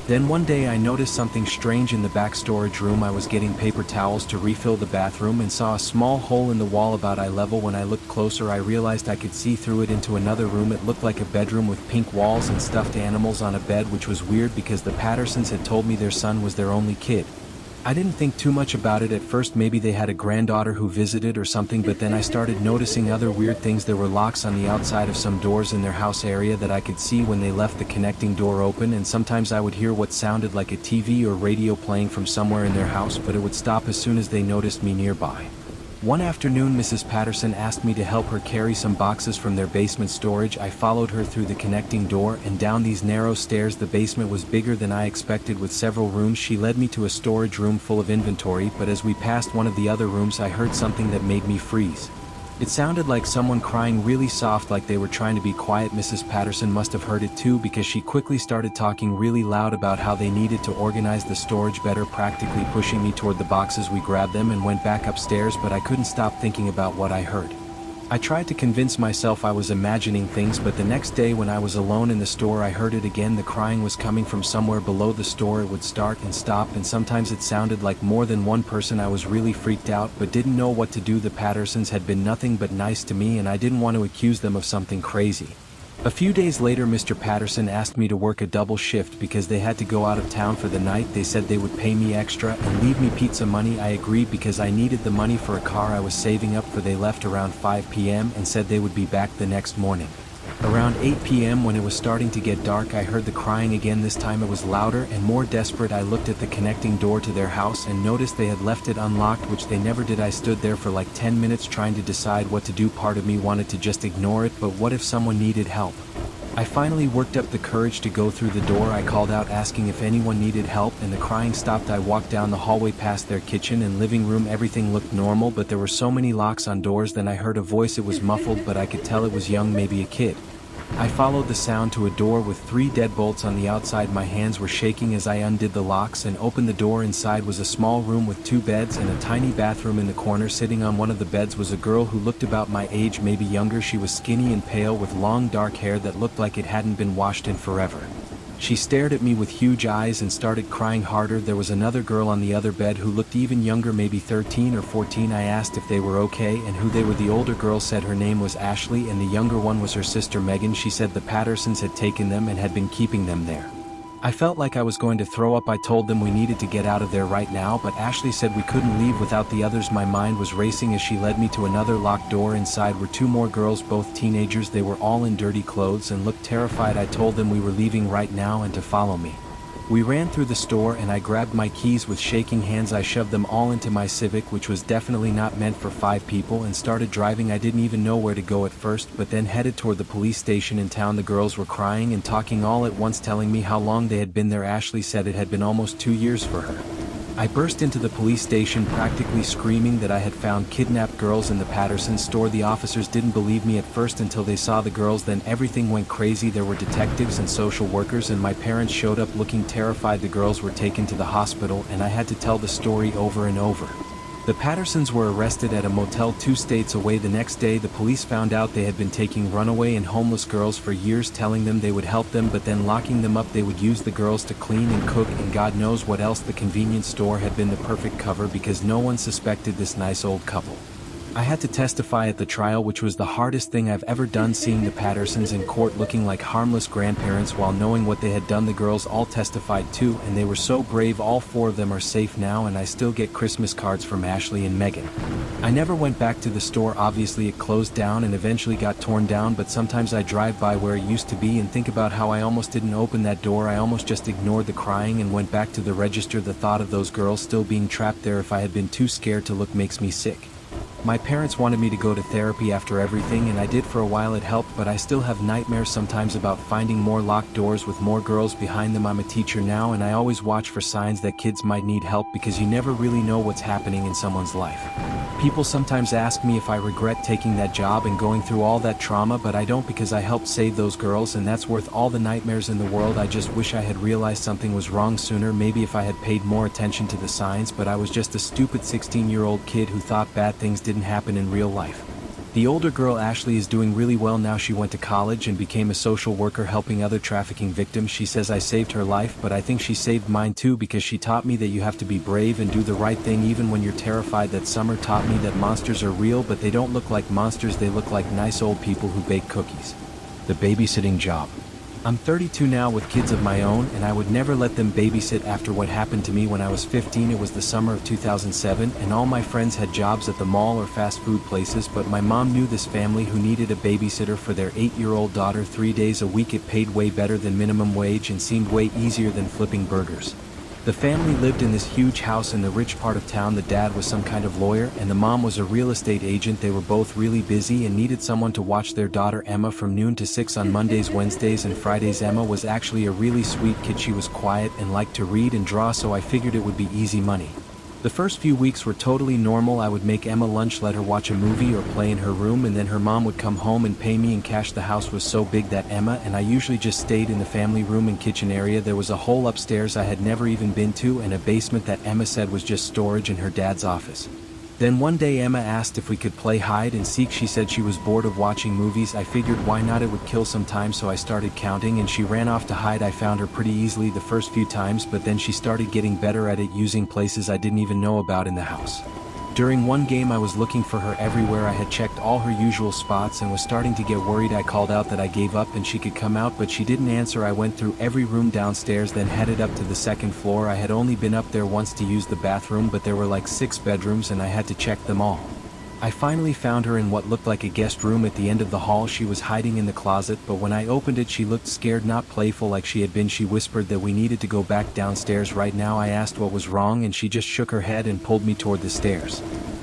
Then one day I noticed something strange in the back storage room. I was getting paper towels to refill the bathroom and saw a small hole in the wall about eye level. When I looked closer, I realized I could see through it into another room. It looked like a bedroom with pink walls and stuffed animals on a bed, which was weird because the Pattersons had told me their son was their only kid. I didn't think too much about it at first. Maybe they had a granddaughter who visited or something, but then I started noticing other weird things. There were locks on the outside of some doors in their house area that I could see when they left the connecting door open, and sometimes I would hear what sounded like a TV or radio playing from somewhere in their house, but it would stop as soon as they noticed me nearby. One afternoon, Mrs. Patterson asked me to help her carry some boxes from their basement storage. I followed her through the connecting door and down these narrow stairs. The basement was bigger than I expected, with several rooms. She led me to a storage room full of inventory, but as we passed one of the other rooms, I heard something that made me freeze. It sounded like someone crying really soft, like they were trying to be quiet. Mrs. Patterson must have heard it too, because she quickly started talking really loud about how they needed to organize the storage better, practically pushing me toward the boxes. We grabbed them and went back upstairs, but I couldn't stop thinking about what I heard. I tried to convince myself I was imagining things, but the next day when I was alone in the store, I heard it again. The crying was coming from somewhere below the store. It would start and stop, and sometimes it sounded like more than one person. I was really freaked out, but didn't know what to do. The Pattersons had been nothing but nice to me, and I didn't want to accuse them of something crazy. A few days later, Mr. Patterson asked me to work a double shift because they had to go out of town for the night. They said they would pay me extra and leave me pizza money. I agreed because I needed the money for a car I was saving up for. They left around 5 p.m. and said they would be back the next morning. Around 8 p.m. when it was starting to get dark, I heard the crying again. This time it was louder and more desperate. I looked at the connecting door to their house and noticed they had left it unlocked, which they never did. I stood there for like 10 minutes trying to decide what to do. Part of me wanted to just ignore it, but what if someone needed help? I finally worked up the courage to go through the door. I called out asking if anyone needed help, and the crying stopped. I walked down the hallway past their kitchen and living room. Everything looked normal, but there were so many locks on doors. Then I heard a voice. It was muffled, but I could tell it was young, maybe a kid. I followed the sound to a door with 3 deadbolts on the outside. My hands were shaking as I undid the locks and opened the door. Inside was a small room with 2 beds and a tiny bathroom in the corner. Sitting on one of the beds was a girl who looked about my age, maybe younger. She was skinny and pale with long dark hair that looked like it hadn't been washed in forever. She stared at me with huge eyes and started crying harder. There was another girl on the other bed who looked even younger, maybe 13 or 14. I asked if they were okay and who they were. The older girl said her name was Ashley and the younger one was her sister Megan. She said the Pattersons had taken them and had been keeping them there. I felt like I was going to throw up. I told them we needed to get out of there right now, but Ashley said we couldn't leave without the others. My mind was racing as she led me to another locked door. Inside were 2 more girls, both teenagers. They were all in dirty clothes and looked terrified. I told them we were leaving right now and to follow me. We ran through the store and I grabbed my keys with shaking hands. I shoved them all into my Civic, which was definitely not meant for 5 people, and started driving. I didn't even know where to go at first, but then headed toward the police station in town. The girls were crying and talking all at once, telling me how long they had been there. Ashley said it had been almost 2 years for her. I burst into the police station practically screaming that I had found kidnapped girls in the Patterson store. The officers didn't believe me at first until they saw the girls, then everything went crazy. There were detectives and social workers, and my parents showed up looking terrified. The girls were taken to the hospital and I had to tell the story over and over. The Pattersons were arrested at a motel 2 states away. The next day the police found out they had been taking runaway and homeless girls for years, telling them they would help them but then locking them up. They would use the girls to clean and cook and God knows what else. The convenience store had been the perfect cover because no one suspected this nice old couple. I had to testify at the trial, which was the hardest thing I've ever done, seeing the Pattersons in court looking like harmless grandparents while knowing what they had done. The girls all testified too, and they were so brave. All 4 of them are safe now, and I still get Christmas cards from Ashley and Megan. I never went back to the store. Obviously it closed down and eventually got torn down, but sometimes I drive by where it used to be and think about how I almost didn't open that door. I almost just ignored the crying and went back to the register. The thought of those girls still being trapped there, if I had been too scared to look, makes me sick. My parents wanted me to go to therapy after everything, and I did for a while. It helped, but I still have nightmares sometimes about finding more locked doors with more girls behind them. I'm a teacher now, and I always watch for signs that kids might need help because you never really know what's happening in someone's life. People sometimes ask me if I regret taking that job and going through all that trauma, but I don't, because I helped save those girls, and that's worth all the nightmares in the world. I just wish I had realized something was wrong sooner, maybe if I had paid more attention to the signs, but I was just a stupid 16-year-old kid who thought bad things didn't happen in real life. The older girl, Ashley, is doing really well now. She went to college and became a social worker helping other trafficking victims. She says I saved her life, but I think she saved mine too, because she taught me that you have to be brave and do the right thing even when you're terrified. That summer taught me that monsters are real, but they don't look like monsters, they look like nice old people who bake cookies. The babysitting job. I'm 32 now with kids of my own, and I would never let them babysit after what happened to me when I was 15. It was the summer of 2007, and all my friends had jobs at the mall or fast food places, but my mom knew this family who needed a babysitter for their 8-year-old daughter 3 days a week. It paid way better than minimum wage and seemed way easier than flipping burgers. The family lived in this huge house in the rich part of town. The dad was some kind of lawyer, and the mom was a real estate agent. They were both really busy and needed someone to watch their daughter Emma from noon to 6 on Mondays, Wednesdays, and Fridays. Emma was actually a really sweet kid. She was quiet and liked to read and draw, so I figured it would be easy money. The first few weeks were totally normal. I would make Emma lunch, let her watch a movie or play in her room, and then her mom would come home and pay me in cash. The house was so big that Emma and I usually just stayed in the family room and kitchen area. There was a whole upstairs I had never even been to, and a basement that Emma said was just storage and her dad's office. Then one day Emma asked if we could play hide and seek. She said she was bored of watching movies. I figured why not, it would kill some time, so I started counting and she ran off to hide. I found her pretty easily the first few times, but then she started getting better at it, using places I didn't even know about in the house. During one game I was looking for her everywhere. I had checked all her usual spots and was starting to get worried. I called out that I gave up and she could come out, but she didn't answer. I went through every room downstairs, then headed up to the second floor. I had only been up there once to use the bathroom, but there were like 6 bedrooms and I had to check them all. I finally found her in what looked like a guest room at the end of the hall. She was hiding in the closet, but when I opened it she looked scared, not playful like she had been. She whispered that we needed to go back downstairs right now. I asked what was wrong and she just shook her head and pulled me toward the stairs.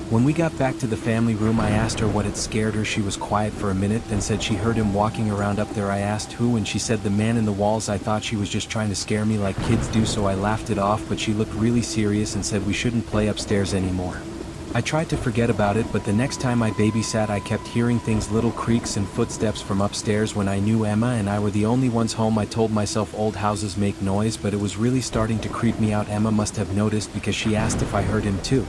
When we got back to the family room I asked her what had scared her. She was quiet for a minute, then said she heard him walking around up there. I asked who, and she said the man in the walls. I thought she was just trying to scare me like kids do, so I laughed it off, but she looked really serious and said we shouldn't play upstairs anymore. I tried to forget about it, but the next time I babysat I kept hearing things, little creaks and footsteps from upstairs. When I knew Emma and I were the only ones home I told myself old houses make noise, but it was really starting to creep me out. Emma must have noticed because she asked if I heard him too.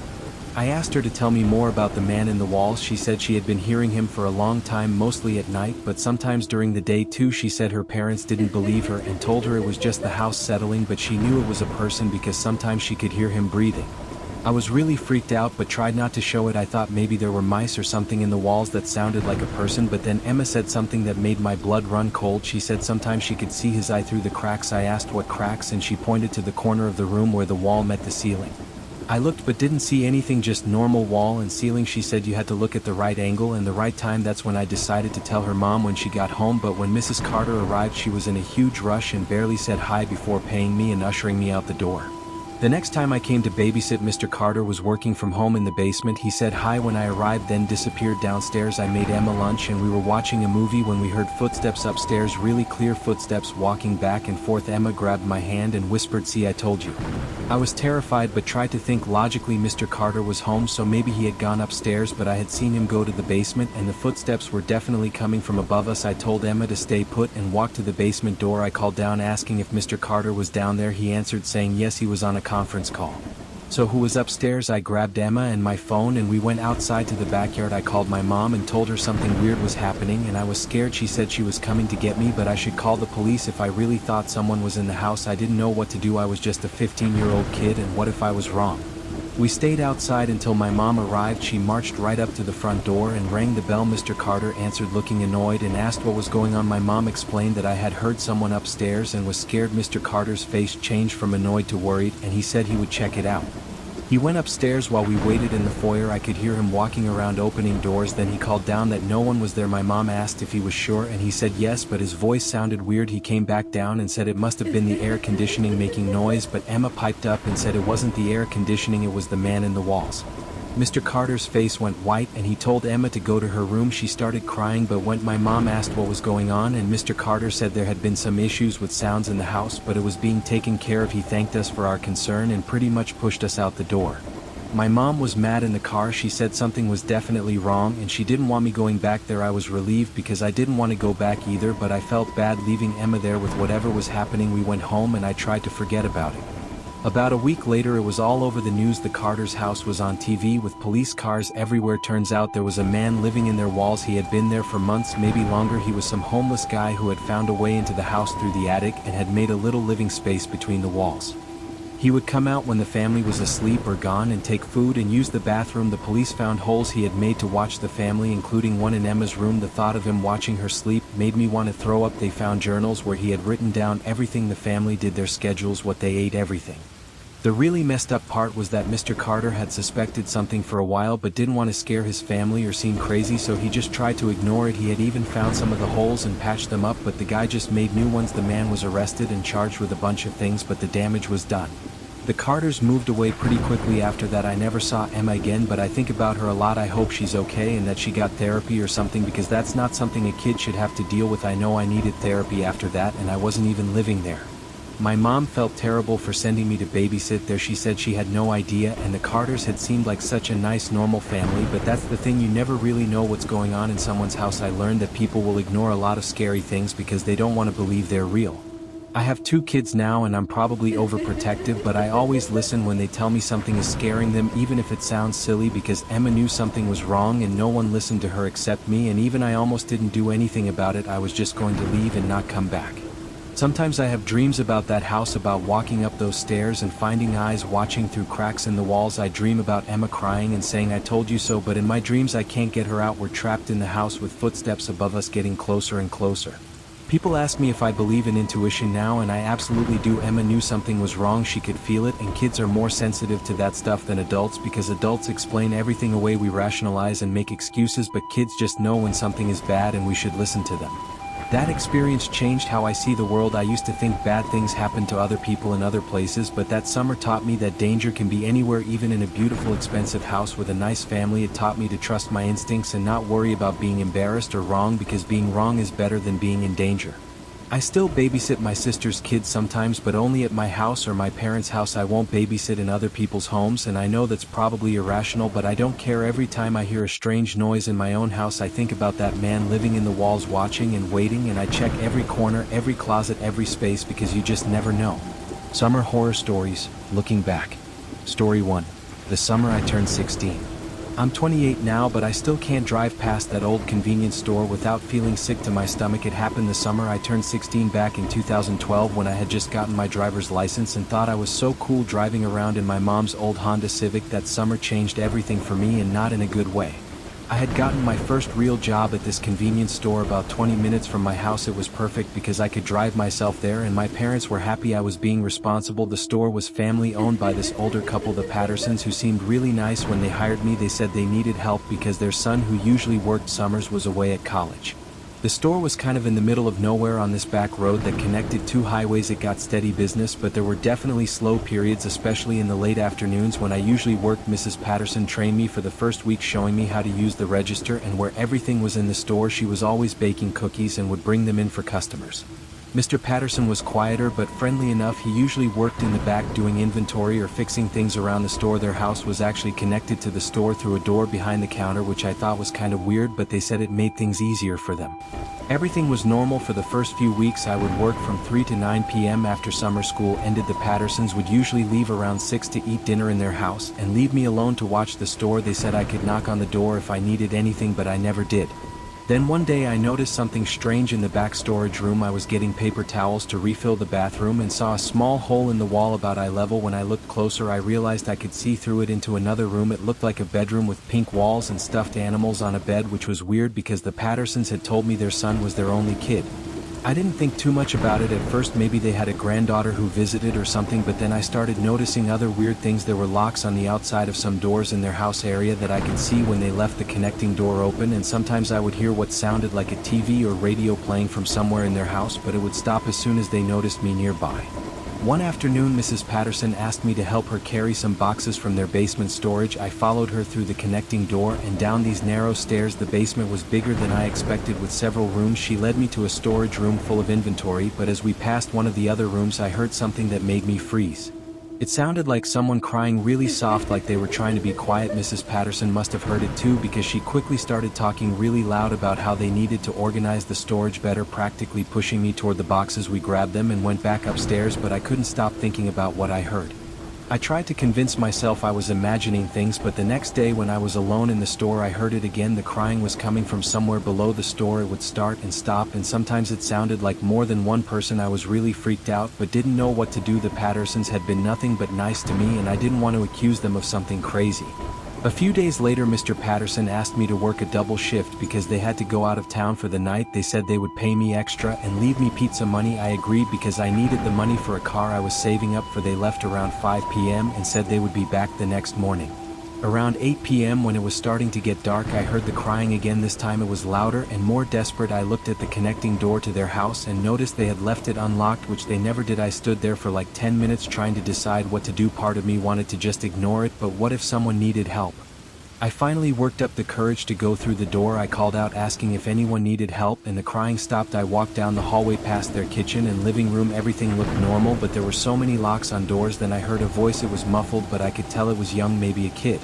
I asked her to tell me more about the man in the walls. She said she had been hearing him for a long time, mostly at night, but sometimes during the day too. She said her parents didn't believe her and told her it was just the house settling, but she knew it was a person because sometimes she could hear him breathing. I was really freaked out but tried not to show it. I thought maybe there were mice or something in the walls that sounded like a person, but then Emma said something that made my blood run cold. She said sometimes she could see his eye through the cracks. I asked what cracks and she pointed to the corner of the room where the wall met the ceiling. I looked but didn't see anything, just normal wall and ceiling. She said you had to look at the right angle and the right time. That's when I decided to tell her mom when she got home, but when Mrs. Carter arrived she was in a huge rush and barely said hi before paying me and ushering me out the door. The next time I came to babysit, Mr. Carter was working from home in the basement. He said hi when I arrived, then disappeared downstairs. I made Emma lunch and we were watching a movie when we heard footsteps upstairs, really clear footsteps walking back and forth. Emma grabbed my hand and whispered, "See, I told you." I was terrified but tried to think logically. Mr. Carter was home, so maybe he had gone upstairs, but I had seen him go to the basement and the footsteps were definitely coming from above us. I told Emma to stay put and walk to the basement door. I called down asking if Mr. Carter was down there. He answered saying yes, he was on a conference call. So who was upstairs? I grabbed Emma and my phone and we went outside to the backyard. I called my mom and told her something weird was happening and I was scared. She said she was coming to get me, but I should call the police if I really thought someone was in the house. I didn't know what to do. I was just a 15-year-old kid, and what if I was wrong? We stayed outside until my mom arrived. She marched right up to the front door and rang the bell. Mr. Carter answered looking annoyed and asked what was going on. My mom explained that I had heard someone upstairs and was scared. Mr. Carter's face changed from annoyed to worried and he said he would check it out. He went upstairs. While we waited in the foyer I could hear him walking around opening doors. Then he called down that no one was there. My mom asked if he was sure and he said yes, but his voice sounded weird. He came back down and said it must have been the air conditioning making noise, but Emma piped up and said it wasn't the air conditioning, it was the man in the walls. Mr. Carter's face went white and he told Emma to go to her room. She started crying, but when my mom asked what was going on, and Mr. Carter said there had been some issues with sounds in the house, but it was being taken care of. He thanked us for our concern and pretty much pushed us out the door. My mom was mad in the car. She said something was definitely wrong and she didn't want me going back there. I was relieved because I didn't want to go back either, but I felt bad leaving Emma there with whatever was happening. We went home and I tried to forget about it. About a week later it was all over the news. The Carter's house was on TV with police cars everywhere. Turns out there was a man living in their walls. He had been there for months, maybe longer. He was some homeless guy who had found a way into the house through the attic and had made a little living space between the walls. He would come out when the family was asleep or gone and take food and use the bathroom. The police found holes he had made to watch the family, including one in Emma's room. The thought of him watching her sleep made me want to throw up. They found journals where he had written down everything the family did, their schedules, what they ate, everything. The really messed up part was that Mr. Carter had suspected something for a while but didn't want to scare his family or seem crazy, so he just tried to ignore it. He had even found some of the holes and patched them up, but the guy just made new ones. The man was arrested and charged with a bunch of things, but the damage was done. The Carters moved away pretty quickly after that. I never saw Emma again, but I think about her a lot. I hope she's okay and that she got therapy or something, because that's not something a kid should have to deal with. I know I needed therapy after that, and I wasn't even living there. My mom felt terrible for sending me to babysit there. She said she had no idea, and the Carters had seemed like such a nice normal family, but that's the thing, you never really know what's going on in someone's house. I learned that people will ignore a lot of scary things because they don't want to believe they're real. I have 2 kids now and I'm probably overprotective, but I always listen when they tell me something is scaring them, even if it sounds silly, because Emma knew something was wrong and no one listened to her except me, and even I almost didn't do anything about it. I was just going to leave and not come back. Sometimes I have dreams about that house, about walking up those stairs and finding eyes watching through cracks in the walls. I dream about Emma crying and saying I told you so, but in my dreams I can't get her out. We're trapped in the house with footsteps above us getting closer and closer. People ask me if I believe in intuition now, and I absolutely do. Emma knew something was wrong, she could feel it, and kids are more sensitive to that stuff than adults because adults explain everything away. We rationalize and make excuses, but kids just know when something is bad and we should listen to them. That experience changed how I see the world. I used to think bad things happened to other people in other places, but that summer taught me that danger can be anywhere, even in a beautiful, expensive house with a nice family. It taught me to trust my instincts and not worry about being embarrassed or wrong, because being wrong is better than being in danger. I still babysit my sister's kids sometimes, but only at my house or my parents' house. I won't babysit in other people's homes, and I know that's probably irrational, but I don't care. Every time I hear a strange noise in my own house, I think about that man living in the walls watching and waiting, and I check every corner, every closet, every space, because you just never know. Summer horror stories, looking back. Story 1. The summer I turned 16. I'm 28 now, but I still can't drive past that old convenience store without feeling sick to my stomach. It happened the summer I turned 16 back in 2012, when I had just gotten my driver's license and thought I was so cool driving around in my mom's old Honda Civic. That summer changed everything for me, and not in a good way. I had gotten my first real job at this convenience store about 20 minutes from my house. It was perfect because I could drive myself there, and my parents were happy I was being responsible. The store was family owned by this older couple, the Pattersons, who seemed really nice when they hired me. They said they needed help because their son, who usually worked summers, was away at college. The store was kind of in the middle of nowhere on this back road that connected 2 highways. It got steady business, but there were definitely slow periods, especially in the late afternoons when I usually worked. Mrs. Patterson trained me for the first week, showing me how to use the register and where everything was in the store. She was always baking cookies and would bring them in for customers. Mr. Patterson was quieter but friendly enough. He usually worked in the back doing inventory or fixing things around the store. Their house was actually connected to the store through a door behind the counter, which I thought was kind of weird, but they said it made things easier for them. Everything was normal for the first few weeks. I would work from 3 to 9 p.m. After summer school ended, the Pattersons would usually leave around 6 to eat dinner in their house and leave me alone to watch the store. They said I could knock on the door if I needed anything, but I never did. Then one day I noticed something strange in the back storage room. I was getting paper towels to refill the bathroom and saw a small hole in the wall about eye level. When I looked closer, I realized I could see through it into another room. It looked like a bedroom with pink walls and stuffed animals on a bed, which was weird because the Pattersons had told me their son was their only kid. I didn't think too much about it at first. Maybe they had a granddaughter who visited or something, but then I started noticing other weird things. There were locks on the outside of some doors in their house area that I could see when they left the connecting door open, and sometimes I would hear what sounded like a TV or radio playing from somewhere in their house, but it would stop as soon as they noticed me nearby. One afternoon, Mrs. Patterson asked me to help her carry some boxes from their basement storage. I followed her through the connecting door and down these narrow stairs. The basement was bigger than I expected, with several rooms. She led me to a storage room full of inventory, but as we passed one of the other rooms, I heard something that made me freeze. It sounded like someone crying really soft, like they were trying to be quiet. Mrs. Patterson must have heard it too, because she quickly started talking really loud about how they needed to organize the storage better, practically pushing me toward the boxes. We grabbed them and went back upstairs, but I couldn't stop thinking about what I heard. I tried to convince myself I was imagining things, but the next day when I was alone in the store, I heard it again. The crying was coming from somewhere below the store. It would start and stop, and sometimes it sounded like more than one person. I was really freaked out, but didn't know what to do. The Pattersons had been nothing but nice to me, and I didn't want to accuse them of something crazy. A few days later, Mr. Patterson asked me to work a double shift because they had to go out of town for the night. They said they would pay me extra and leave me pizza money. I agreed because I needed the money for a car I was saving up for. They left around 5 p.m. and said they would be back the next morning. Around 8 p.m., when it was starting to get dark, I heard the crying again. This time it was louder and more desperate. I looked at the connecting door to their house and noticed they had left it unlocked, which they never did. I stood there for like 10 minutes trying to decide what to do. Part of me wanted to just ignore it, but what if someone needed help? I finally worked up the courage to go through the door. I called out asking if anyone needed help, and the crying stopped. I walked down the hallway past their kitchen and living room. Everything looked normal, but there were so many locks on doors. Then I heard a voice. It was muffled, but I could tell it was young, maybe a kid.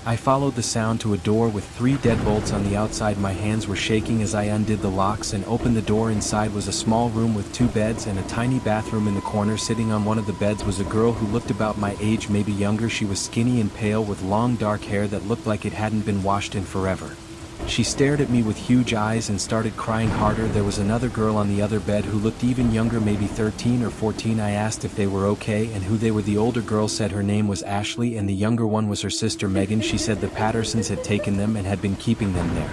I followed the sound to a door with 3 deadbolts on the outside. My hands were shaking as I undid the locks and opened the door. Inside was a small room with 2 beds and a tiny bathroom in the corner. Sitting on one of the beds was a girl who looked about my age, maybe younger. She was skinny and pale with long dark hair that looked like it hadn't been washed in forever. She stared at me with huge eyes and started crying harder. There was another girl on the other bed who looked even younger, maybe 13 or 14. I asked if they were okay and who they were. The older girl said her name was Ashley and the younger one was her sister Megan. She said the Pattersons had taken them and had been keeping them there.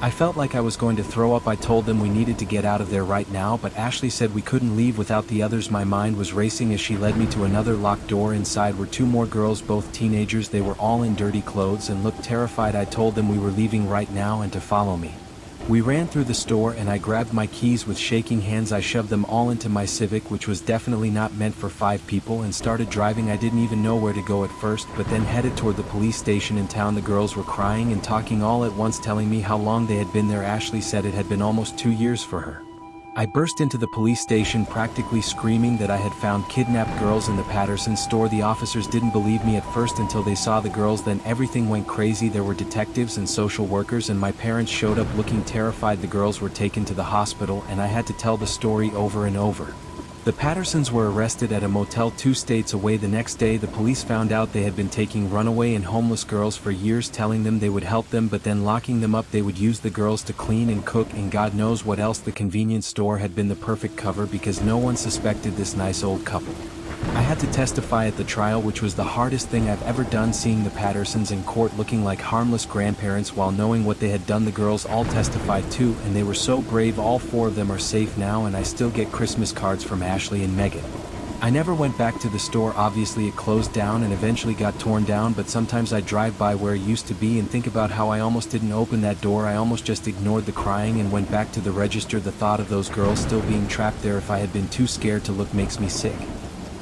I felt like I was going to throw up. I told them we needed to get out of there right now, but Ashley said we couldn't leave without the others. My mind was racing as she led me to another locked door. Inside were 2 more girls, both teenagers. They were all in dirty clothes and looked terrified. I told them we were leaving right now and to follow me. We ran through the store and I grabbed my keys with shaking hands. I shoved them all into my Civic, which was definitely not meant for 5 people, and started driving. I didn't even know where to go at first, but then headed toward the police station in town. The girls were crying and talking all at once, telling me how long they had been there. Ashley said it had been almost 2 years for her. I burst into the police station practically screaming that I had found kidnapped girls in the Patterson store. The officers didn't believe me at first until they saw the girls, then everything went crazy. There were detectives and social workers and my parents showed up looking terrified. The girls were taken to the hospital and I had to tell the story over and over. The Pattersons were arrested at a motel 2 states away. The next day the police found out they had been taking runaway and homeless girls for years, telling them they would help them but then locking them up. They would use the girls to clean and cook and God knows what else. The convenience store had been the perfect cover because no one suspected this nice old couple. I had to testify at the trial, which was the hardest thing I've ever done, seeing the Pattersons in court looking like harmless grandparents while knowing what they had done. The girls all testified too, and they were so brave. All 4 of them are safe now, and I still get Christmas cards from Ashley and Megan. I never went back to the store. Obviously it closed down and eventually got torn down, but sometimes I drive by where it used to be and think about how I almost didn't open that door. I almost just ignored the crying and went back to the register. The thought of those girls still being trapped there, if I had been too scared to look, makes me sick.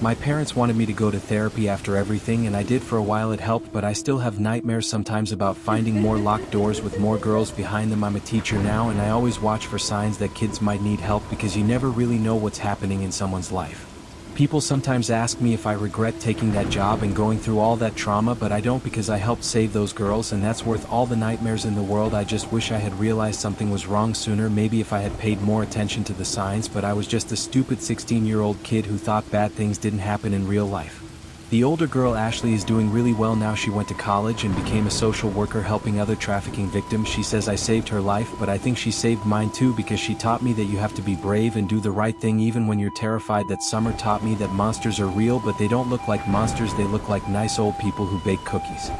My parents wanted me to go to therapy after everything, and I did for a while. It helped, but I still have nightmares sometimes about finding more locked doors with more girls behind them. I'm a teacher now and I always watch for signs that kids might need help because you never really know what's happening in someone's life. People sometimes ask me if I regret taking that job and going through all that trauma, but I don't, because I helped save those girls and that's worth all the nightmares in the world. I just wish I had realized something was wrong sooner, maybe if I had paid more attention to the signs, but I was just a stupid 16-year-old kid who thought bad things didn't happen in real life. The older girl, Ashley, is doing really well now. She went to college and became a social worker helping other trafficking victims. She says I saved her life, but I think she saved mine too, because she taught me that you have to be brave and do the right thing even when you're terrified. That summer taught me that monsters are real, but they don't look like monsters, they look like nice old people who bake cookies.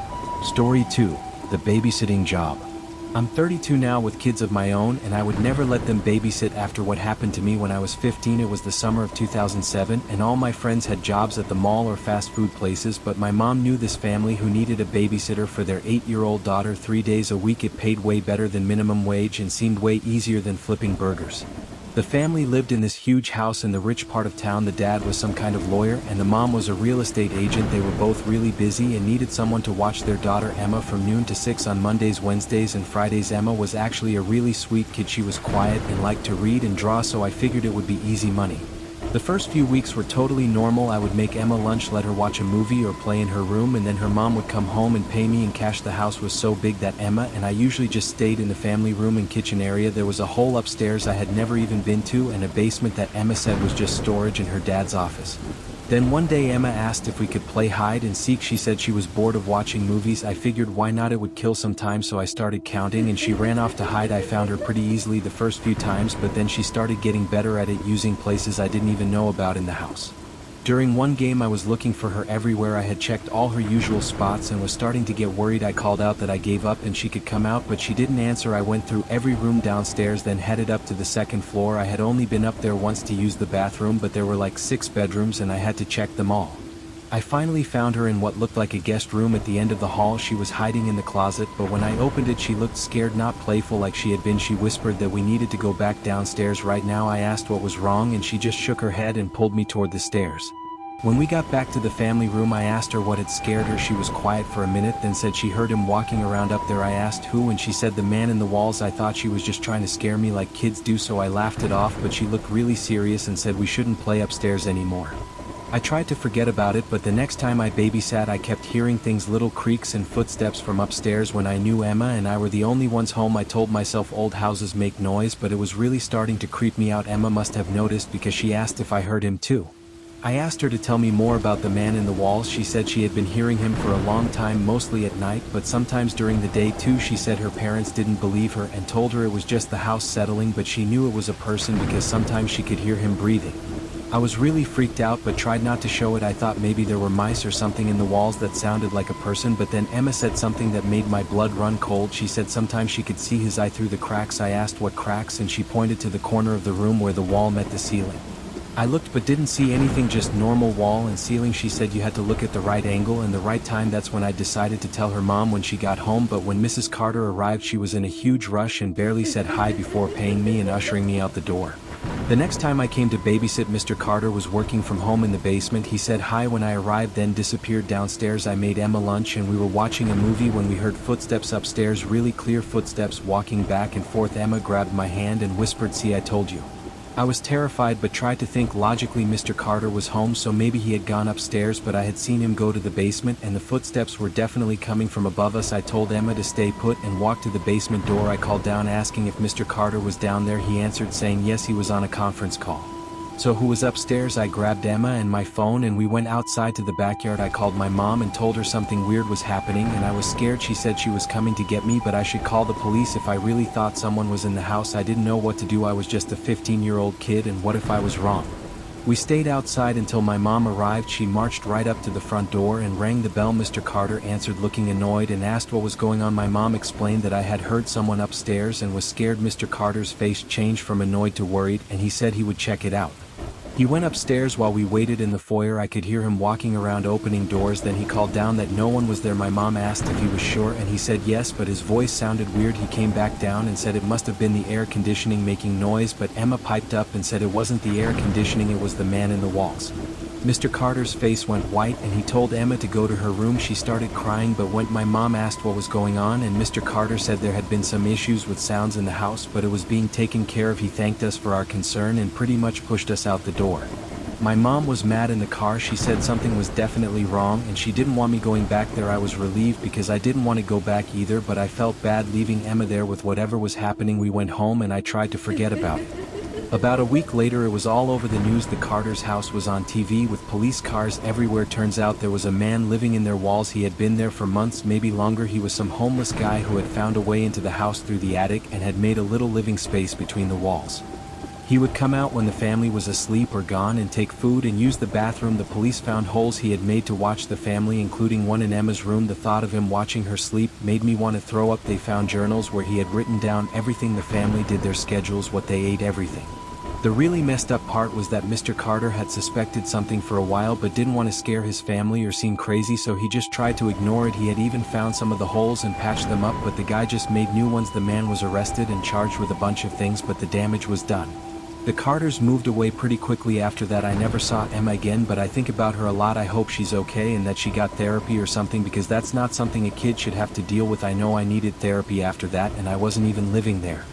Story 2. The babysitting job. I'm 32 now with kids of my own, and I would never let them babysit after what happened to me when I was 15. It was the summer of 2007, and all my friends had jobs at the mall or fast food places, but my mom knew this family who needed a babysitter for their 8-year-old daughter 3 days a week. It paid way better than minimum wage and seemed way easier than flipping burgers. The family lived in this huge house in the rich part of town. The dad was some kind of lawyer and the mom was a real estate agent. They were both really busy and needed someone to watch their daughter Emma from noon to 6 on Mondays, Wednesdays, and Fridays. Emma was actually a really sweet kid. She was quiet and liked to read and draw, so I figured it would be easy money. The first few weeks were totally normal. I would make Emma lunch, let her watch a movie or play in her room, and then her mom would come home and pay me in cash. The house was so big that Emma and I usually just stayed in the family room and kitchen area. There was a whole upstairs I had never even been to, and a basement that Emma said was just storage and her dad's office. Then one day Emma asked if we could play hide and seek. She said she was bored of watching movies. I figured why not, it would kill some time, so I started counting and she ran off to hide. I found her pretty easily the first few times, but then she started getting better at it, using places I didn't even know about in the house. During one game I was looking for her everywhere. I had checked all her usual spots and was starting to get worried. I called out that I gave up and she could come out, but she didn't answer. I went through every room downstairs, then headed up to the second floor. I had only been up there once to use the bathroom, but there were like 6 bedrooms and I had to check them all. I finally found her in what looked like a guest room at the end of the hall. She was hiding in the closet, but when I opened it she looked scared, not playful like she had been. She whispered that we needed to go back downstairs right now. I asked what was wrong and she just shook her head and pulled me toward the stairs. When we got back to the family room, I asked her what had scared her. She was quiet for a minute, then said she heard him walking around up there. I asked who, and she said the man in the walls. I thought she was just trying to scare me like kids do, so I laughed it off, but she looked really serious and said we shouldn't play upstairs anymore. I tried to forget about it, but the next time I babysat I kept hearing things, little creaks and footsteps from upstairs. When I knew Emma and I were the only ones home, I told myself old houses make noise, but it was really starting to creep me out. Emma must have noticed because she asked if I heard him too. I asked her to tell me more about the man in the walls. She said she had been hearing him for a long time, mostly at night, but sometimes during the day too. She said her parents didn't believe her and told her it was just the house settling, but she knew it was a person because sometimes she could hear him breathing. I was really freaked out but tried not to show it. I thought maybe there were mice or something in the walls that sounded like a person, but then Emma said something that made my blood run cold. She said sometimes she could see his eye through the cracks. I asked what cracks, and she pointed to the corner of the room where the wall met the ceiling. I looked but didn't see anything, just normal wall and ceiling. She said you had to look at the right angle and the right time. That's when I decided to tell her mom when she got home, but when Mrs. Carter arrived she was in a huge rush and barely said hi before paying me and ushering me out the door. The next time I came to babysit, Mr. Carter was working from home in the basement. He said hi when I arrived, then disappeared downstairs. I made Emma lunch and we were watching a movie when we heard footsteps upstairs, really clear footsteps walking back and forth. Emma grabbed my hand and whispered, "See, I told you." I was terrified but tried to think logically. Mr. Carter was home, so maybe he had gone upstairs, but I had seen him go to the basement and the footsteps were definitely coming from above us. I told Emma to stay put and walk to the basement door. I called down asking if Mr. Carter was down there. He answered saying yes, he was on a conference call. So who was upstairs? I grabbed Emma and my phone and we went outside to the backyard. I called my mom and told her something weird was happening and I was scared. She said she was coming to get me, but I should call the police if I really thought someone was in the house. I didn't know what to do. I was just a 15-year-old kid, and what if I was wrong? We stayed outside until my mom arrived. She marched right up to the front door and rang the bell. Mr. Carter answered looking annoyed and asked what was going on. My mom explained that I had heard someone upstairs and was scared. Mr. Carter's face changed from annoyed to worried and he said he would check it out. He went upstairs. While we waited in the foyer I could hear him walking around opening doors. Then he called down that no one was there. My mom asked if he was sure and he said yes, but his voice sounded weird. He came back down and said it must have been the air conditioning making noise, but Emma piped up and said it wasn't the air conditioning, it was the man in the walls. Mr. Carter's face went white and he told Emma to go to her room. She started crying, but when my mom asked what was going on, and Mr. Carter said there had been some issues with sounds in the house, but it was being taken care of. He thanked us for our concern and pretty much pushed us out the door. My mom was mad in the car. She said something was definitely wrong and she didn't want me going back there. I was relieved because I didn't want to go back either, but I felt bad leaving Emma there with whatever was happening. We went home and I tried to forget about it. About a week later it was all over the news. The Carter's house was on TV with police cars everywhere. Turns out there was a man living in their walls. He had been there for months, maybe longer. He was some homeless guy who had found a way into the house through the attic and had made a little living space between the walls. He would come out when the family was asleep or gone and take food and use the bathroom. The police found holes he had made to watch the family, including one in Emma's room. The thought of him watching her sleep made me want to throw up. They found journals where he had written down everything the family did, their schedules, what they ate, everything. The really messed up part was that Mr. Carter had suspected something for a while but didn't want to scare his family or seem crazy, so he just tried to ignore it. He had even found some of the holes and patched them up, but the guy just made new ones. The man was arrested and charged with a bunch of things, but the damage was done. The Carters moved away pretty quickly after that. I never saw Emma again, but I think about her a lot. I hope she's okay and that she got therapy or something, because that's not something a kid should have to deal with. I know I needed therapy after that, and I wasn't even living there.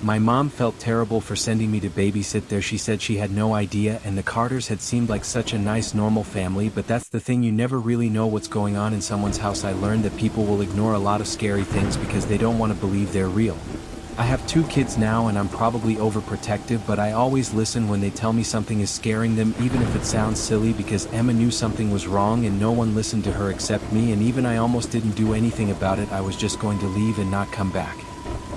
My mom felt terrible for sending me to babysit there. She said she had no idea, and the Carters had seemed like such a nice normal family, but that's the thing, you never really know what's going on in someone's house. I learned that people will ignore a lot of scary things because they don't want to believe they're real. I have 2 kids now and I'm probably overprotective, but I always listen when they tell me something is scaring them, even if it sounds silly, because Emma knew something was wrong and no one listened to her except me, and even I almost didn't do anything about it. I was just going to leave and not come back.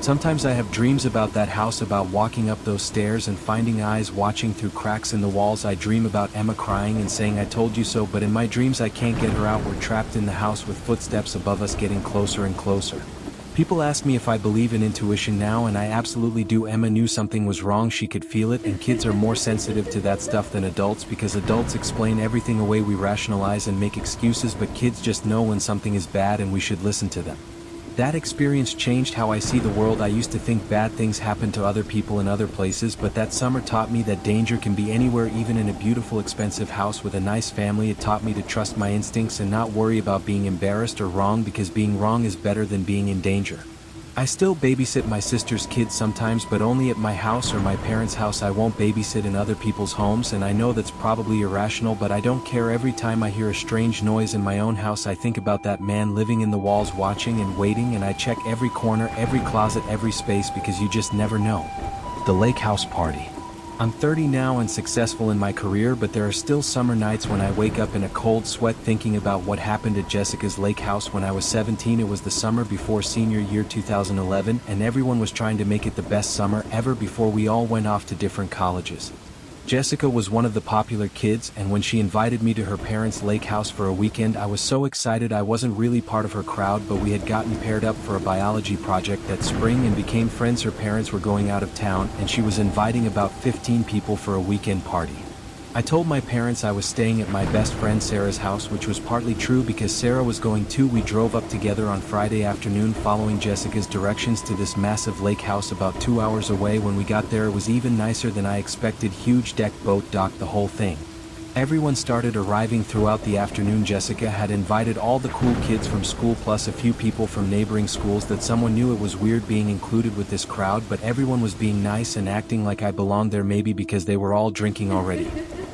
Sometimes I have dreams about that house, about walking up those stairs and finding eyes watching through cracks in the walls. I dream about Emma crying and saying I told you so, but in my dreams I can't get her out. We're trapped in the house with footsteps above us getting closer and closer. People ask me if I believe in intuition now, and I absolutely do. Emma knew something was wrong, she could feel it, and kids are more sensitive to that stuff than adults, because adults explain everything away. We rationalize and make excuses, but kids just know when something is bad and we should listen to them. That experience changed how I see the world. I used to think bad things happen to other people in other places, but that summer taught me that danger can be anywhere, even in a beautiful expensive house with a nice family. It taught me to trust my instincts and not worry about being embarrassed or wrong, because being wrong is better than being in danger. I still babysit my sister's kids sometimes, but only at my house or my parents' house. I won't babysit in other people's homes, and I know that's probably irrational, but I don't care. Every time I hear a strange noise in my own house, I think about that man living in the walls watching and waiting, and I check every corner, every closet, every space, because you just never know. The lake house party. I'm 30 now and successful in my career, but there are still summer nights when I wake up in a cold sweat thinking about what happened at Jessica's lake house when I was 17. It was the summer before senior year 2011, and everyone was trying to make it the best summer ever before we all went off to different colleges. Jessica was one of the popular kids, and when she invited me to her parents' lake house for a weekend, I was so excited. I wasn't really part of her crowd, but we had gotten paired up for a biology project that spring and became friends. Her parents were going out of town, and she was inviting about 15 people for a weekend party. I told my parents I was staying at my best friend Sarah's house, which was partly true because Sarah was going too. We drove up together on Friday afternoon following Jessica's directions to this massive lake house about 2 hours away. When we got there, it was even nicer than I expected. Huge deck, boat dock, the whole thing. Everyone started arriving throughout the afternoon. Jessica had invited all the cool kids from school plus a few people from neighboring schools that someone knew. It was weird being included with this crowd, but everyone was being nice and acting like I belonged there, maybe because they were all drinking already.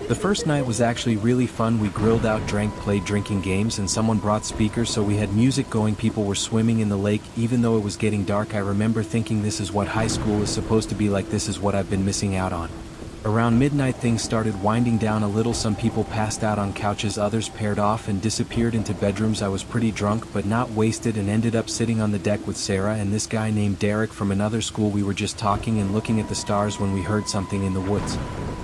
The first night was actually really fun. We grilled out, drank, played drinking games, and someone brought speakers, so we had music going. People were swimming in the lake even though it was getting dark. I remember thinking, this is what high school is supposed to be like. This is what I've been missing out on. Around midnight things started winding down a little. Some people passed out on couches, others paired off and disappeared into bedrooms. I was pretty drunk but not wasted and ended up sitting on the deck with Sarah and this guy named Derek from another school. We were just talking and looking at the stars when we heard something in the woods.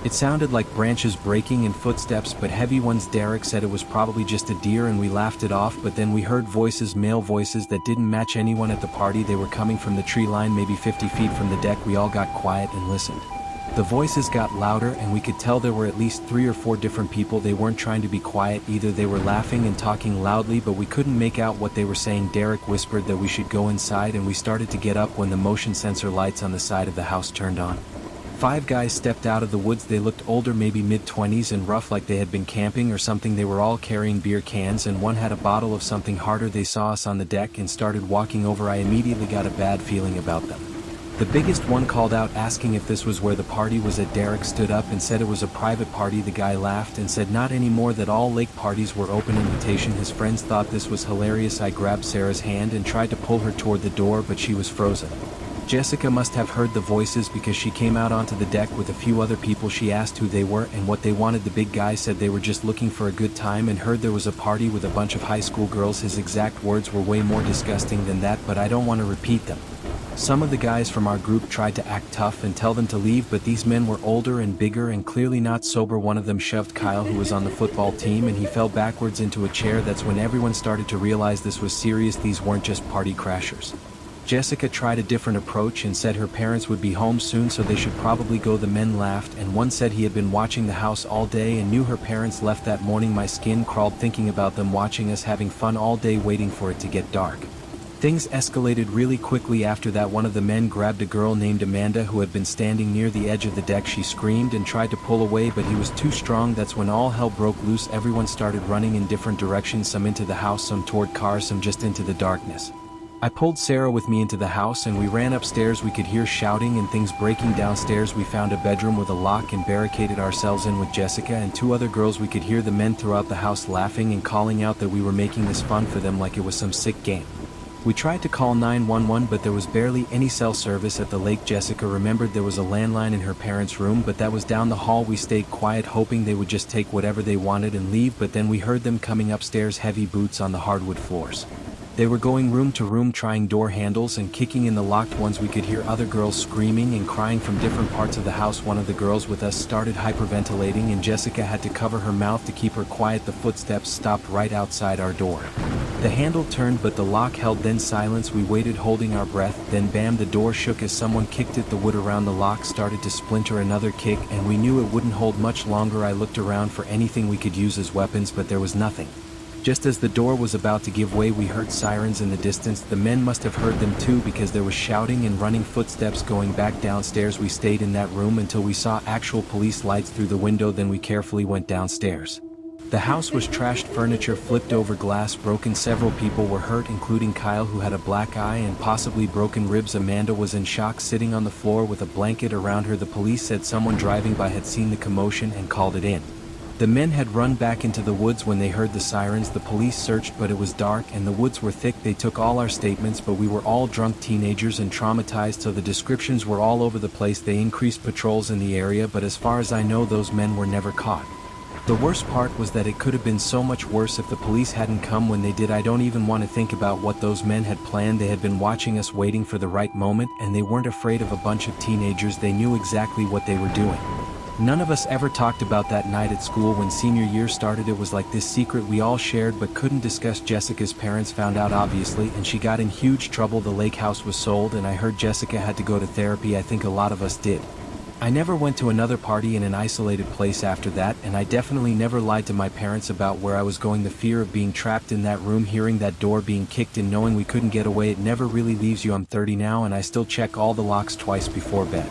It sounded like branches breaking and footsteps, but heavy ones. Derek said it was probably just a deer and we laughed it off, but then we heard voices, male voices that didn't match anyone at the party. They were coming from the tree line, maybe 50 feet from the deck. We all got quiet and listened. The voices got louder and we could tell there were at least 3 or 4 different people. They weren't trying to be quiet either. They were laughing and talking loudly, but we couldn't make out what they were saying. Derek whispered that we should go inside, and we started to get up when the motion sensor lights on the side of the house turned on. 5 guys stepped out of the woods. They looked older, maybe mid-20s, and rough, like they had been camping or something. They were all carrying beer cans and one had a bottle of something harder. They saw us on the deck and started walking over. I immediately got a bad feeling about them. The biggest one called out asking if this was where the party was at. Derek stood up and said it was a private party. The guy laughed and said not anymore, that all lake parties were open invitation. His friends thought this was hilarious. I grabbed Sarah's hand and tried to pull her toward the door, but she was frozen. Jessica must have heard the voices because she came out onto the deck with a few other people. She asked who they were and what they wanted. The big guy said they were just looking for a good time and heard there was a party with a bunch of high school girls. His exact words were way more disgusting than that, but I don't want to repeat them. Some of the guys from our group tried to act tough and tell them to leave, but these men were older and bigger and clearly not sober. One of them shoved Kyle, who was on the football team, and he fell backwards into a chair. That's when everyone started to realize this was serious. These weren't just party crashers. Jessica tried a different approach and said her parents would be home soon, so they should probably go. The men laughed, and one said he had been watching the house all day and knew her parents left that morning. My skin crawled thinking about them watching us having fun all day waiting for it to get dark. Things escalated really quickly after that. One of the men grabbed a girl named Amanda who had been standing near the edge of the deck. She screamed and tried to pull away, but he was too strong. That's when all hell broke loose. Everyone started running in different directions, some into the house, some toward cars, some just into the darkness. I pulled Sarah with me into the house and we ran upstairs. We could hear shouting and things breaking downstairs. We found a bedroom with a lock and barricaded ourselves in with Jessica and 2 other girls. We could hear the men throughout the house laughing and calling out that we were making this fun for them like it was some sick game. We tried to call 911, but there was barely any cell service at the lake. Jessica remembered there was a landline in her parents' room, but that was down the hall. We stayed quiet, hoping they would just take whatever they wanted and leave, but then we heard them coming upstairs, heavy boots on the hardwood floors. They were going room to room, trying door handles and kicking in the locked ones. We could hear other girls screaming and crying from different parts of the house. One of the girls with us started hyperventilating and Jessica had to cover her mouth to keep her quiet. The footsteps stopped right outside our door. The handle turned, but the lock held. Then silence. We waited, holding our breath. Then bam, the door shook as someone kicked it. The wood around the lock started to splinter. Another kick, and we knew it wouldn't hold much longer. I looked around for anything we could use as weapons, but there was nothing. Just as the door was about to give way, we heard sirens in the distance. The men must have heard them too, because there was shouting and running footsteps going back downstairs. We stayed in that room until we saw actual police lights through the window, then we carefully went downstairs. The house was trashed, furniture flipped over, glass broken, several people were hurt including Kyle, who had a black eye and possibly broken ribs. Amanda was in shock, sitting on the floor with a blanket around her. The police said someone driving by had seen the commotion and called it in. The men had run back into the woods when they heard the sirens. The police searched, but it was dark and the woods were thick. They took all our statements, but we were all drunk teenagers and traumatized, so the descriptions were all over the place. They increased patrols in the area, but as far as I know, those men were never caught. The worst part was that it could have been so much worse if the police hadn't come when they did. I don't even want to think about what those men had planned. They had been watching us, waiting for the right moment, and they weren't afraid of a bunch of teenagers. They knew exactly what they were doing. None of us ever talked about that night at school when senior year started. It was like this secret we all shared but couldn't discuss. Jessica's parents found out, obviously, and she got in huge trouble. The lake house was sold, and I heard Jessica had to go to therapy. I think a lot of us did. I never went to another party in an isolated place after that, and I definitely never lied to my parents about where I was going. The fear of being trapped in that room, hearing that door being kicked in, knowing we couldn't get away, it never really leaves you. I'm 30 now and I still check all the locks twice before bed.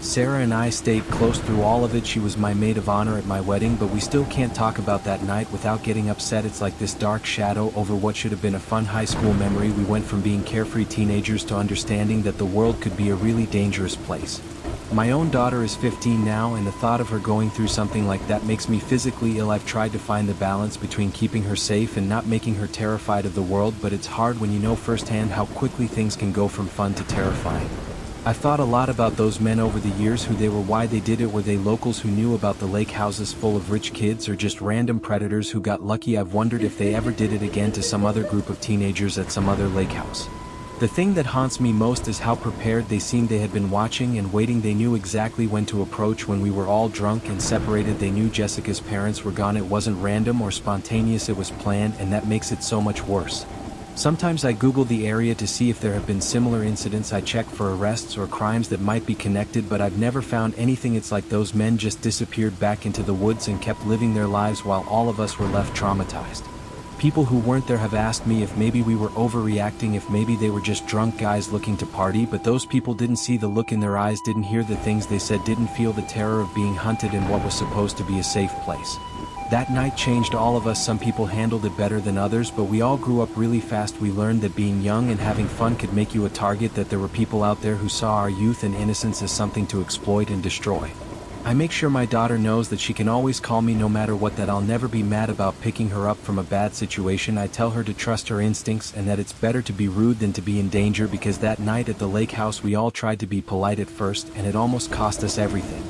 Sarah and I stayed close through all of it. She was my maid of honor at my wedding, but we still can't talk about that night without getting upset. It's like this dark shadow over what should have been a fun high school memory. We went from being carefree teenagers to understanding that the world could be a really dangerous place. My own daughter is 15 now, and the thought of her going through something like that makes me physically ill. I've tried to find the balance between keeping her safe and not making her terrified of the world, but it's hard when you know firsthand how quickly things can go from fun to terrifying. I've thought a lot about those men over the years, who they were, why they did it. Were they locals who knew about the lake houses full of rich kids, or just random predators who got lucky? I've wondered if they ever did it again to some other group of teenagers at some other lake house. The thing that haunts me most is how prepared they seemed. They had been watching and waiting. They knew exactly when to approach. When we were all drunk and separated, they knew Jessica's parents were gone. It wasn't random or spontaneous, it was planned, and that makes it so much worse. Sometimes I Google the area to see if there have been similar incidents. I check for arrests or crimes that might be connected, but I've never found anything. It's like those men just disappeared back into the woods and kept living their lives while all of us were left traumatized. People who weren't there have asked me if maybe we were overreacting, if maybe they were just drunk guys looking to party, but those people didn't see the look in their eyes, didn't hear the things they said, didn't feel the terror of being hunted in what was supposed to be a safe place. That night changed all of us. Some people handled it better than others, but we all grew up really fast. We learned that being young and having fun could make you a target, that there were people out there who saw our youth and innocence as something to exploit and destroy. I make sure my daughter knows that she can always call me no matter what, that I'll never be mad about picking her up from a bad situation. I tell her to trust her instincts and that it's better to be rude than to be in danger, because that night at the lake house we all tried to be polite at first and it almost cost us everything.